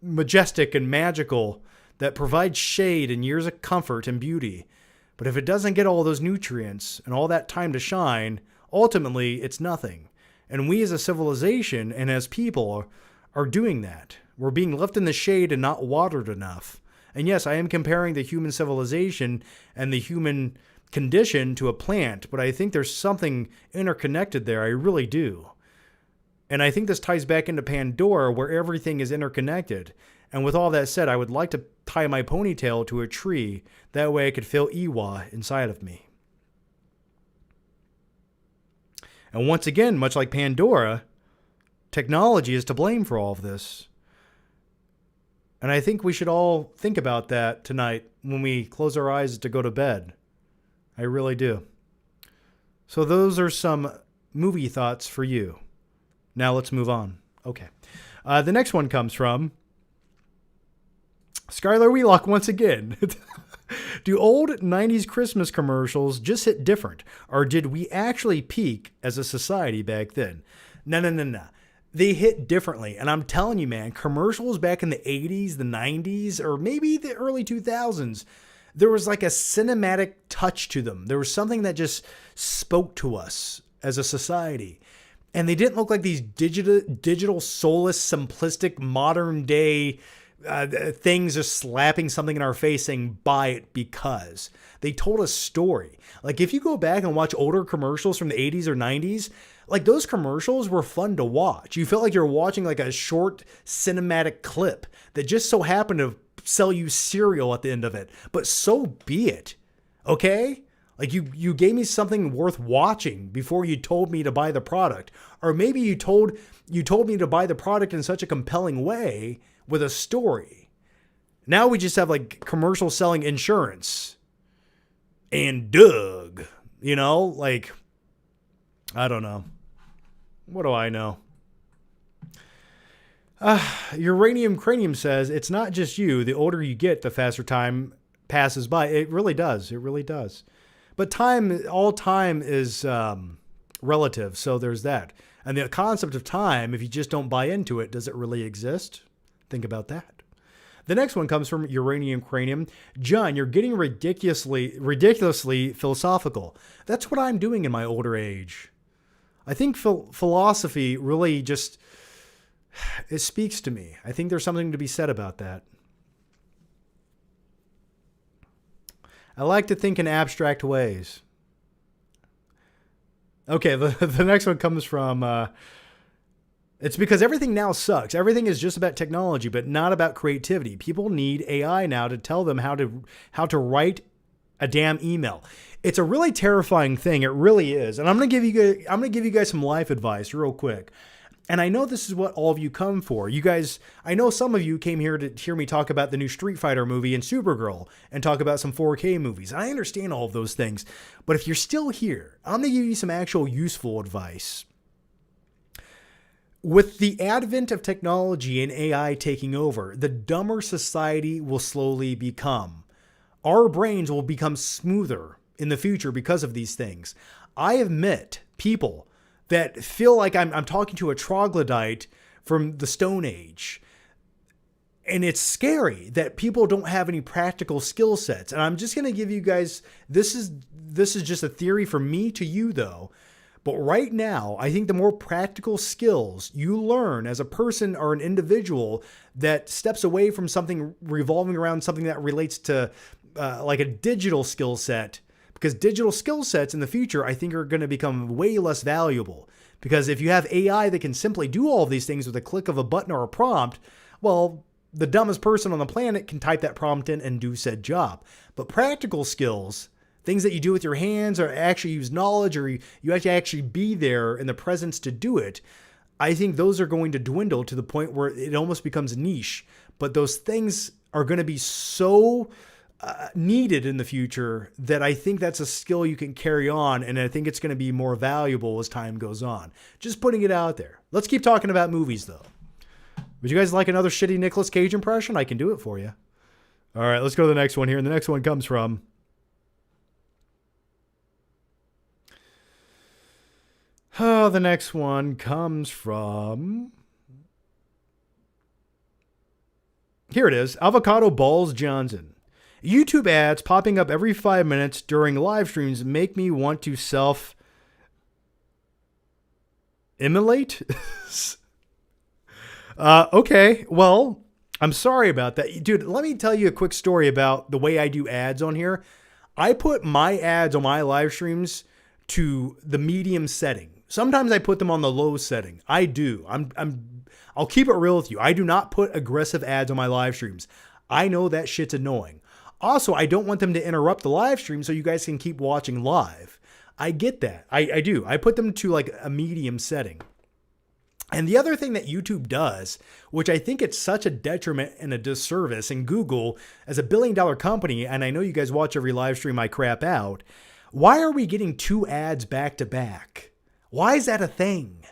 majestic and magical, that provides shade and years of comfort and beauty. But if it doesn't get all those nutrients and all that time to shine, ultimately it's nothing. And we as a civilization and as people are doing that. We're being left in the shade and not watered enough. And yes, I am comparing the human civilization and the human condition to a plant, but I think there's something interconnected there. I really do. And I think this ties back into Pandora, where everything is interconnected. And with all that said, I would like to tie my ponytail to a tree. That way I could feel Iwa inside of me. And once again, much like Pandora, technology is to blame for all of this. And I think we should all think about that tonight when we close our eyes to go to bed. I really do. So those are some movie thoughts for you. Now let's move on. Okay. The next one comes from Skylar Wheelock once again. Do old 90s Christmas commercials just hit different? Or did we actually peak as a society back then? No. They hit differently. And I'm telling you, man, commercials back in the 80s, the 90s, or maybe the early 2000s, there was like a cinematic touch to them. There was something that just spoke to us as a society. And they didn't look like these digital soulless, simplistic, modern day things just slapping something in our face saying, buy it because. They told a story. Like if you go back and watch older commercials from the 80s or 90s, like those commercials were fun to watch. You felt like you're watching like a short cinematic clip that just so happened to sell you cereal at the end of it. But so be it. Okay? Like you gave me something worth watching before you told me to buy the product. Or maybe you told me to buy the product in such a compelling way with a story. Now we just have like commercial selling insurance. And Doug, you know, like, I don't know. What do I know? Uranium Cranium says, it's not just you. The older you get, the faster time passes by. It really does. It really does. But all time is relative. So there's that. And the concept of time, if you just don't buy into it, does it really exist? Think about that. The next one comes from Uranium Cranium. John, you're getting ridiculously philosophical. That's what I'm doing in my older age. I think philosophy really just, it speaks to me. I think there's something to be said about that. I like to think in abstract ways. Okay, the next one comes from, it's because everything now sucks. Everything is just about technology, but not about creativity. People need AI now to tell them how to write a damn email. It's a really terrifying thing. It really is. And I'm going to give you guys some life advice real quick. And I know this is what all of you come for. You guys, I know some of you came here to hear me talk about the new Street Fighter movie and Supergirl and talk about some 4K movies. I understand all of those things. But if you're still here, I'm going to give you some actual useful advice. With the advent of technology and AI taking over, the dumber society will slowly become. Our brains will become smoother in the future because of these things. I have met people that feel like I'm talking to a troglodyte from the Stone Age. And it's scary that people don't have any practical skill sets. And I'm just going to give you guys, this is just a theory from me to you though. But right now, I think the more practical skills you learn as a person or an individual that steps away from something revolving around something that relates to like a digital skill set, because digital skill sets in the future, I think are going to become way less valuable. Because if you have AI that can simply do all of these things with a click of a button or a prompt, well, the dumbest person on the planet can type that prompt in and do said job. But practical skills, things that you do with your hands or actually use knowledge or you have to actually be there in the presence to do it, I think those are going to dwindle to the point where it almost becomes niche. But those things are going to be so needed in the future that I think that's a skill you can carry on. And I think it's going to be more valuable as time goes on. Just putting it out there. Let's keep talking about movies though. Would you guys like another shitty Nicolas Cage impression? I can do it for you. All right, let's go to the next one here. And the next one comes from... Oh, the next one comes from... Here it is. Avocado Balls Johnson. YouTube ads popping up every 5 minutes during live streams make me want to self-immolate? Okay, well, I'm sorry about that. Dude, let me tell you a quick story about the way I do ads on here. I put my ads on my live streams to the medium setting. Sometimes I put them on the low setting. I do. I'll keep it real with you. I do not put aggressive ads on my live streams. I know that shit's annoying. Also, I don't want them to interrupt the live stream so you guys can keep watching live. I get that. I do. I put them to like a medium setting. And the other thing that YouTube does, which I think it's such a detriment and a disservice, and Google as a billion-dollar company, and I know you guys watch every live stream I crap out, why are we getting 2 ads back to back? Why is that a thing?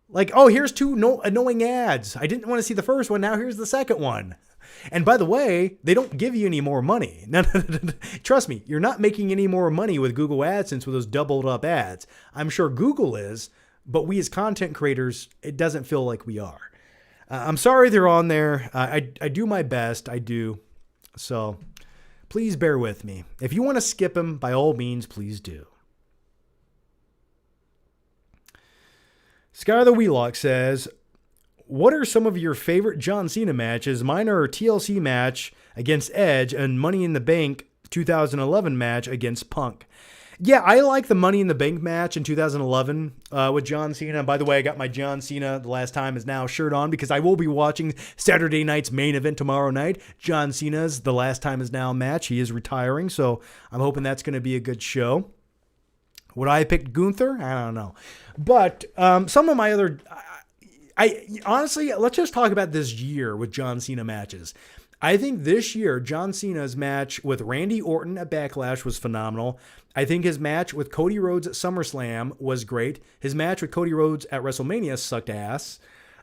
Like, oh, here's 2 annoying ads. I didn't want to see the first one. Now here's the second one. And by the way, they don't give you any more money. No, trust me, you're not making any more money with Google AdSense with those doubled up ads. I'm sure Google is, but we as content creators, it doesn't feel like we are. I'm sorry they're on there. I do my best. I do. So please bear with me. If you want to skip them, by all means, please do. Sky the Wheelock says, what are some of your favorite John Cena matches? Mine are a TLC match against Edge and Money in the Bank 2011 match against Punk. Yeah, I like the Money in the Bank match in 2011 with John Cena. By the way, I got my John Cena The Last Time Is Now shirt on because I will be watching Saturday night's main event tomorrow night. John Cena's The Last Time Is Now match. He is retiring, so I'm hoping that's going to be a good show. Would I have picked Gunther? I don't know. But some of my other... I honestly, let's just talk about this year with John Cena matches. I think this year, John Cena's match with Randy Orton at Backlash was phenomenal. I think his match with Cody Rhodes at SummerSlam was great. His match with Cody Rhodes at WrestleMania sucked ass.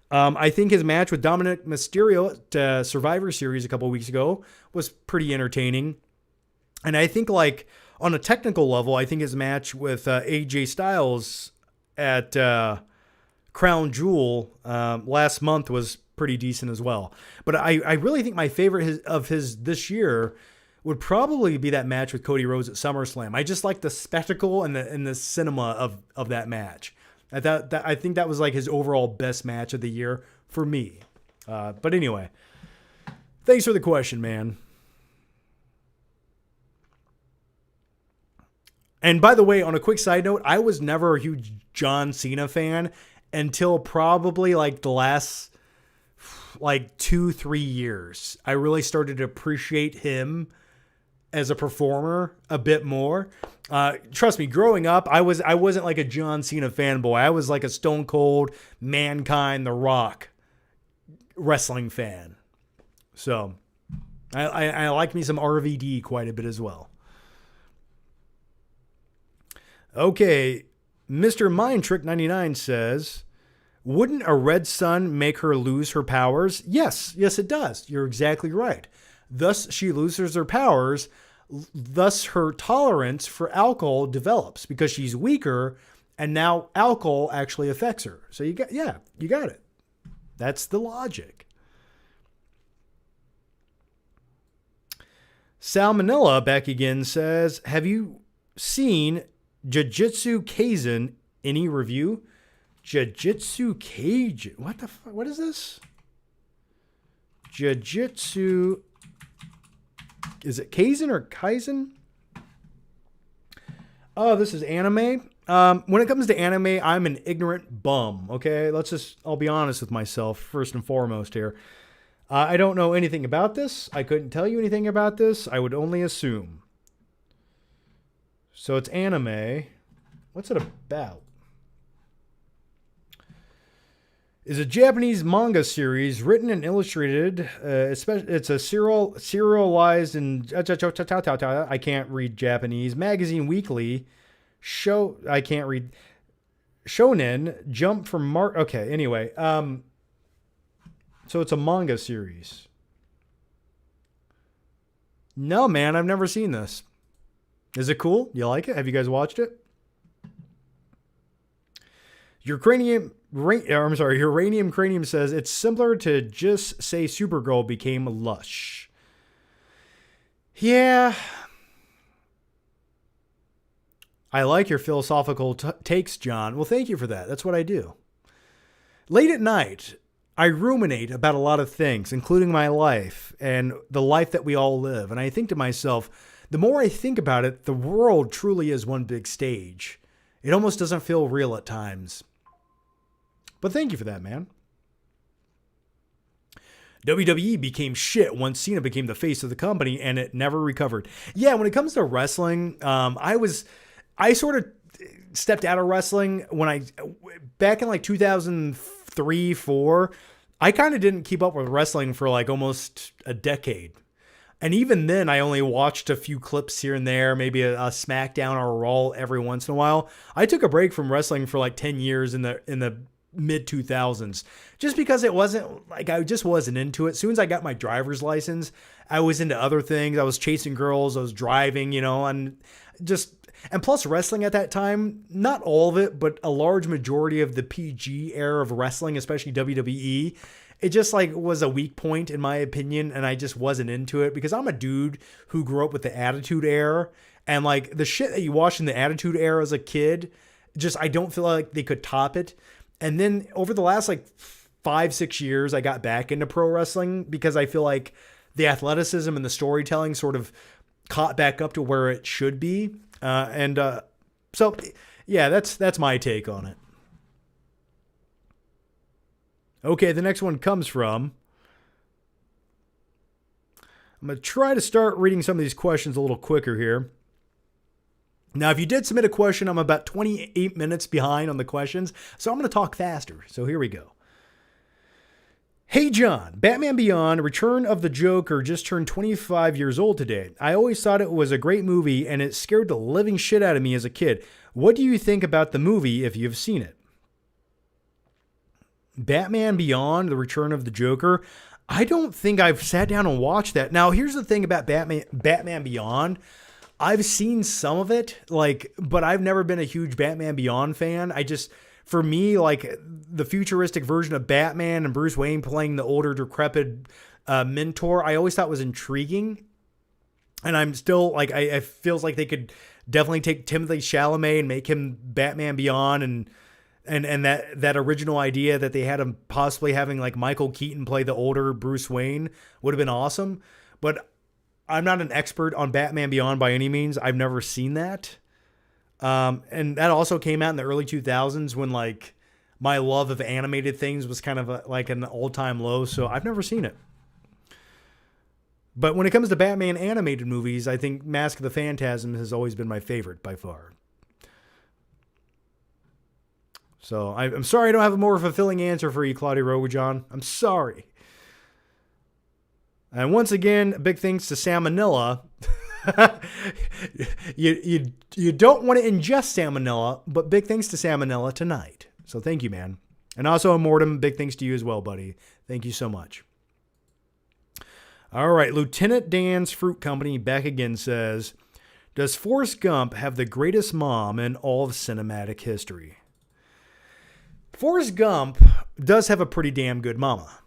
I think his match with Dominic Mysterio at Survivor Series a couple of weeks ago was pretty entertaining. And I think, like, on a technical level, I think his match with AJ Styles at Crown Jewel last month was pretty decent as well. But I really think my favorite of his this year would probably be that match with Cody Rhodes at SummerSlam. I just like the spectacle and the cinema of that match. I think that was like his overall best match of the year for me. But anyway, thanks for the question, man. And by the way, on a quick side note, I was never a huge John Cena fan until probably like the last 2-3 years. I really started to appreciate him as a performer a bit more. Trust me, growing up, I wasn't like a John Cena fanboy. I was like a Stone Cold, Mankind, The Rock wrestling fan. So I like me some RVD quite a bit as well. Okay, Mr. Mind Trick 99 says, wouldn't a red sun make her lose her powers? Yes, it does. You're exactly right. Thus, she loses her powers. Thus, her tolerance for alcohol develops because she's weaker, and now alcohol actually affects her. So you got it. That's the logic. Salmonella back again says, have you seen Jujutsu Kaisen? Any review? Jujutsu Kaisen. What the fuck? What is this? Jujutsu. Is it Kaisen or Kaisen? Oh, this is anime. When it comes to anime, I'm an ignorant bum. Okay, I'll be honest with myself first and foremost here. I don't know anything about this. I couldn't tell you anything about this. I would only assume. So it's anime. What's it about? Is a Japanese manga series written and illustrated. It's a serialized and I can't read Japanese. Magazine Weekly. I can't read. Shonen Jump from Okay, anyway. So it's a manga series. No, man, I've never seen this. Is it cool? You like it? Have you guys watched it? Uranium Cranium says it's similar to just say Supergirl became lush. Yeah. I like your philosophical takes, John. Well, thank you for that. That's what I do. Late at night, I ruminate about a lot of things, including my life and the life that we all live. And I think to myself, the more I think about it, the world truly is one big stage. It almost doesn't feel real at times. But thank you for that, man. WWE became shit once Cena became the face of the company, and it never recovered. Yeah, when it comes to wrestling, I sort of stepped out of wrestling back in like 2003, 2004. I kind of didn't keep up with wrestling for like almost a decade. And even then, I only watched a few clips here and there, maybe a SmackDown or a Raw every once in a while. I took a break from wrestling for like 10 years in the mid 2000s, just because it wasn't like, I just wasn't into it. As soon as I got my driver's license, I was into other things. I was chasing girls, I was driving, and plus wrestling at that time, not all of it, but a large majority of the PG era of wrestling, especially WWE, it just like was a weak point in my opinion. And I just wasn't into it because I'm a dude who grew up with the Attitude Era, and like the shit that you watched in the Attitude Era as a kid, I don't feel like they could top it. And then over the last like 5-6 years, I got back into pro wrestling because I feel like the athleticism and the storytelling sort of caught back up to where it should be. So yeah, that's my take on it. Okay, the next one comes from, I'm going to try to start reading some of these questions a little quicker here. Now, if you did submit a question, I'm about 28 minutes behind on the questions, so I'm going to talk faster. So here we go. Hey John, Batman Beyond, Return of the Joker just turned 25 years old today. I always thought it was a great movie and it scared the living shit out of me as a kid. What do you think about the movie if you've seen it? Batman Beyond, The Return of the Joker. I don't think I've sat down and watched that. Now, here's the thing about Batman Beyond. I've seen some of it, but I've never been a huge Batman Beyond fan. For me, the futuristic version of Batman and Bruce Wayne playing the older, decrepit mentor, I always thought was intriguing. And I'm still, I feels like they could definitely take Timothée Chalamet and make him Batman Beyond, and that original idea that they had him possibly having Michael Keaton play the older Bruce Wayne would have been awesome. But I'm not an expert on Batman Beyond by any means. I've never seen that. And that also came out in the early 2000s when my love of animated things was kind of an all-time low. So I've never seen it. But when it comes to Batman animated movies, I think Mask of the Phantasm has always been my favorite by far. So I'm sorry I don't have a more fulfilling answer for you, Claudia Rogujon. I'm sorry. And once again, big thanks to Salmonella. you don't want to ingest salmonella, but big thanks to Salmonella tonight. So thank you, man. And also, Immortum, big thanks to you as well, buddy. Thank you so much. All right, Lieutenant Dan's Fruit Company back again says, does Forrest Gump have the greatest mom in all of cinematic history? Forrest Gump does have a pretty damn good mama.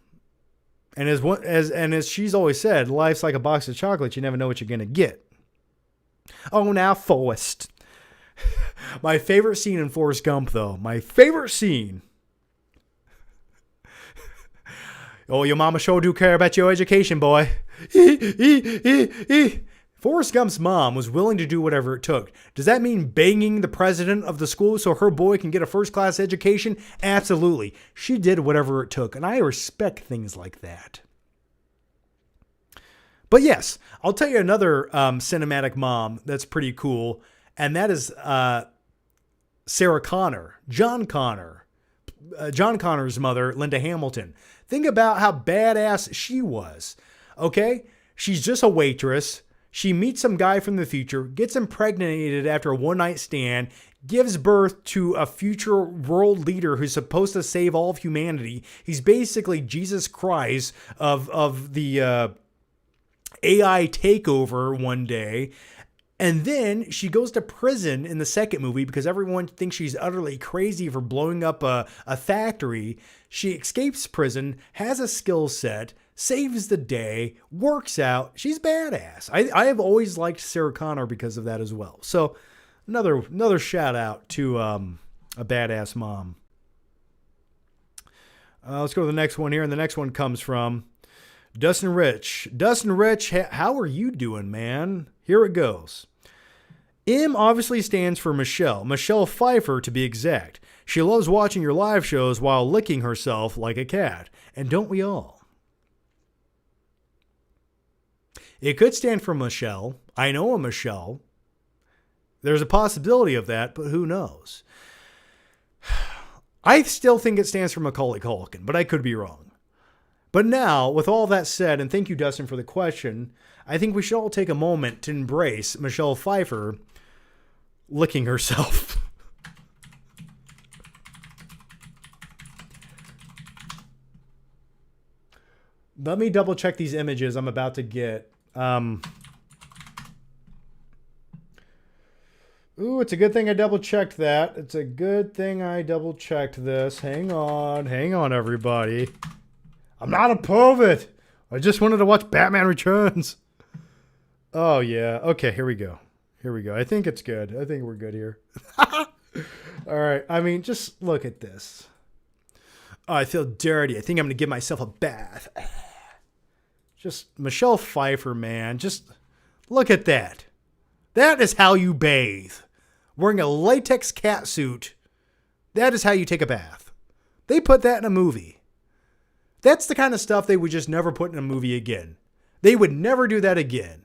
And as she's always said, life's like a box of chocolates. You never know what you're going to get. Oh, now Forrest. My favorite scene in Forrest Gump, though. My favorite scene. Oh, your mama sure do care about your education, boy. Forrest Gump's mom was willing to do whatever it took. Does that mean banging the president of the school so her boy can get a first-class education? Absolutely. She did whatever it took, and I respect things like that. But yes, I'll tell you another cinematic mom that's pretty cool, and that is Sarah Connor, John Connor. John Connor's mother, Linda Hamilton. Think about how badass she was. Okay? She's just a waitress. She meets some guy from the future, gets impregnated after a one-night stand, gives birth to a future world leader who's supposed to save all of humanity. He's basically Jesus Christ of the AI takeover one day. And then she goes to prison in the second movie because everyone thinks she's utterly crazy for blowing up a factory. She escapes prison, has a skill set, saves the day, works out. She's badass. I have always liked Sarah Connor because of that as well. So another shout out to a badass mom. Let's go to the next one here. And the next one comes from Dustin Rich. Dustin Rich, how are you doing, man? Here it goes. M obviously stands for Michelle Pfeiffer to be exact. She loves watching your live shows while licking herself like a cat. And don't we all? It could stand for Michelle. I know a Michelle. There's a possibility of that, but who knows? I still think it stands for Macaulay Culkin, but I could be wrong. But now, with all that said, and thank you, Dustin, for the question, I think we should all take a moment to embrace Michelle Pfeiffer licking herself. Let me double check these images I'm about to get. Ooh, it's a good thing I double checked that. It's a good thing I double checked this. Hang on, everybody. I'm not a pervert. I just wanted to watch Batman Returns. Oh, yeah. Okay, here we go. I think it's good. I think we're good here. All right. I mean, just look at this. Oh, I feel dirty. I think I'm going to give myself a bath. Just Michelle Pfeiffer, man. Just look at that. That is how you bathe. Wearing a latex catsuit. That is how you take a bath. They put that in a movie. That's the kind of stuff they would just never put in a movie again. They would never do that again.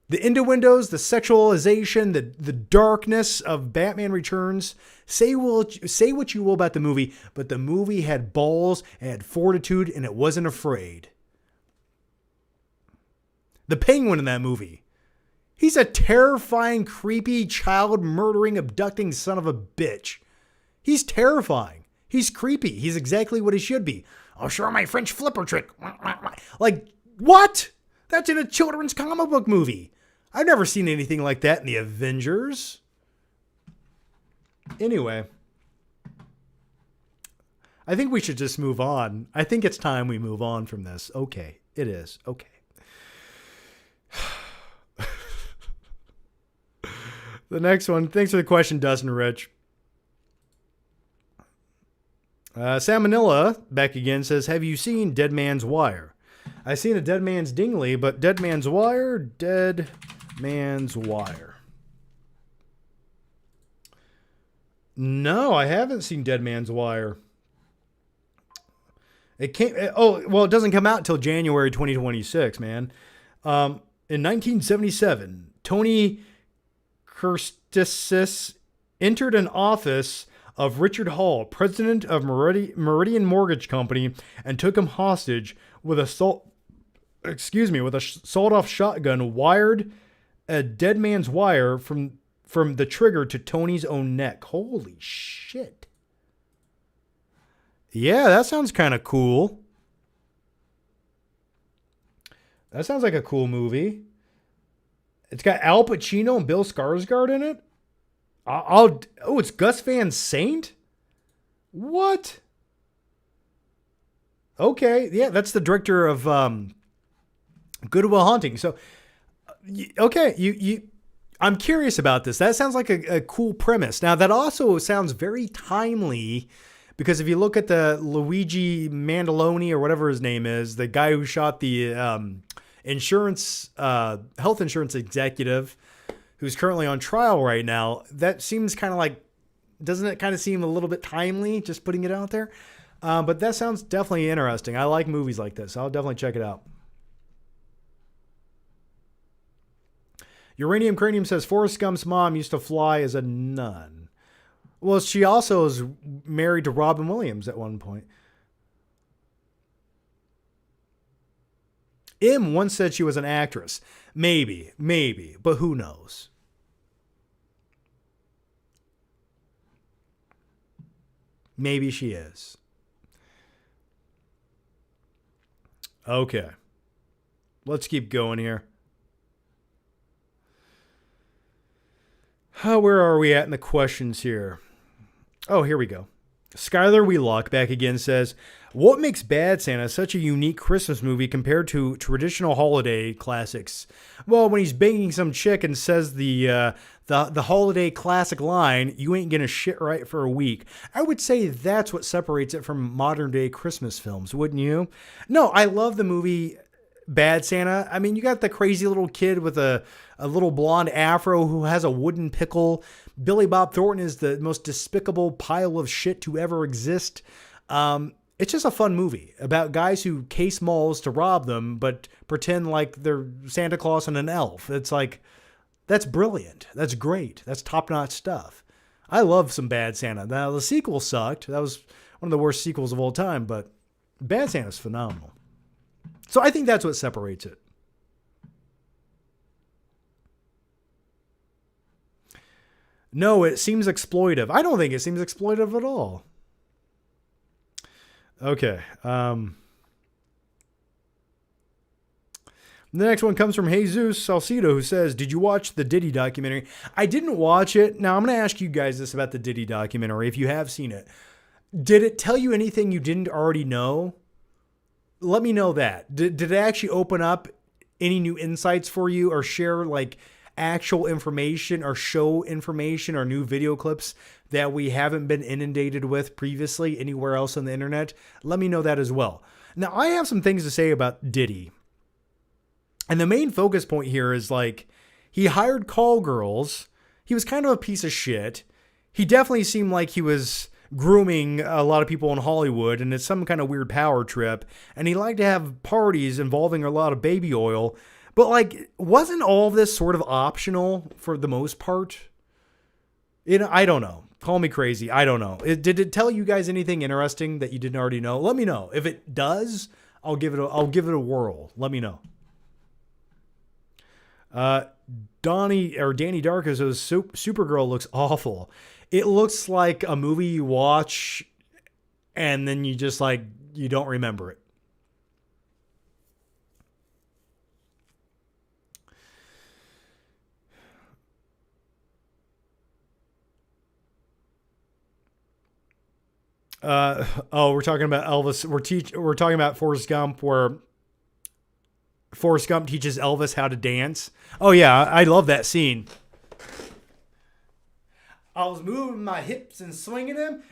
The innuendos, the sexualization, the darkness of Batman Returns. Say what you will about the movie, but the movie had balls, it had fortitude, and it wasn't afraid. The Penguin in that movie. He's a terrifying, creepy, child-murdering, abducting son of a bitch. He's terrifying. He's creepy. He's exactly what he should be. I'll show my French flipper trick. Like, what? That's in a children's comic book movie. I've never seen anything like that in the Avengers. Anyway, I think we should just move on. I think it's time we move on from this. Okay, it is. Okay. The next one. Thanks for the question, Dustin Rich. Salmonella back again says, have you seen Dead Man's Wire? I've seen a Dead Man's Dingley, but Dead Man's Wire? Dead Man's Wire. No, I haven't seen Dead Man's Wire. It doesn't come out until January 2026, man. In 1977, Tony Kerstisis entered an office of Richard Hall, president of Meridian Mortgage Company, and took him hostage with a sawed-off shotgun, wired a dead man's wire from the trigger to Tony's own neck. Holy shit. Yeah, that sounds kind of cool. That sounds like a cool movie. It's got Al Pacino and Bill Skarsgård in it. It's Gus Van Sant? What? Okay, yeah, that's the director of Good Will Hunting. So, okay, I'm curious about this. That sounds like a cool premise. Now, that also sounds very timely, because if you look at the Luigi Mandoloni or whatever his name is, the guy who shot the health insurance executive, who's currently on trial right now, that seems kind of like, doesn't it kind of seem a little bit timely, just putting it out there? But that sounds definitely interesting. I like movies like this. I'll definitely check it out. Uranium Cranium says, Forrest Gump's mom used to fly as a nun. Well, she also was married to Robin Williams at one point. M once said she was an actress. Maybe, but who knows? Maybe she is. Okay. Let's keep going here. Where are we at in the questions here? Oh, here we go. Skylar Wheelock back again says, what makes Bad Santa such a unique Christmas movie compared to traditional holiday classics? Well, when he's banging some chick and says the holiday classic line, you ain't gonna shit right for a week. I would say that's what separates it from modern day Christmas films, wouldn't you? No, I love the movie Bad Santa. I mean, you got the crazy little kid with a little blonde afro who has a wooden pickle. Billy Bob Thornton is the most despicable pile of shit to ever exist. It's just a fun movie about guys who case malls to rob them, but pretend like they're Santa Claus and an elf. It's like, that's brilliant. That's great. That's top-notch stuff. I love some Bad Santa. Now, the sequel sucked. That was one of the worst sequels of all time, but Bad Santa's phenomenal. So I think that's what separates it. No, it seems exploitive. I don't think it seems exploitive at all. Okay. The next one comes from Jesus Salcido, who says, did you watch the Diddy documentary? I didn't watch it. Now, I'm going to ask you guys this about the Diddy documentary, if you have seen it. Did it tell you anything you didn't already know? Let me know that. Did it actually open up any new insights for you, or share like actual information or show information or new video clips that we haven't been inundated with previously anywhere else on the internet? Let me know that as well. Now, I have some things to say about Diddy. And the main focus point here is like, he hired call girls. He was kind of a piece of shit. He definitely seemed like he was grooming a lot of people in Hollywood, and it's some kind of weird power trip. And he liked to have parties involving a lot of baby oil. But like, wasn't all this sort of optional for the most part? I don't know. Call me crazy. I don't know. Did it tell you guys anything interesting that you didn't already know? Let me know. If it does, I'll give it a whirl. Let me know. Danny Darko says Supergirl looks awful. It looks like a movie you watch and then you just like, you don't remember it. We're talking about Elvis. We're talking about Forrest Gump, where Forrest Gump teaches Elvis how to dance. Oh yeah, I love that scene. I was moving my hips and swinging them.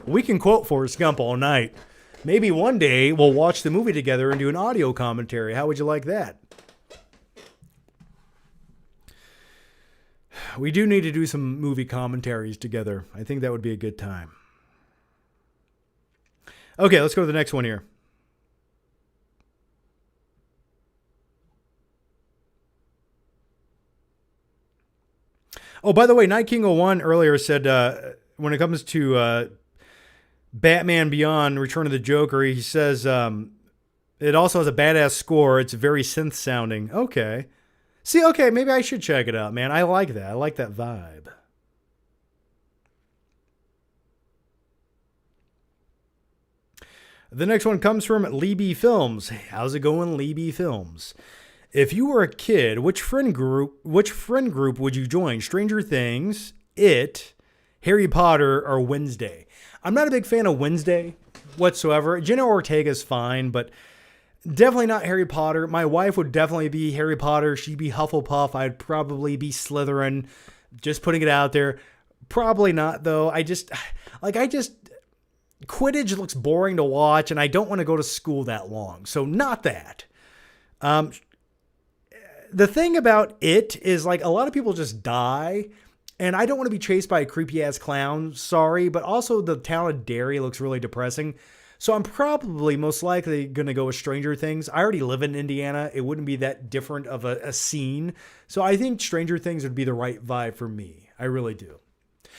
We can quote Forrest Gump all night. Maybe one day we'll watch the movie together and do an audio commentary. How would you like that? We do need to do some movie commentaries together. I think that would be a good time. Okay, let's go to the next one here. Oh, by the way, Night King 01 earlier said when it comes to Batman Beyond Return of the Joker, he says it also has a badass score. It's very synth sounding. Okay. See, okay, maybe I should check it out, man. I like that. I like that vibe. The next one comes from Libby Films. How's it going, Libby Films? If you were a kid, which friend group would you join? Stranger Things, It, Harry Potter, or Wednesday? I'm not a big fan of Wednesday whatsoever. Jenna Ortega's fine, but definitely not Harry Potter. My wife would definitely be Harry Potter. She'd be Hufflepuff. I'd probably be Slytherin. Just putting it out there. Probably not, though. Quidditch looks boring to watch, and I don't want to go to school that long. So not that. The thing about It is, like, a lot of people just die, and I don't want to be chased by a creepy-ass clown. Sorry, but also the town of Derry looks really depressing. So I'm probably most likely going to go with Stranger Things. I already live in Indiana. It wouldn't be that different of a scene. So I think Stranger Things would be the right vibe for me. I really do.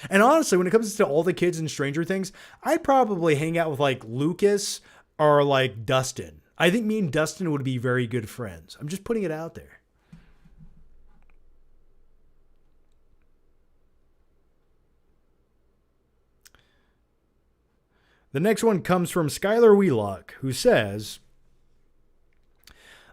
And honestly, when it comes to all the kids in Stranger Things, I'd probably hang out with like Lucas or like Dustin. I think me and Dustin would be very good friends. I'm just putting it out there. The next one comes from Skylar Wheelock, who says,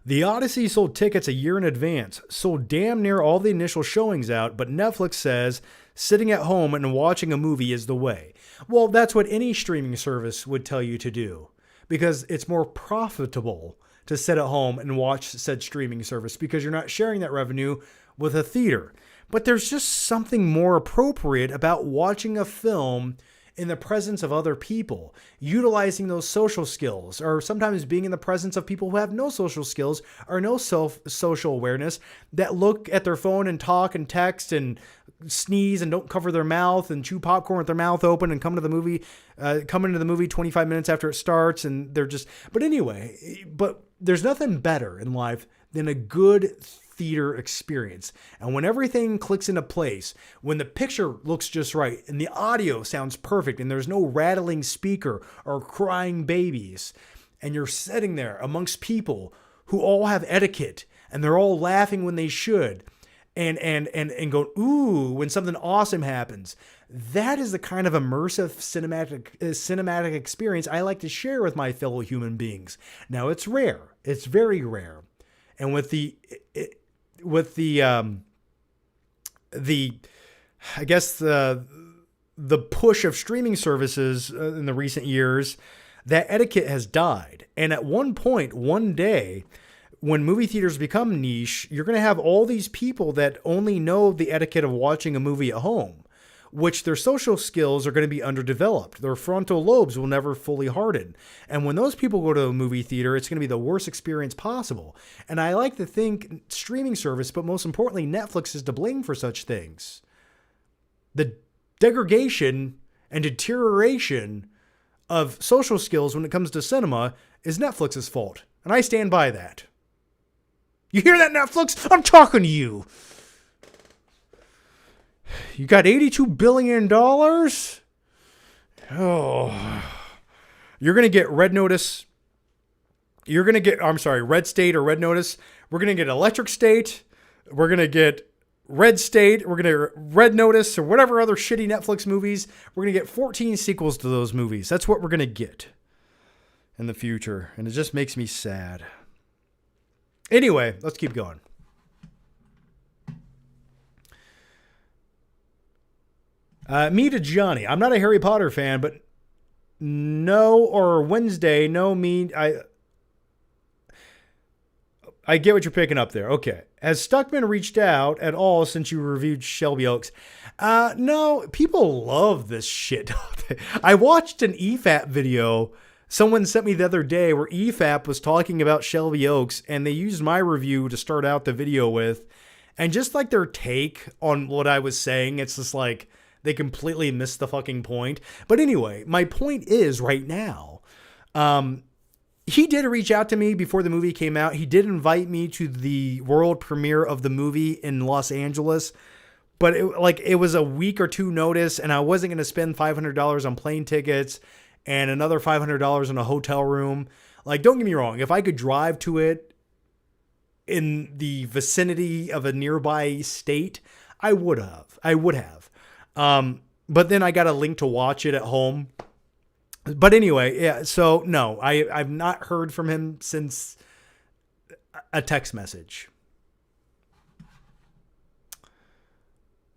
The Odyssey sold tickets a year in advance, sold damn near all the initial showings out, but Netflix says sitting at home and watching a movie is the way. Well, that's what any streaming service would tell you to do, because it's more profitable to sit at home and watch said streaming service because you're not sharing that revenue with a theater. But there's just something more appropriate about watching a film in the presence of other people, utilizing those social skills, or sometimes being in the presence of people who have no social skills or no social awareness, that look at their phone and talk and text and sneeze and don't cover their mouth and chew popcorn with their mouth open and come into the movie 25 minutes after it starts, and they're just, but there's nothing better in life than a good theater experience. And when everything clicks into place, when the picture looks just right and the audio sounds perfect and there's no rattling speaker or crying babies, and you're sitting there amongst people who all have etiquette and they're all laughing when they should and going, ooh, when something awesome happens, that is the kind of immersive cinematic experience I like to share with my fellow human beings. Now, it's rare. It's very rare. And with the I guess the push of streaming services in the recent years, that etiquette has died. And at one point, one day, when movie theaters become niche, you're going to have all these people that only know the etiquette of watching a movie at home, which their social skills are going to be underdeveloped. Their frontal lobes will never fully harden. And when those people go to a movie theater, it's going to be the worst experience possible. And I like to think streaming service, but most importantly, Netflix is to blame for such things. The degradation and deterioration of social skills when it comes to cinema is Netflix's fault. And I stand by that. You hear that, Netflix? I'm talking to you. You got $82 billion? Oh. You're going to get Red Notice. You're going to get, Red State or Red Notice. We're going to get Electric State. We're going to get Red State. We're going to Red Notice or whatever other shitty Netflix movies. We're going to get 14 sequels to those movies. That's what we're going to get in the future. And it just makes me sad. Anyway, let's keep going. Me to Johnny. I'm not a Harry Potter fan, but Wednesday, I get what you're picking up there. Okay. Has Stuckman reached out at all since you reviewed Shelby Oaks? No, people love this shit. I watched an EFAP video someone sent me the other day where EFAP was talking about Shelby Oaks, and they used my review to start out the video with. And just like their take on what I was saying, it's just like they completely missed the fucking point. But anyway, my point is right now, he did reach out to me before the movie came out. He did invite me to the world premiere of the movie in Los Angeles. But it was a week or two notice, and I wasn't going to spend $500 on plane tickets and another $500 in a hotel room. Like, don't get me wrong. If I could drive to it in the vicinity of a nearby state, I would have. But then I got a link to watch it at home. But anyway, yeah. So no, I've not heard from him since a text message.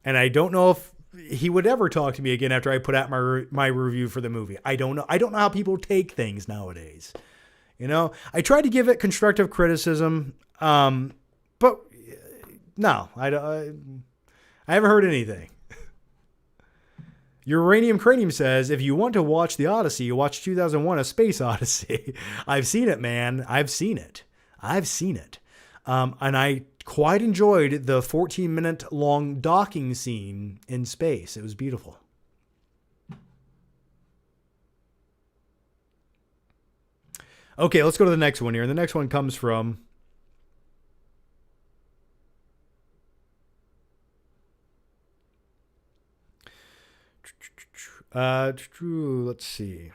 And I don't know if he would ever talk to me again after I put out my review for the movie. I don't know. I don't know how people take things nowadays. You know, I tried to give it constructive criticism. But no, I haven't heard anything. Uranium Cranium says, if you want to watch The Odyssey, you watch 2001: A Space Odyssey. I've seen it, man. I've seen it. And I quite enjoyed the 14-minute long docking scene in space. It was beautiful. Okay, let's go to the next one here. And the next one comes from let's see.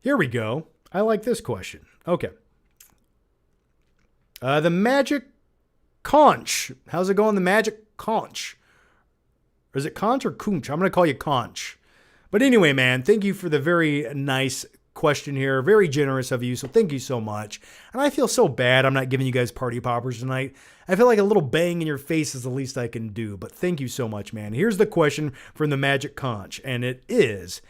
Here we go. I like this question. Okay. The Magic Conch. How's it going, the Magic Conch? Or is it Conch or Conch? I'm going to call you Conch. But anyway, man, thank you for the very nice question here. Very generous of you, so thank you so much. And I feel so bad I'm not giving you guys party poppers tonight. I feel like a little bang in your face is the least I can do, but thank you so much, man. Here's the question from the Magic Conch, and it is,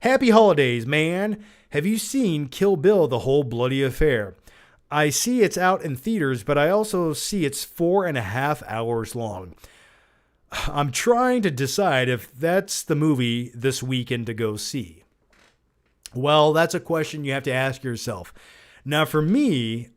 Happy holidays, man. Have you seen Kill Bill, The Whole Bloody Affair? I see it's out in theaters, but I also see it's 4.5 hours long. I'm trying to decide if that's the movie this weekend to go see. Well, that's a question you have to ask yourself. Now, for me,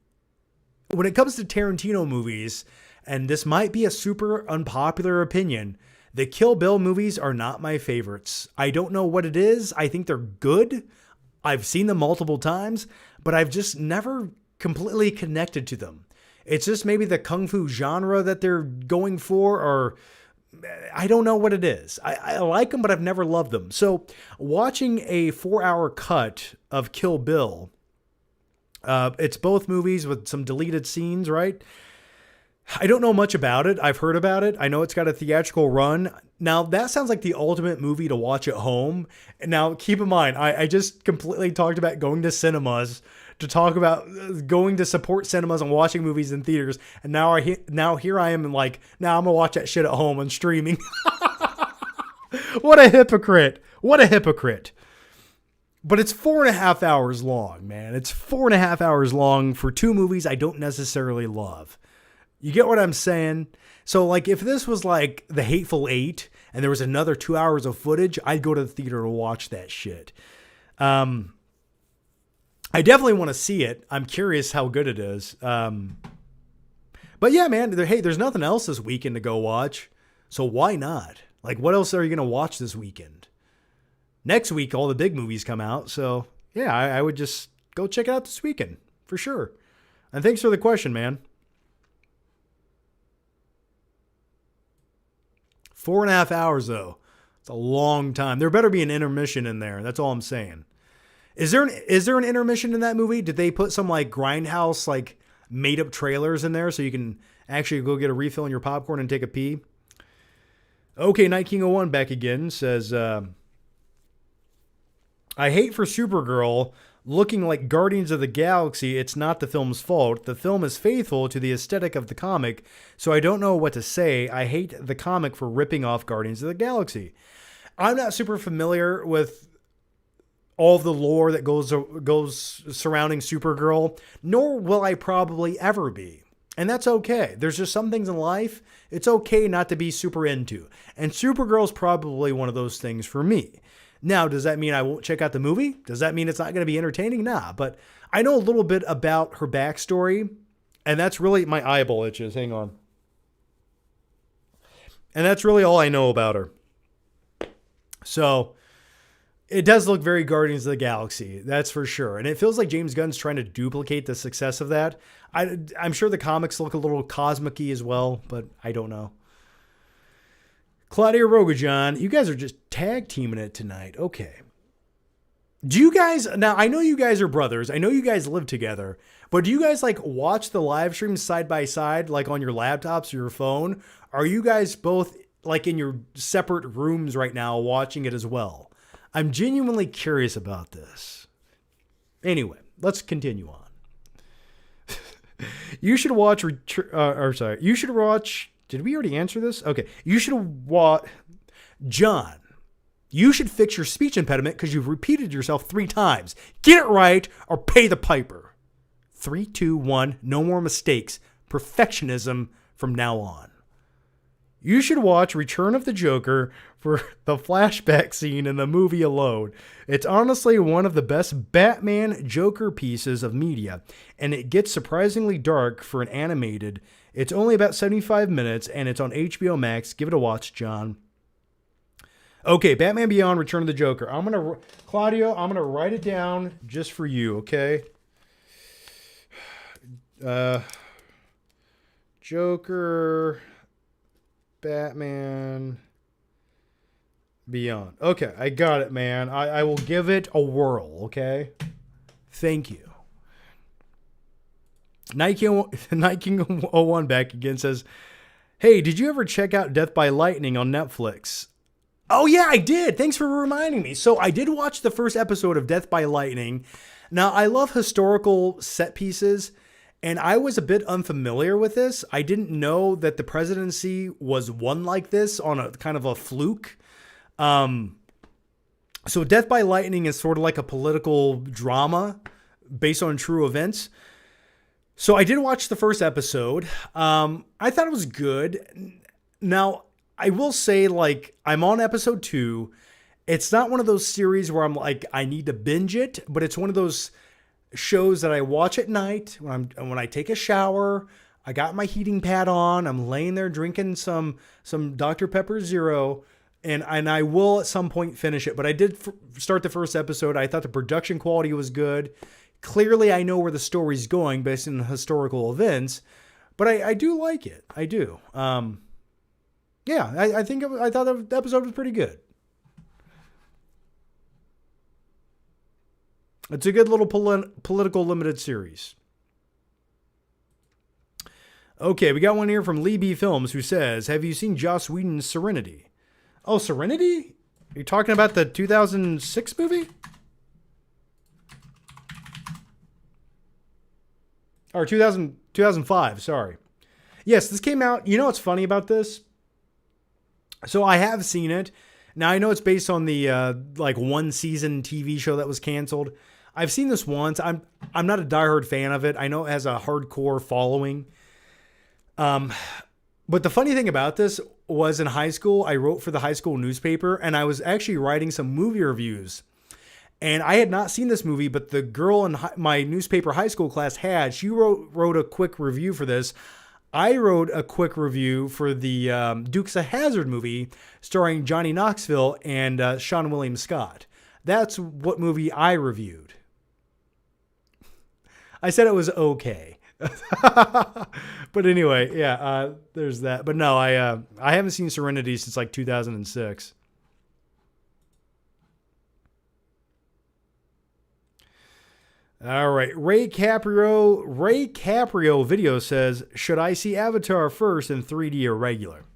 when it comes to Tarantino movies, and this might be a super unpopular opinion, the Kill Bill movies are not my favorites. I don't know what it is. I think they're good. I've seen them multiple times, but I've just never completely connected to them. It's just maybe the kung fu genre that they're going for, or I don't know what it is. I like them, but I've never loved them. So watching a 4-hour cut of Kill Bill, it's both movies with some deleted scenes, right? I don't know much about it. I've heard about it. I know it's got a theatrical run. Now, that sounds like the ultimate movie to watch at home. Now, keep in mind, I just completely talked about going to cinemas to talk about going to support cinemas and watching movies in theaters. And now here I am like, now I'm going to watch that shit at home on streaming. What a hypocrite. What a hypocrite. But it's 4.5 hours long, man. It's 4.5 hours long for two movies I don't necessarily love. You get what I'm saying? So, like, if this was like The Hateful Eight and there was another 2 hours of footage, I'd go to the theater to watch that shit. I definitely want to see it. I'm curious how good it is. But yeah, man, hey, there's nothing else this weekend to go watch. So why not? Like, what else are you going to watch this weekend? Next week, all the big movies come out. So, yeah, I would just go check it out this weekend for sure. And thanks for the question, man. 4.5 hours, though. It's a long time. There better be an intermission in there. That's all I'm saying. Is there an intermission in that movie? Did they put some like Grindhouse, like made up trailers in there so you can actually go get a refill on your popcorn and take a pee? Okay, Night King 01 back again says, I hate for Supergirl looking like Guardians of the Galaxy. It's not the film's fault. The film is faithful to the aesthetic of the comic, so I don't know what to say. I hate the comic for ripping off Guardians of the Galaxy. I'm not super familiar with all of the lore that goes surrounding Supergirl, nor will I probably ever be. And that's okay. There's just some things in life it's okay not to be super into. And Supergirl's probably one of those things for me. Now, does that mean I won't check out the movie? Does that mean it's not going to be entertaining? Nah, but I know a little bit about her backstory, and that's really my eyeball itches. Hang on. And that's really all I know about her. So it does look very Guardians of the Galaxy, that's for sure. And it feels like James Gunn's trying to duplicate the success of that. I'm sure the comics look a little cosmic-y as well, but I don't know. Claudia Rogajon, you guys are just tag teaming it tonight. Okay. Do you guys, now I know you guys are brothers. I know you guys live together, but do you guys like watch the live streams side by side, like on your laptops or your phone? Are you guys both like in your separate rooms right now watching it as well? I'm genuinely curious about this. Anyway, let's continue on. You should watch, you should watch, did we already answer this? Okay. You should watch, John, you should fix your speech impediment because you've repeated yourself 3 times. Get it right or pay the piper. 3, 2, 1, no more mistakes. Perfectionism from now on. You should watch Return of the Joker for the flashback scene in the movie alone. It's honestly one of the best Batman Joker pieces of media, and it gets surprisingly dark for an animated. It's only about 75 minutes, and it's on HBO Max. Give it a watch, John. Okay, Batman Beyond, Return of the Joker. Claudio, I'm going to write it down just for you, okay? Joker, Batman Beyond. Okay, I got it, man. I will give it a whirl, okay? Thank you. Night King 01 back again says, hey, did you ever check out Death by Lightning on Netflix? Oh, yeah, I did. Thanks for reminding me. So I did watch the first episode of Death by Lightning. Now, I love historical set pieces, and I was a bit unfamiliar with this. I didn't know that the presidency was won like this on a kind of a fluke. So Death by Lightning is sort of like a political drama based on true events. So I did watch the first episode. I thought it was good. Now, I will say, like, I'm on episode 2. It's not one of those series where I'm like, I need to binge it, but it's one of those shows that I watch at night when I take a shower. I got my heating pad on. I'm laying there drinking some Dr. Pepper Zero, and I will at some point finish it. But I did start the first episode. I thought the production quality was good. Clearly, I know where the story's going based on historical events, but I do like it. I do. Yeah, I thought the episode was pretty good. It's a good little political limited series. Okay, we got one here from Lee B. Films who says, have you seen Joss Whedon's Serenity? Oh, Serenity? Are you talking about the 2006 movie? Or 2005, sorry. Yes, this came out. You know what's funny about this? So I have seen it. Now, I know it's based on the like one season TV show that was canceled. I've seen this once. I'm not a diehard fan of it. I know it has a hardcore following. But the funny thing about this was in high school, I wrote for the high school newspaper, and I was actually writing some movie reviews. And I had not seen this movie, but the girl in my newspaper high school class had. She wrote a quick review for this. I wrote a quick review for the Dukes of Hazzard movie starring Johnny Knoxville and Sean William Scott. That's what movie I reviewed. I said it was okay. But anyway, yeah, there's that. But no, I haven't seen Serenity since like 2006. All right, Ray Caprio video says, should I see Avatar first in 3D or regular?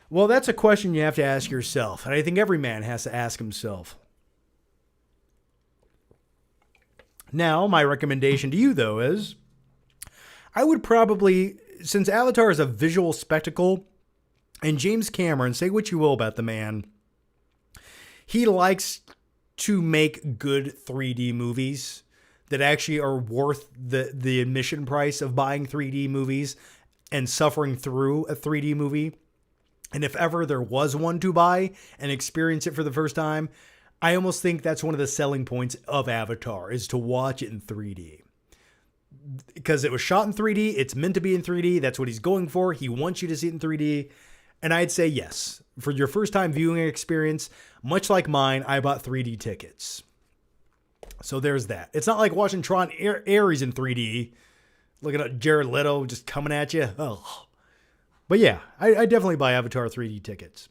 Well, that's a question you have to ask yourself, and I think every man has to ask himself. Now, my recommendation to you, though, is I would probably, since Avatar is a visual spectacle, and James Cameron, say what you will about the man, he likes to make good 3D movies that actually are worth the admission price of buying 3D movies and suffering through a 3D movie. And if ever there was one to buy and experience it for the first time, I almost think that's one of the selling points of Avatar, is to watch it in 3D. Because it was shot in 3D, it's meant to be in 3D, that's what he's going for, he wants you to see it in 3D. And I'd say yes. For your first time viewing experience, much like mine, I bought 3D tickets. So there's that. It's not like watching Tron Ares in 3D, looking at Jared Leto just coming at you. Oh. But yeah, I definitely buy Avatar 3D tickets.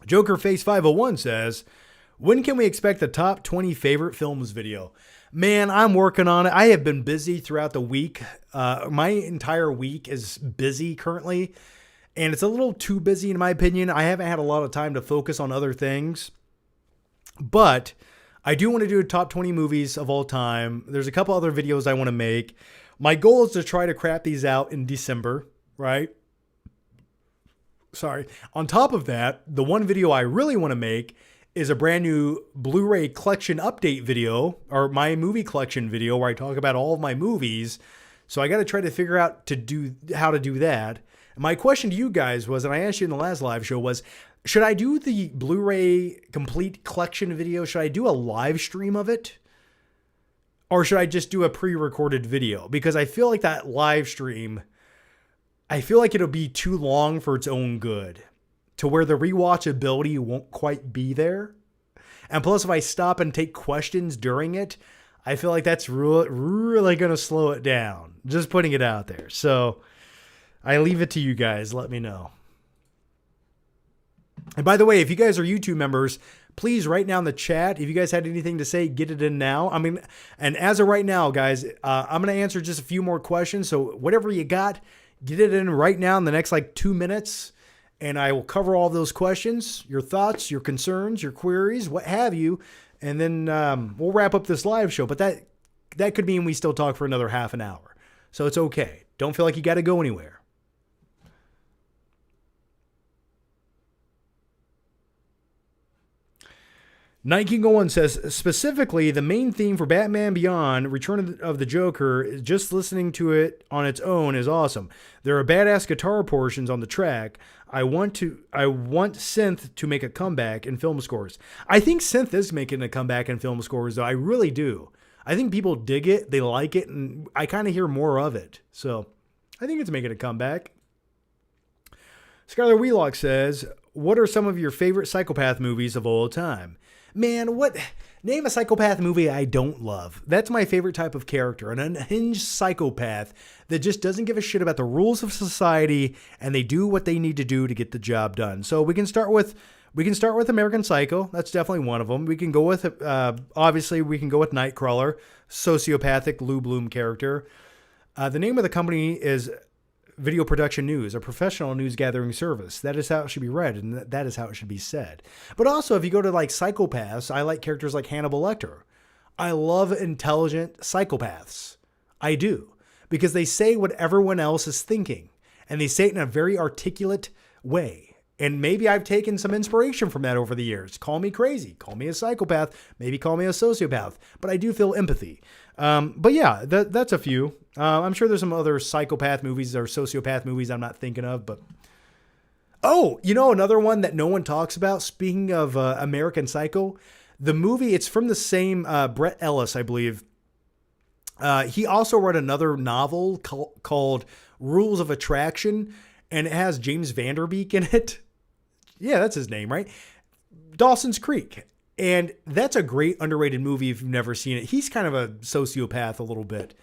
Joker Face 501 says, when can we expect the top 20 favorite films video? Man, I'm working on it. I have been busy throughout the week. My entire week is busy currently, and it's a little too busy in my opinion. I haven't had a lot of time to focus on other things, but I do want to do a top 20 movies of all time. There's a couple other videos I want to make. My goal is to try to crap these out in December, right? Sorry. On top of that, the one video I really want to make is a brand new Blu-ray collection update video, or my movie collection video, where I talk about all of my movies. So I got to try to figure out how to do that. And my question to you guys was, and I asked you in the last live show, was, should I do the Blu-ray complete collection video? Should I do a live stream of it? Or should I just do a pre-recorded video? Because I feel like that live stream, I feel like it'll be too long for its own good, to where the rewatchability won't quite be there. And plus, if I stop and take questions during it, I feel like that's really going to slow it down. Just putting it out there. So I leave it to you guys. Let me know. And by the way, if you guys are YouTube members, please write down in the chat. If you guys had anything to say, get it in now. I mean, and as of right now, guys, I'm going to answer just a few more questions. So whatever you got, get it in right now in the next 2 minutes. And I will cover all those questions, your thoughts, your concerns, your queries, what have you. And then we'll wrap up this live show. But that could mean we still talk for another half an hour. So it's okay. Don't feel like you got to go anywhere. Night King 01 says, specifically, the main theme for Batman Beyond, Return of the Joker, just listening to it on its own is awesome. There are badass guitar portions on the track. I want synth to make a comeback in film scores. I think synth is making a comeback in film scores, though. I really do. I think people dig it, they like it, and I kind of hear more of it. So I think it's making a comeback. Skylar Wheelock says, what are some of your favorite psychopath movies of all time? Man, name a psychopath movie I don't love. That's my favorite type of character, an unhinged psychopath that just doesn't give a shit about the rules of society, and they do what they need to do to get the job done. So we can start with American Psycho. That's definitely one of them. We can go with obviously we can go with Nightcrawler, sociopathic Lou Bloom character. The name of the company is Video Production News, a professional news gathering service. That is how it should be read, and that is how it should be said. But also, if you go to psychopaths, I like characters like Hannibal Lecter. I love intelligent psychopaths. I do. Because they say what everyone else is thinking, and they say it in a very articulate way. And maybe I've taken some inspiration from that over the years. Call me crazy. Call me a psychopath. Maybe call me a sociopath. But I do feel empathy. But yeah, that's a few. I'm sure there's some other psychopath movies or sociopath movies I'm not thinking of. But another one that no one talks about, speaking of American Psycho, the movie, it's from the same Brett Ellis, I believe. He also wrote another novel called Rules of Attraction, and it has James Vanderbeek in it. Yeah, that's his name, right? Dawson's Creek. And that's a great underrated movie if you've never seen it. He's kind of a sociopath a little bit.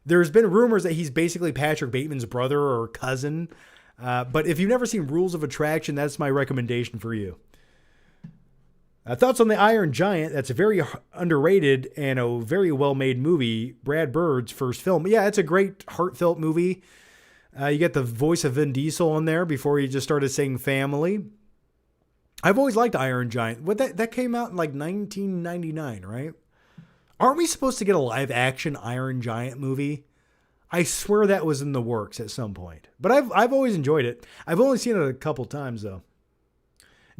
There's been rumors that he's basically Patrick Bateman's brother or cousin. But if you've never seen Rules of Attraction, that's my recommendation for you. Thoughts on The Iron Giant? That's a very underrated and a very well-made movie. Brad Bird's first film. Yeah, it's a great heartfelt movie. You get the voice of Vin Diesel in there before he just started saying family. I've always liked Iron Giant. What that came out in like 1999, right? Aren't we supposed to get a live-action Iron Giant movie? I swear that was in the works at some point. But I've always enjoyed it. I've only seen it a couple times though.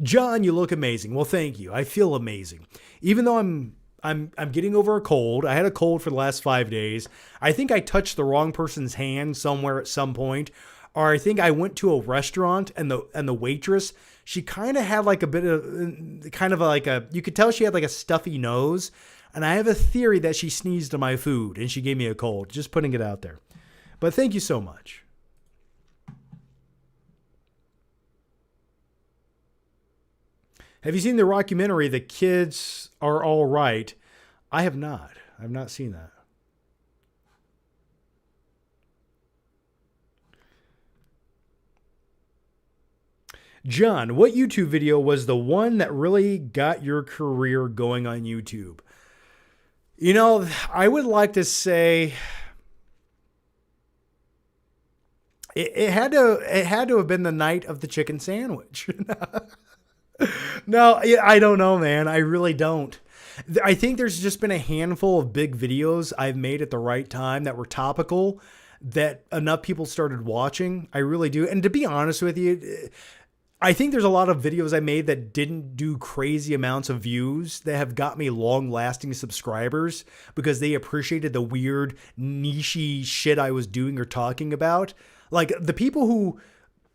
John, you look amazing. Well, thank you. I feel amazing. Even though I'm getting over a cold. I had a cold for the last 5 days. I think I touched the wrong person's hand somewhere at some point. Or I think I went to a restaurant and the waitress, she kind of had like a bit of you could tell she had like a stuffy nose. And I have a theory that she sneezed on my food and she gave me a cold. Just putting it out there. But thank you so much. Have you seen the rockumentary, The Kids Are All Right? I have not. I've not seen that. John, what YouTube video was the one that really got your career going on YouTube? You know, I would like to say it had to have been the night of the chicken sandwich. No, I don't know, man. I really don't. I think there's just been a handful of big videos I've made at the right time that were topical that enough people started watching. I really do. And to be honest with you, I think there's a lot of videos I made that didn't do crazy amounts of views that have got me long-lasting subscribers because they appreciated the weird, niche-y shit I was doing or talking about. Like, the people who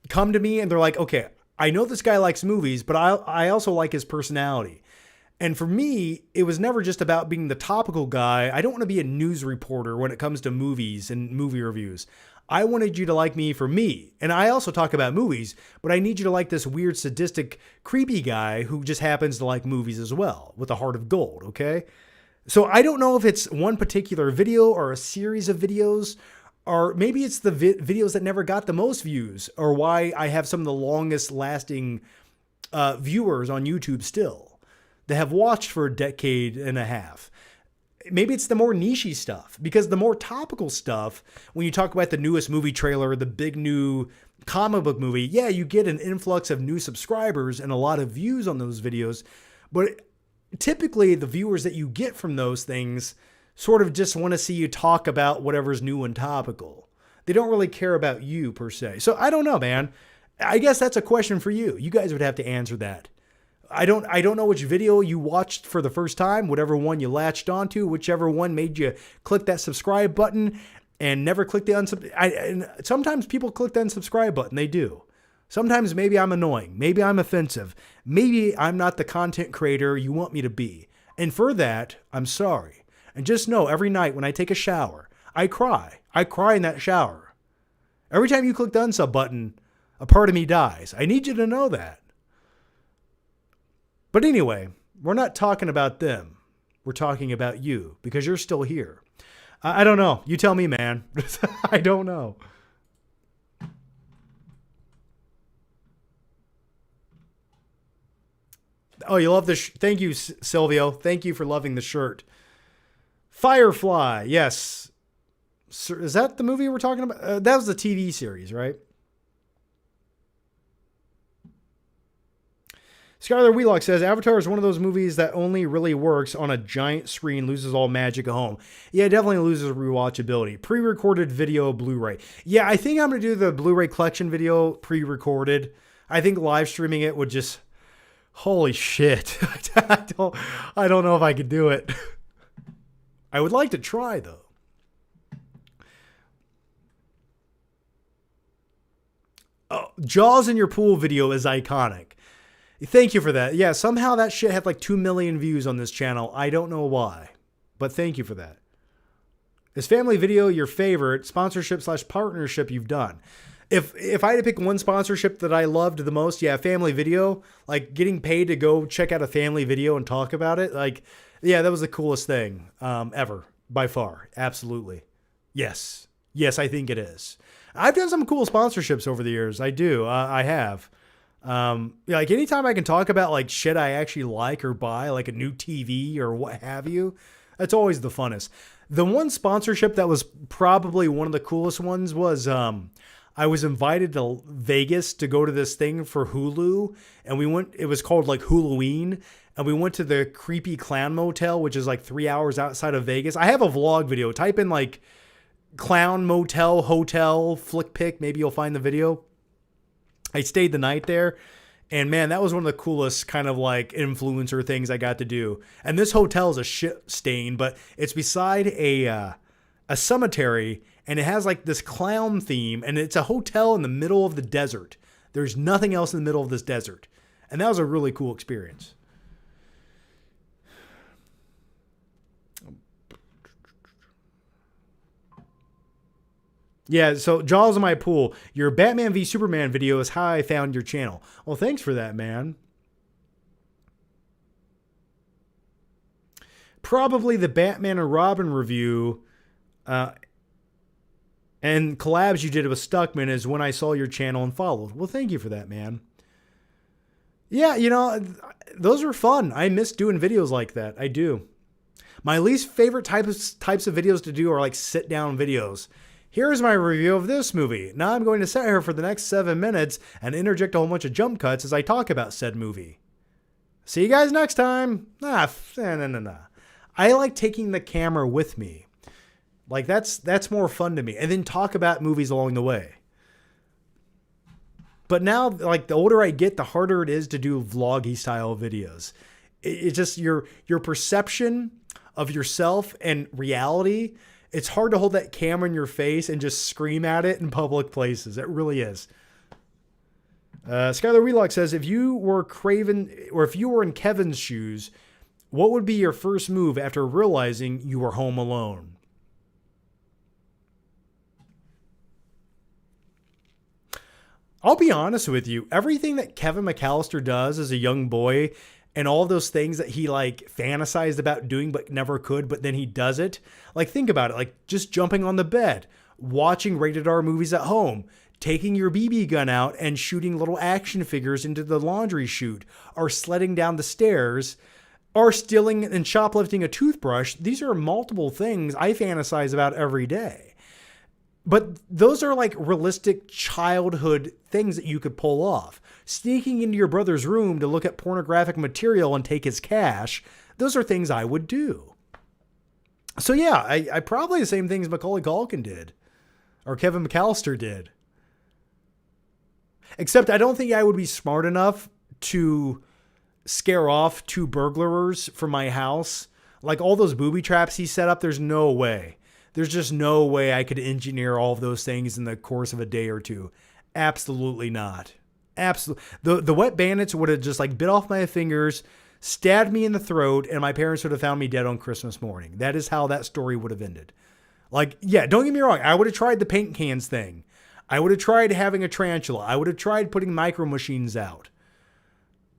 come to me and they're like, okay, I know this guy likes movies, but I also like his personality. And for me, it was never just about being the topical guy. I don't want to be a news reporter when it comes to movies and movie reviews. I wanted you to like me for me. And I also talk about movies, but I need you to like this weird, sadistic, creepy guy who just happens to like movies as well with a heart of gold, okay? So I don't know if it's one particular video or a series of videos, or maybe it's the videos that never got the most views, or why I have some of the longest lasting viewers on YouTube still that have watched for a decade and a half. Maybe it's the more niche stuff, because the more topical stuff, when you talk about the newest movie trailer, the big new comic book movie, yeah, you get an influx of new subscribers and a lot of views on those videos. But typically the viewers that you get from those things sort of just want to see you talk about whatever's new and topical. They don't really care about you per se. So I don't know, man. I guess that's a question for you. You guys would have to answer that. I don't know which video you watched for the first time, whatever one you latched onto, whichever one made you click that subscribe button and never click the and sometimes people click the unsubscribe button. They do. Sometimes maybe I'm annoying. Maybe I'm offensive. Maybe I'm not the content creator you want me to be. And for that, I'm sorry. And just know every night when I take a shower, I cry. I cry in that shower. Every time you click the unsub button, a part of me dies. I need you to know that. But anyway, we're not talking about them. We're talking about you because you're still here. I don't know. You tell me, man. I don't know. Oh, you love the thank you, Silvio. Thank you for loving the shirt. Firefly. Yes. Is that the movie we're talking about? That was the TV series, right? Skylar Wheelock says, Avatar is one of those movies that only really works on a giant screen, loses all magic at home. Yeah, it definitely loses rewatchability. Pre-recorded video Blu-ray. Yeah, I think I'm going to do the Blu-ray collection video pre-recorded. I think live streaming it would just... Holy shit. I don't know if I could do it. I would like to try, though. Oh, Jaws in your pool video is iconic. Thank you for that. Yeah, somehow that shit had like 2 million views on this channel. I don't know why, but thank you for that. Is family video your favorite sponsorship / partnership you've done? If I had to pick one sponsorship that I loved the most, yeah, family video. Like getting paid to go check out a family video and talk about it. Like, yeah, that was the coolest thing ever, by far. Absolutely. Yes, I think it is. I've done some cool sponsorships over the years. I do. I have. Like anytime I can talk about like shit I actually like or buy, like a new TV or what have you, that's always the funnest. The one sponsorship that was probably one of the coolest ones was I was invited to Vegas to go to this thing for Hulu, and we went. It was called like Halloween, and we went to the Creepy Clown Motel, which is like 3 hours outside of Vegas. I have a vlog video. Type in like Clown Motel Hotel Flick Pick. Maybe you'll find the video. I stayed the night there, and man, that was one of the coolest kind of like influencer things I got to do. And this hotel is a shit stain, but it's beside a cemetery, and it has like this clown theme, and it's a hotel in the middle of the desert. There's nothing else in the middle of this desert. And that was a really cool experience. Yeah, so Jaws in my pool. Your Batman v Superman video is how I found your channel. Well, thanks for that, man. Probably the Batman and Robin review and collabs you did with Stuckman is when I saw your channel and followed. Well, thank you for that, man. Yeah, you know, those are fun. I miss doing videos like that. I do. My least favorite types of videos to do are like sit-down videos. Here's my review of this movie. Now I'm going to sit here for the next 7 minutes and interject a whole bunch of jump cuts as I talk about said movie. See you guys next time. No. I like taking the camera with me. Like that's more fun to me. And then talk about movies along the way. But now, like the older I get, the harder it is to do vloggy style videos. It's just your perception of yourself and reality. It's hard to hold that camera in your face and just scream at it in public places. It really is. Skylar Wheelock says, if you were in Kevin's shoes, what would be your first move after realizing you were home alone? I'll be honest with you. Everything that Kevin McAllister does as a young boy and all those things that he like fantasized about doing but never could, but then he does it. Like, think about it. Like just jumping on the bed, watching rated R movies at home, taking your BB gun out and shooting little action figures into the laundry chute, or sledding down the stairs, or stealing and shoplifting a toothbrush. These are multiple things I fantasize about every day. But those are like realistic childhood things that you could pull off. Sneaking into your brother's room to look at pornographic material and take his cash. Those are things I would do. So yeah, I probably the same things Macaulay Culkin did. Or Kevin McAllister did. Except I don't think I would be smart enough to scare off 2 burglars from my house. Like all those booby traps he set up, there's no way. There's just no way I could engineer all of those things in the course of a day or two. Absolutely not. Absolutely. The wet bandits would have just like bit off my fingers, stabbed me in the throat, and my parents would have found me dead on Christmas morning. That is how that story would have ended. Like, yeah, don't get me wrong. I would have tried the paint cans thing. I would have tried having a tarantula. I would have tried putting micro machines out.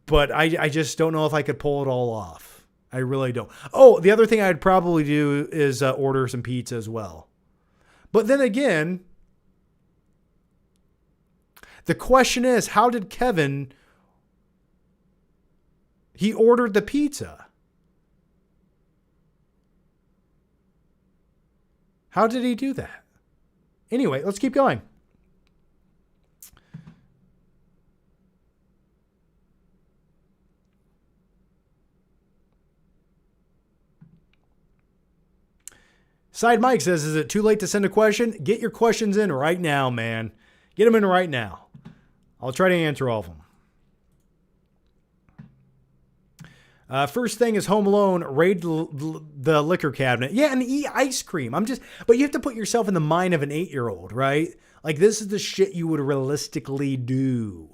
But I just don't know if I could pull it all off. I really don't. Oh, the other thing I'd probably do is order some pizza as well. But then again, the question is, how did Kevin, he ordered the pizza. How did he do that? Anyway, let's keep going. Side Mike says, is it too late to send a question? Get your questions in right now, man. Get them in right now. I'll try to answer all of them. First thing is Home Alone, raid the liquor cabinet. Yeah, and eat ice cream. But you have to put yourself in the mind of an 8-year-old, right? Like, this is the shit you would realistically do.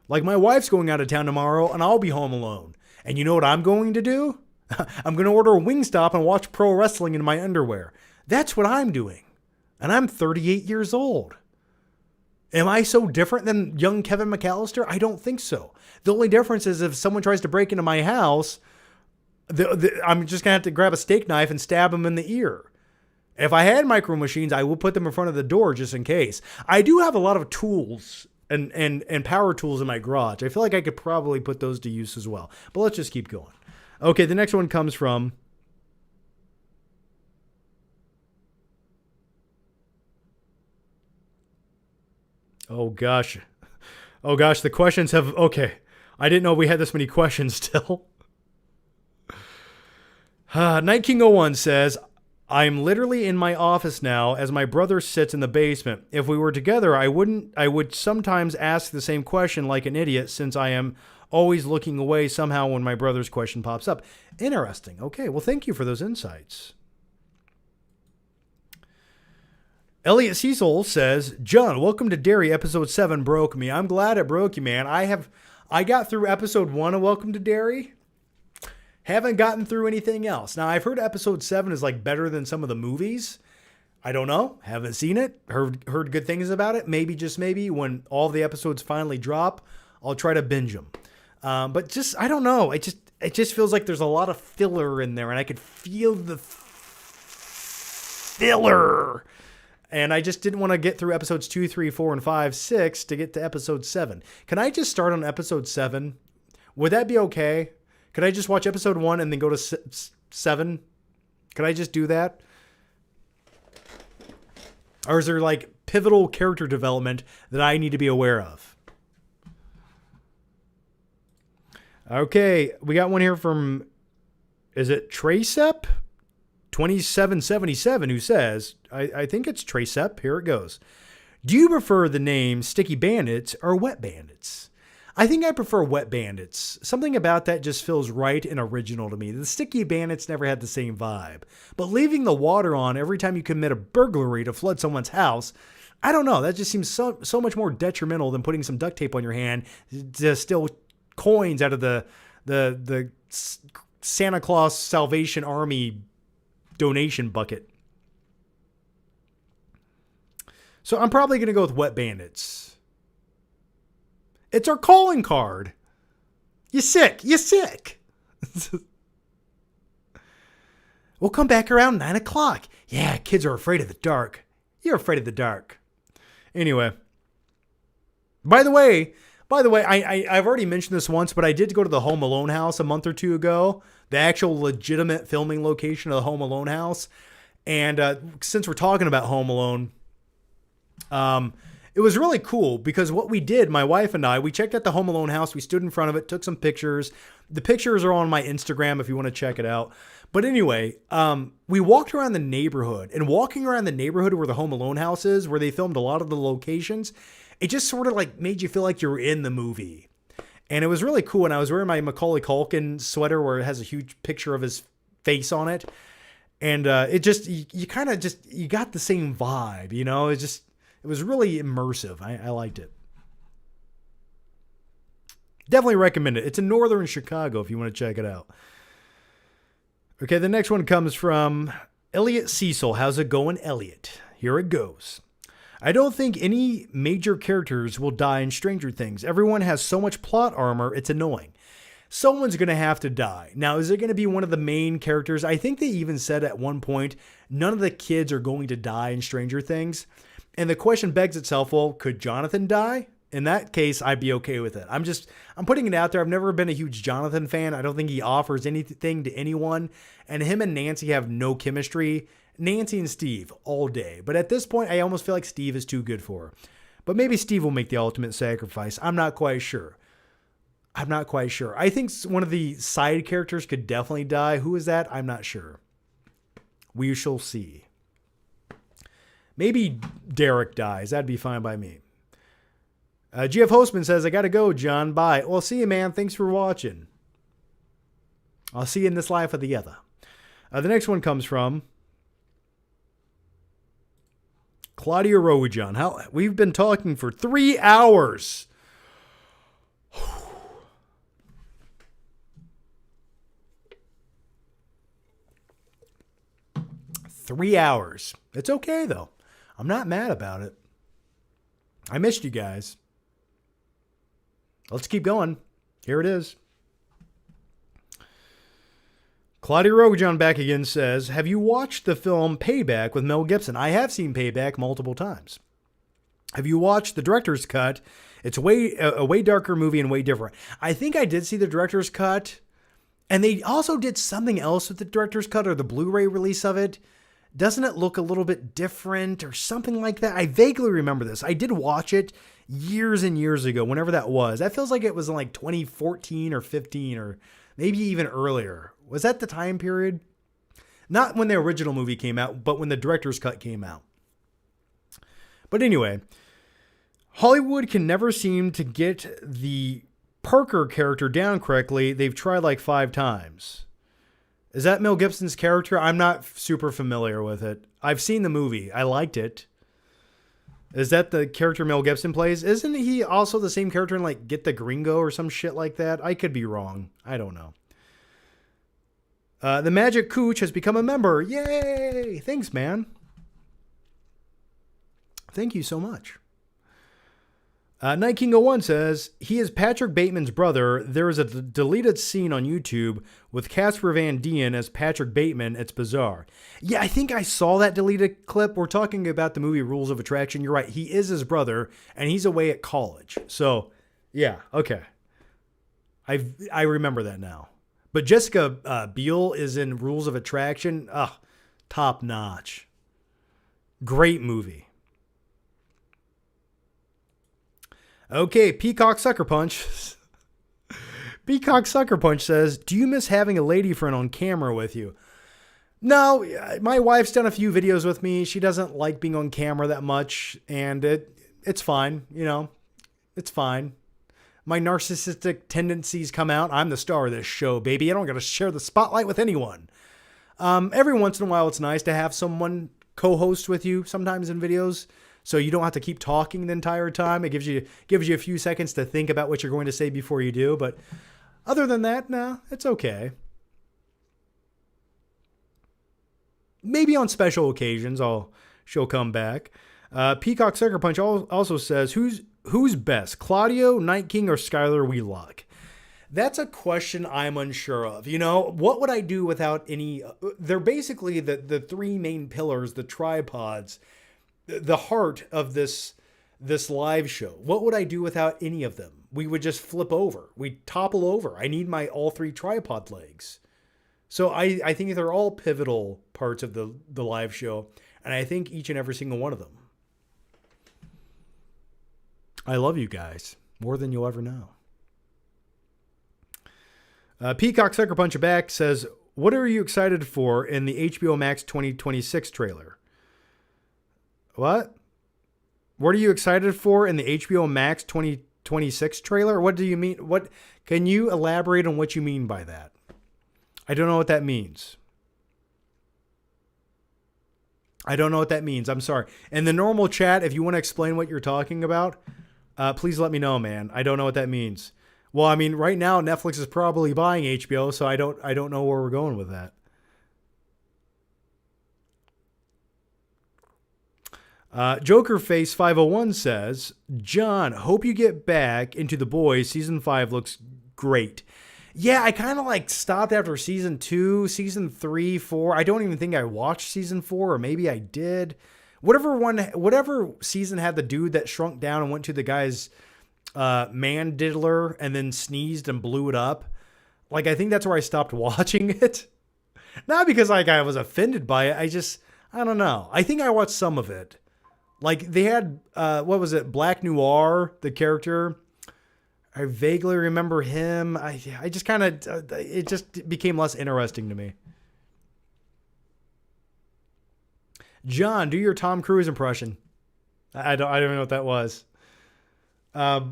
Like, my wife's going out of town tomorrow, and I'll be home alone. And you know what I'm going to do? I'm going to order a Wingstop and watch pro wrestling in my underwear. That's what I'm doing. And I'm 38 years old. Am I so different than young Kevin McAllister? I don't think so. The only difference is if someone tries to break into my house, I'm just going to have to grab a steak knife and stab them in the ear. If I had micro machines, I will put them in front of the door just in case. I do have a lot of tools and power tools in my garage. I feel like I could probably put those to use as well. But let's just keep going. Okay, the next one comes from... Oh, gosh, the questions have... Okay, I didn't know we had this many questions still. Night King 01 says, I'm literally in my office now as my brother sits in the basement. If we were together, I would sometimes ask the same question like an idiot since I am always looking away somehow when my brother's question pops up. Interesting. Okay, well, thank you for those insights. Elliot Cecil says, John, welcome to Dairy. Episode 7 broke me. I'm glad it broke you, man. I got through episode 1 of Welcome to Dairy. Haven't gotten through anything else. Now, I've heard episode 7 is like better than some of the movies. I don't know. Haven't seen it. Heard good things about it. Maybe, just maybe, when all the episodes finally drop, I'll try to binge them. But just, I don't know. It just feels like there's a lot of filler in there, and I could feel the filler. And I just didn't want to get through episodes 2, 3, 4, and 5, 6 to get to episode 7. Can I just start on episode 7? Would that be okay? Could I just watch episode 1 and then go to 7? Could I just do that? Or is there like pivotal character development that I need to be aware of? Okay, we got one here from, is it Tracep? 2777, who says, I think it's Tracep. Here it goes. Do you prefer the name Sticky Bandits or Wet Bandits? I think I prefer Wet Bandits. Something about that just feels right and original to me. The Sticky Bandits never had the same vibe. But leaving the water on every time you commit a burglary to flood someone's house, I don't know. That just seems so much more detrimental than putting some duct tape on your hand to steal coins out of the Santa Claus Salvation Army donation bucket. So I'm probably going to go with Wet Bandits. It's our calling card. You sick. We'll come back around 9 o'clock. Yeah, kids are afraid of the dark. You're afraid of the dark. Anyway. By the way, I've already mentioned this once, but I did go to the Home Alone house a month or two ago. The actual legitimate filming location of the Home Alone house. And since we're talking about Home Alone, it was really cool because what we did, my wife and I, we checked out the Home Alone house. We stood in front of it, took some pictures. The pictures are on my Instagram if you want to check it out. But anyway, we walked around the neighborhood. And walking around the neighborhood where the Home Alone house is, where they filmed a lot of the locations, it just sort of like made you feel like you were in the movie. And it was really cool. And I was wearing my Macaulay Culkin sweater where it has a huge picture of his face on it. And it just, you kind of just, you got the same vibe, you know? It was really immersive. I liked it. Definitely recommend it. It's in northern Chicago if you want to check it out. Okay, the next one comes from Elliot Cecil. How's it going, Elliot? Here it goes. I don't think any major characters will die in Stranger Things. Everyone has so much plot armor, it's annoying. Someone's going to have to die. Now, is it going to be one of the main characters? I think they even said at one point, none of the kids are going to die in Stranger Things. And the question begs itself, well, could Jonathan die? In that case, I'd be okay with it. I'm putting it out there. I've never been a huge Jonathan fan. I don't think he offers anything to anyone. And him and Nancy have no chemistry. Nancy and Steve all day. But at this point, I almost feel like Steve is too good for her. But maybe Steve will make the ultimate sacrifice. I'm not quite sure. I think one of the side characters could definitely die. Who is that? I'm not sure. We shall see. Maybe Derek dies. That'd be fine by me. GF Hostman says, I got to go, John. Bye. Well, see you, man. Thanks for watching. I'll see you in this life or the other. The next one comes from Claudia Rojan. We've been talking for 3 hours. 3 hours. It's okay, though. I'm not mad about it. I missed you guys. Let's keep going. Here it is. Claudia Rogajon back again says, have you watched the film Payback with Mel Gibson? I have seen Payback multiple times. Have you watched the director's cut? It's a way darker movie and way different. I think I did see the director's cut, and they also did something else with the director's cut or the Blu-ray release of it. Doesn't it look a little bit different or something like that? I vaguely remember this. I did watch it years and years ago, whenever that was. That feels like it was in like 2014 or 15 or maybe even earlier. Was that the time period? Not when the original movie came out, but when the director's cut came out. But anyway, Hollywood can never seem to get the Parker character down correctly. They've tried like 5 times. Is that Mel Gibson's character? I'm not super familiar with it. I've seen the movie. I liked it. Is that the character Mel Gibson plays? Isn't he also the same character in like Get the Gringo or some shit like that? I could be wrong. I don't know. The Magic Cooch has become a member. Yay! Thanks, man. Thank you so much. Night King 01 says, he is Patrick Bateman's brother. There is a deleted scene on YouTube with Casper Van Dien as Patrick Bateman. It's bizarre. Yeah, I think I saw that deleted clip. We're talking about the movie Rules of Attraction. You're right. He is his brother, and he's away at college. So, yeah, okay. I remember that now. But Jessica Biel is in Rules of Attraction. Top notch. Great movie. Okay, Peacock Sucker Punch. Peacock Sucker Punch says, do you miss having a lady friend on camera with you? No, my wife's done a few videos with me. She doesn't like being on camera that much, and it's fine, you know. It's fine. My narcissistic tendencies come out. I'm the star of this show, baby. I don't got to share the spotlight with anyone. Every once in a while, it's nice to have someone co-host with you sometimes in videos, so you don't have to keep talking the entire time. It gives you a few seconds to think about what you're going to say before you do. But other than that, no, it's okay. Maybe on special occasions, she'll come back. Peacock Sucker Punch also says, who's best, Claudio, Night King, or Skylar Wheelock? That's a question I'm unsure of. You know, what would I do without any? They're basically the 3 main pillars, the tripods, the heart of this live show. What would I do without any of them? We would just flip over. We'd topple over. I need my all 3 tripod legs. So I think they're all pivotal parts of the live show, and I think each and every single one of them. I love you guys more than you'll ever know. Peacock Sucker Punch back says, what are you excited for in the HBO Max 2026 trailer? What? What are you excited for in the HBO Max 2026 trailer? What do you mean? What? Can you elaborate on what you mean by that? I don't know what that means. I don't know what that means. I'm sorry. In the normal chat, if you want to explain what you're talking about, please let me know, man. I don't know what that means. Well, I mean, right now Netflix is probably buying HBO, so I don't know where we're going with that. Jokerface 501 says, John, hope you get back into The Boys. Season 5 looks great. Yeah, I kind of like stopped after season 2, season 3, 4. I don't even think I watched season 4, or maybe I did. Whatever season had the dude that shrunk down and went to the guy's man diddler and then sneezed and blew it up. Like, I think that's where I stopped watching it. Not because like I was offended by it. I don't know. I think I watched some of it. Like they had, what was it? Black Noir, the character. I vaguely remember him. I just kind of, it just became less interesting to me. John, do your Tom Cruise impression. I don't even know what that was. I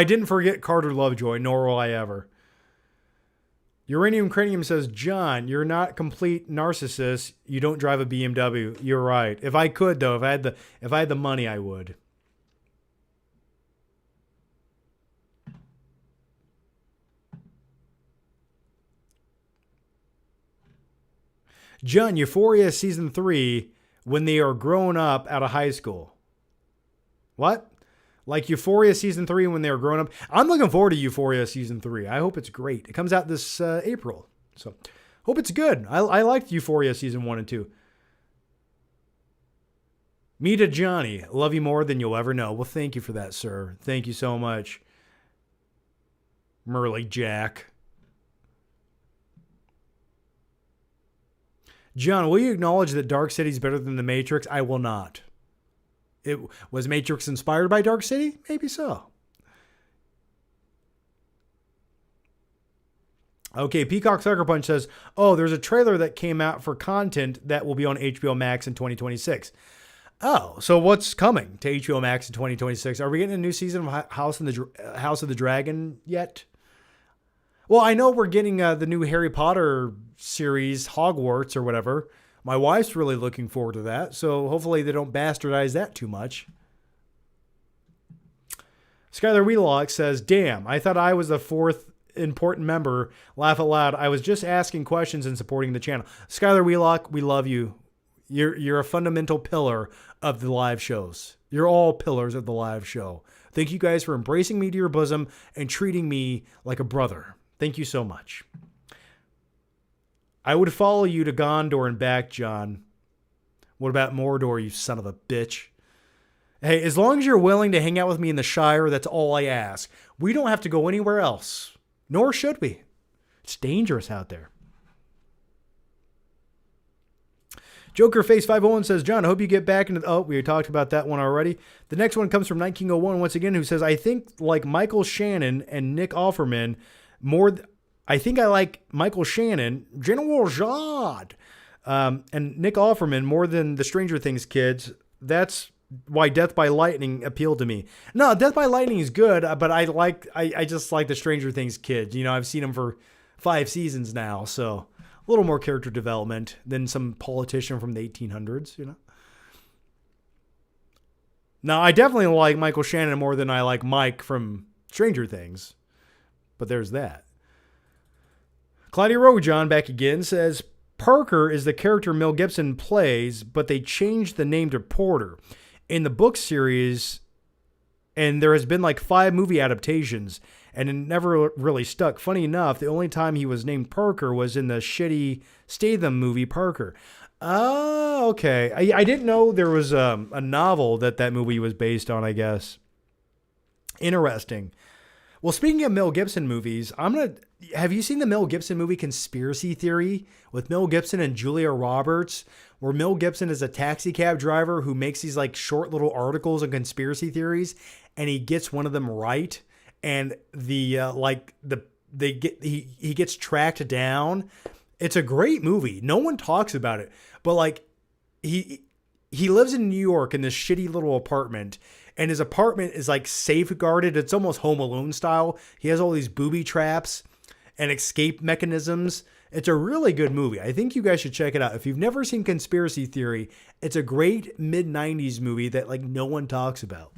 didn't forget Carter Lovejoy, nor will I ever. Uranium Cranium says, John, you're not complete narcissist. You don't drive a BMW. You're right. If I could, though, if I had the money, I would. John, Euphoria season 3 when they are grown up out of high school. What? Like Euphoria season 3 when they are grown up? I'm looking forward to Euphoria season 3. I hope it's great. It comes out this April. So hope it's good. I liked Euphoria season 1 and 2. Me to Johnny. Love you more than you'll ever know. Well, thank you for that, sir. Thank you so much. Merly Jack. John, will you acknowledge that Dark City is better than The Matrix? I will not. Was Matrix inspired by Dark City? Maybe so. Okay, Peacock Sucker Punch says, oh, there's a trailer that came out for content that will be on HBO Max in 2026. Oh, so what's coming to HBO Max in 2026? Are we getting a new season of House of the Dragon yet? Well, I know we're getting the new Harry Potter series, Hogwarts or whatever. My wife's really looking forward to that, so hopefully they don't bastardize that too much. Skylar Wheelock says, damn, I thought I was the fourth important member. Laugh out loud. I was just asking questions and supporting the channel. Skylar Wheelock, we love you. You're a fundamental pillar of the live shows. You're all pillars of the live show. Thank you guys for embracing me to your bosom and treating me like a brother. Thank you so much. I would follow you to Gondor and back, John. What about Mordor, you son of a bitch? Hey, as long as you're willing to hang out with me in the Shire, that's all I ask. We don't have to go anywhere else. Nor should we. It's dangerous out there. Joker Face 501 says, John, I hope you get back into... Oh, we talked about that one already. The next one comes from Night King 01 once again, who says, I think like Michael Shannon and Nick Offerman more... I think I like Michael Shannon, General Zod, and Nick Offerman more than the Stranger Things kids. That's why Death by Lightning appealed to me. No, Death by Lightning is good, but I just like the Stranger Things kids. You know, I've seen them for 5 seasons now, so a little more character development than some politician from the 1800s, you know. Now, I definitely like Michael Shannon more than I like Mike from Stranger Things, but there's that. Claudia Rojan back again says, Parker is the character Mel Gibson plays, but they changed the name to Porter. In the book series, and there has been like 5 movie adaptations, and it never really stuck. Funny enough, the only time he was named Parker was in the shitty Statham movie Parker. Oh, okay. I didn't know there was a novel that movie was based on, I guess. Interesting. Well, speaking of Mel Gibson movies, have you seen the Mel Gibson movie Conspiracy Theory with Mel Gibson and Julia Roberts, where Mel Gibson is a taxi cab driver who makes these like short little articles on conspiracy theories, and he gets one of them right, and he gets tracked down. It's a great movie. No one talks about it, but like he lives in New York in this shitty little apartment. And his apartment is like safeguarded. It's almost Home Alone style. He has all these booby traps and escape mechanisms. It's a really good movie. I think you guys should check it out. If you've never seen Conspiracy Theory, it's a great mid-90s movie that like no one talks about.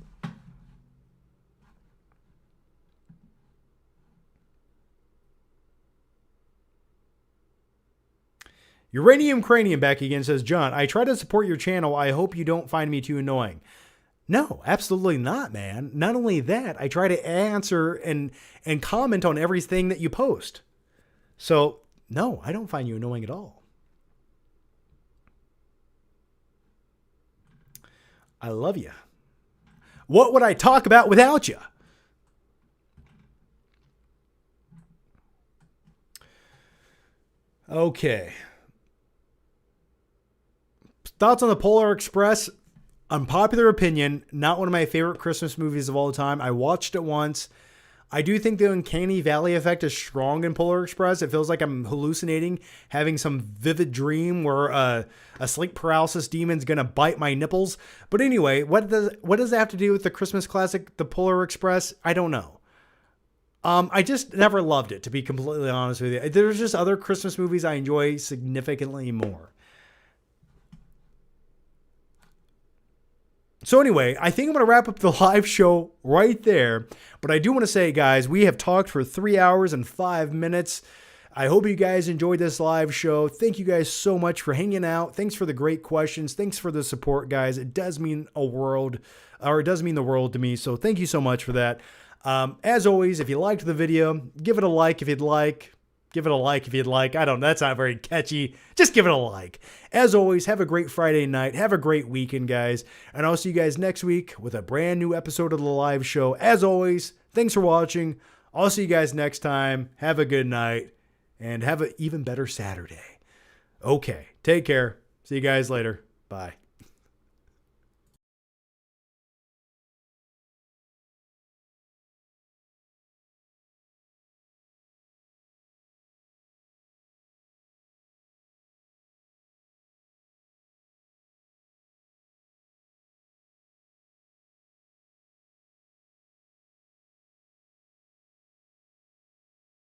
Uranium Cranium back again says, John, I try to support your channel. I hope you don't find me too annoying. No, absolutely not, man. Not only that, I try to answer and comment on everything that you post. So, no, I don't find you annoying at all. I love you. What would I talk about without you? Okay. Thoughts on the Polar Express? Unpopular opinion, not one of my favorite Christmas movies of all time. I watched it once. I do think the uncanny valley effect is strong in Polar Express. It feels like I'm hallucinating, having some vivid dream where a sleep paralysis demon's going to bite my nipples. But anyway, what does that have to do with the Christmas classic, The Polar Express? I don't know. I just never loved it, to be completely honest with you. There's just other Christmas movies I enjoy significantly more. So anyway, I think I'm going to wrap up the live show right there. But I do want to say, guys, we have talked for 3 hours and 5 minutes. I hope you guys enjoyed this live show. Thank you guys so much for hanging out. Thanks for the great questions. Thanks for the support, guys. It does mean the world to me. So thank you so much for that. As always, if you liked the video, give it a like if you'd like. Give it a like if you'd like. I don't know. That's not very catchy. Just give it a like. As always, have a great Friday night. Have a great weekend, guys. And I'll see you guys next week with a brand new episode of the live show. As always, thanks for watching. I'll see you guys next time. Have a good night. And have an even better Saturday. Okay. Take care. See you guys later. Bye.